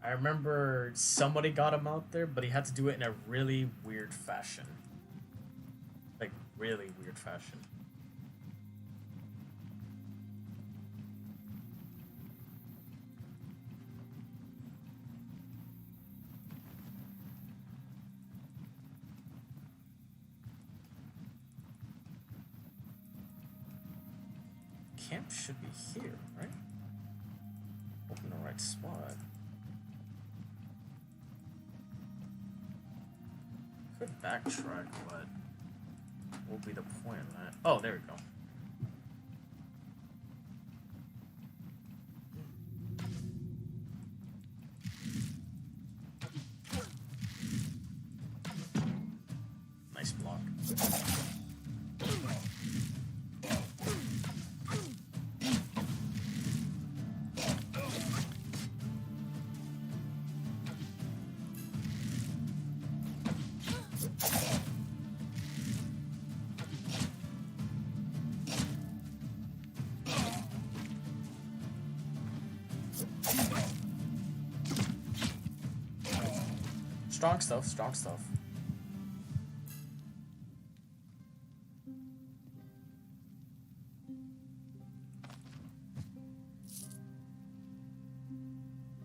I remember somebody got him out there, but he had to do it in a really weird fashion. Like, really weird fashion. Camp should be here, right? Open the right spot. Could backtrack, but what will be the point of that? Oh, there we go. Nice block. Strong stuff, strong stuff.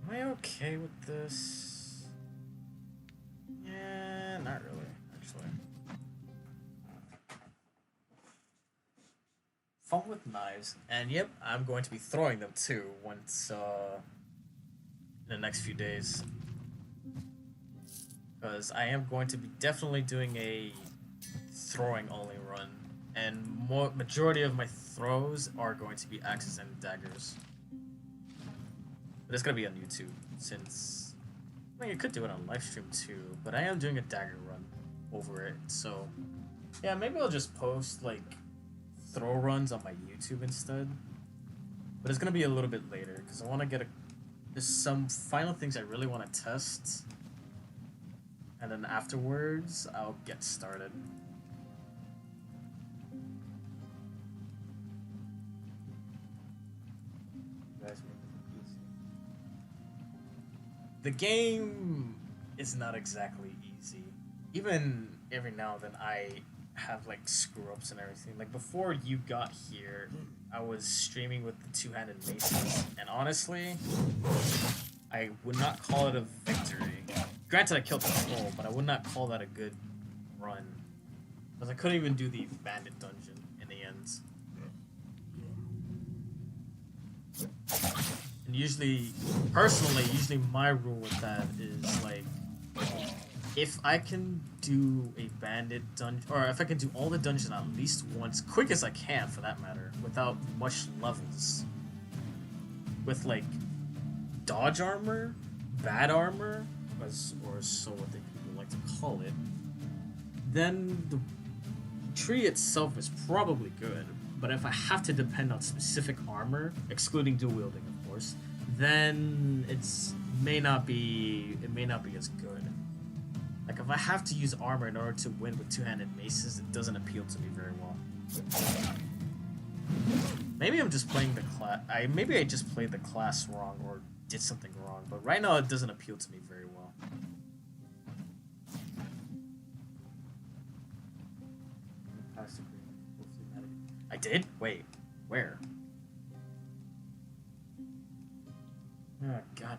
Am I okay with this? Yeah, not really, actually. Fun with knives, and yep, I'm going to be throwing them too once, in the next few days. Because I am going to be definitely doing a throwing only run, and majority of my throws are going to be axes and daggers. But it's gonna be on YouTube, since I mean I could do it on livestream too, but I am doing a dagger run over it, so yeah, maybe I'll just post like throw runs on my YouTube instead. But it's gonna be a little bit later because I want to get there's some final things I really want to test. And then afterwards, I'll get started. You guys make it easy. The game is not exactly easy. Even every now and then I have like screw ups and everything. Like before you got here, I was streaming with the two-handed maces, and honestly, I would not call it a victory. Granted, I killed the troll, but I would not call that a good run. Because I couldn't even do the bandit dungeon in the end. And usually, personally, my rule with that is like, if I can do a bandit dungeon, or if I can do all the dungeons at least once, quick as I can for that matter, without much levels, with like dodge armor, bad armor, or so what they people like to call it, then the tree itself is probably good. But if I have to depend on specific armor, excluding dual wielding, of course, then it may not be as good. Like if I have to use armor in order to win with two-handed maces, it doesn't appeal to me very well. Maybe I'm just playing the class. Maybe I just played the class wrong or did something wrong. But right now, it doesn't appeal to me very well. I did? Wait, where? Oh, god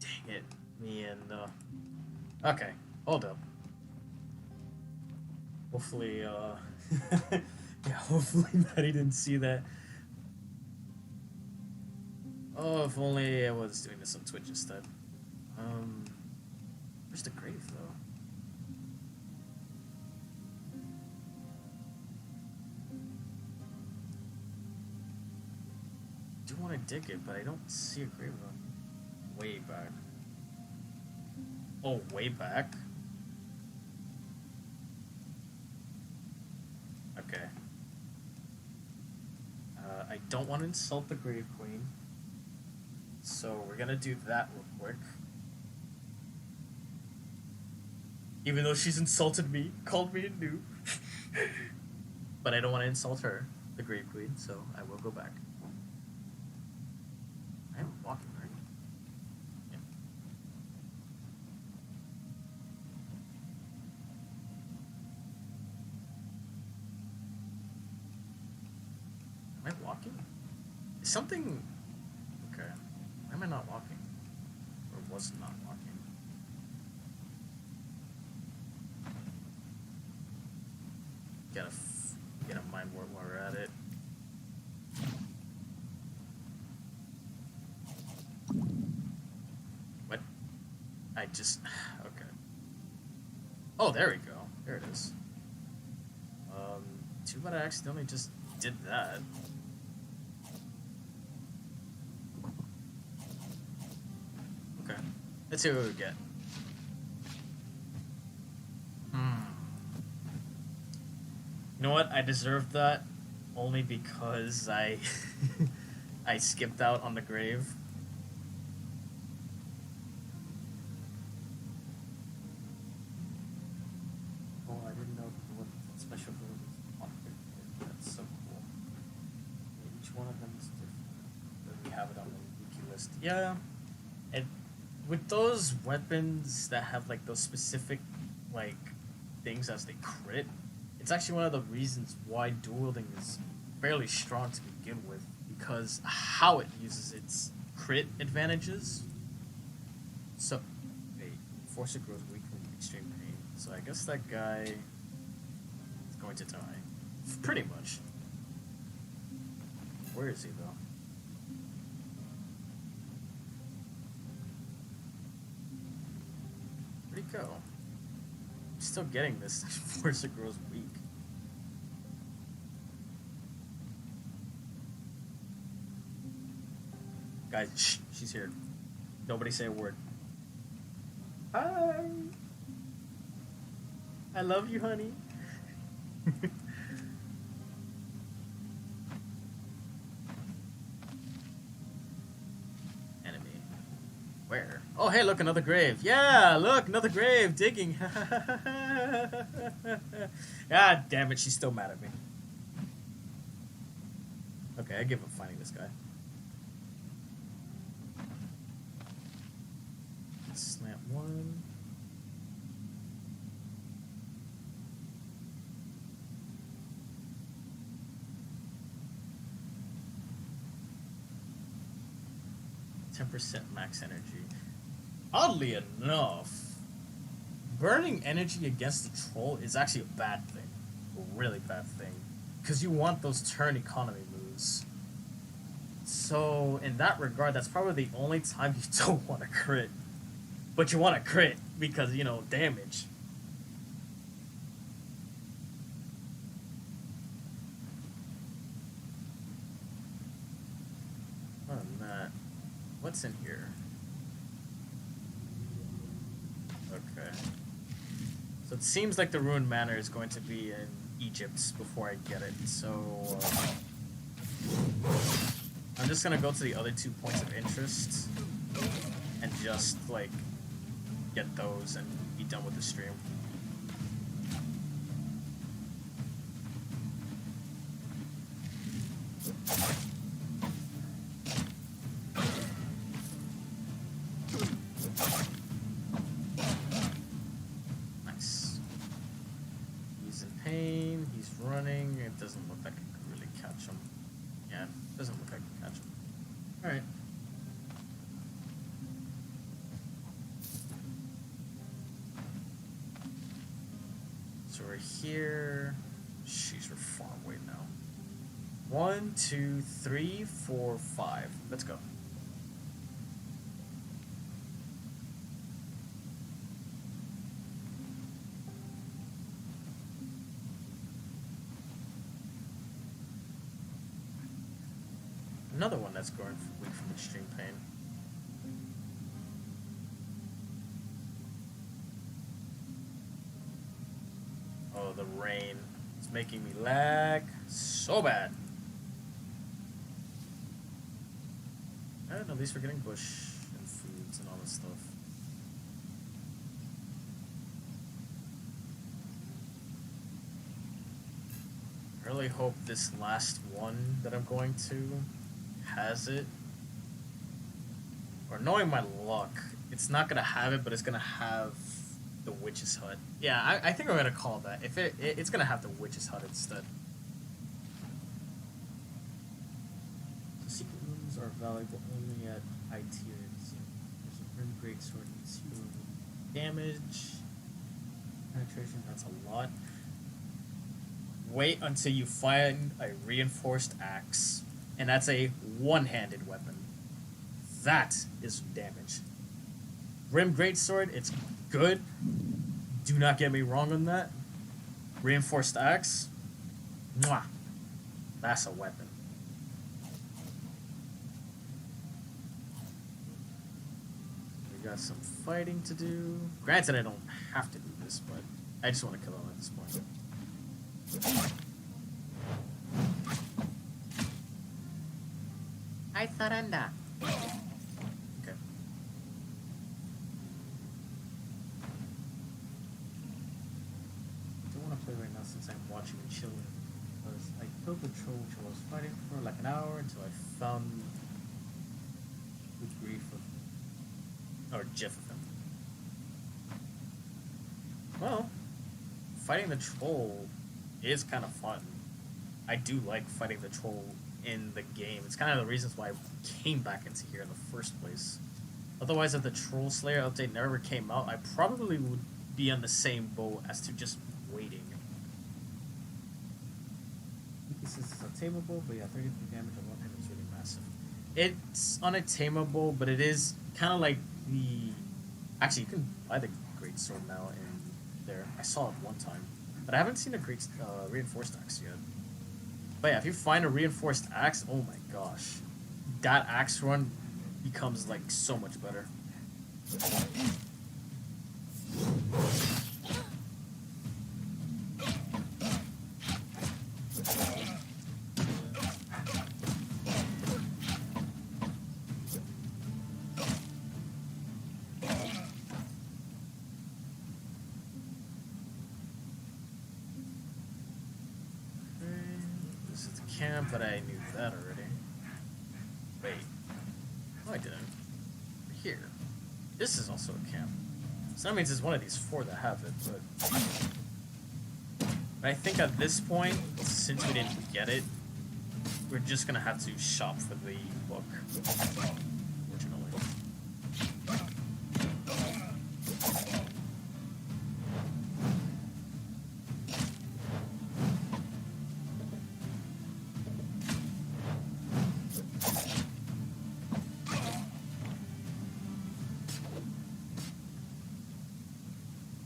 dang it. Me and, okay, hold up. Hopefully, yeah, hopefully Maddie didn't see that. Oh, if only I was doing this on Twitch instead. Where's the grave, though? I do want to dig it, but I don't see a grave on way back. Oh, way back? Okay. I don't want to insult the Grave Queen, so we're gonna do that real quick. Even though she's insulted me, called me a noob. But I don't want to insult her, the Grave Queen, so I will go back. walking, right? Yeah. Am I walking? Is something... Okay. Why am I not walking? Or was not walking? Get a mind warp while we're at it. What? I just... Okay. Oh, there we go. There it is. Too bad I accidentally just did that. Okay. Let's see what we get. You know what? I deserved that only because I I skipped out on the grave. Oh, I didn't know what special abilities offered. That's so cool. Yeah, each one of them is different. We have it on the wiki list. Yeah. And with those weapons that have like those specific like things as they crit, it's actually one of the reasons why dual wielding is fairly strong to begin with, because how it uses its crit advantages. So, wait, force it grows weak from extreme pain. So I guess that guy is going to die. Pretty much. Where is he though? Where'd he go? I'm still getting this force it grows weak. Guys, shh, she's here. Nobody say a word. Hi. I love you, honey. Enemy. Where? Oh, hey, look, another grave. Yeah, look, another grave. Digging. God damn it, she's still mad at me. Okay, I give up finding this guy. Snap one. %, max energy. Oddly enough, burning energy against the troll is actually a bad thing. A really bad thing. Because you want those turn economy moves. So, in that regard, that's probably the only time you don't want to crit. But you want to crit because, you know, damage. Other than that, what's in here? Okay. So it seems like the ruined manor is going to be in Egypt before I get it. So I'm just gonna go to the other 2 points of interest and just like get those and be done with the stream. Nice. He's in pain, he's running, it doesn't look like I could really catch him. Yeah, it doesn't look like I can catch him. Alright. So we're here. Jeez, we're far away now. 1, 2, 3, 4, 5. Let's go. Another one that's going weak from extreme pain. Oh, the rain. It's making me lag so bad. And at least we're getting bush and foods and all this stuff. I really hope this last one that I'm going to has it. or knowing my luck, it's not gonna have it, but it's gonna have the witch's hut. Yeah, I think I'm gonna call that. If it's gonna have the witch's hut instead. The secret rooms are valuable only at high tiers. There's a Grim Greatsword needs Damage, penetration. that's a lot. Wait until you find a reinforced axe, and that's a one-handed weapon. That is damage. Grim Greatsword, it's good. Do not get me wrong on that. Reinforced axe, mwah, that's a weapon. We got some fighting to do. Granted, I don't have to do this, but I just want to kill him at this point. I surrender. Okay. I don't want to play right now since I'm watching and chilling. Because I killed the troll which I was fighting for like an hour until I found the grief of Or GIF of him. Well, fighting the troll is kind of fun. I do like fighting the troll in the game. It's kind of the reasons why I came back into here in the first place. Otherwise, if the Troll Slayer update never came out, I probably would be on the same boat as to just waiting. This is untamable, but yeah, 33 damage on one hit is really massive. It's untamable, but it is kind of like the... Actually, you can buy the Great Sword now in there. I saw it one time. But I haven't seen a great reinforced axe yet. But yeah, if you find a reinforced axe, oh my gosh. That axe run becomes like so much better. Camp, but I knew that already. Wait. No, I didn't. Here. This is also a camp. So that means it's one of these four that have it, but I think at this point, since we didn't get it, we're just gonna have to shop for the book. Unfortunately.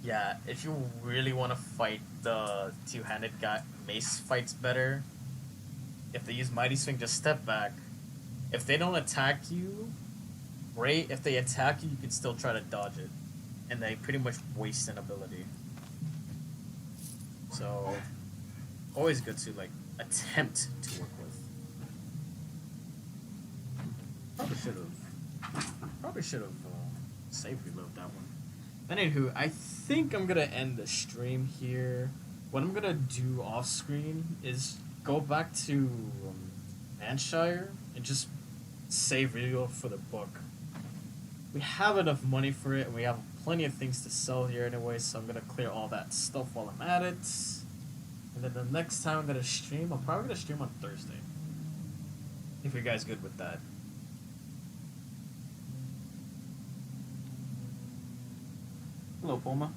Yeah, if you really want to fight the two-handed guy, Mace fights better. If they use Mighty Swing, just step back. If they don't attack you, great. If they attack you, you can still try to dodge it. And they pretty much waste an ability. So, always good to, like, attempt to work with. Probably should have save reload that one. But anywho, I think I'm gonna end the stream here. What I'm gonna do off screen is go back to Manshire and just save reload for the book. We have enough money for it, and we have plenty of things to sell here anyway, so I'm gonna clear all that stuff while I'm at it. And then the next time I'm gonna stream, I'm probably gonna stream on Thursday. If you guys good with that. Hello, Bulma.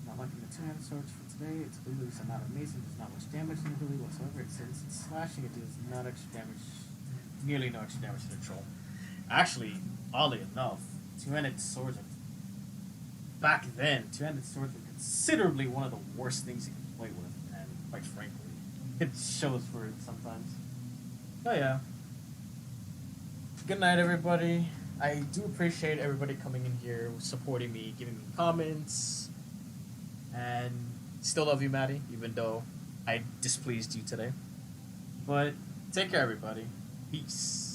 Not liking the two-handed swords for today. Its abilities are not amazing. There's not much damage in the ability whatsoever. Since it's slashing, it does not extra damage, nearly no extra damage to the troll. Actually, oddly enough, two-handed swords are... Back then, two-handed swords were considerably one of the worst things you could play with, and quite frankly, it shows for it sometimes. Oh yeah. Good night, everybody. I do appreciate everybody coming in here, supporting me, giving me comments, and still love you, Maddie, even though I displeased you today. But take care, everybody. Peace.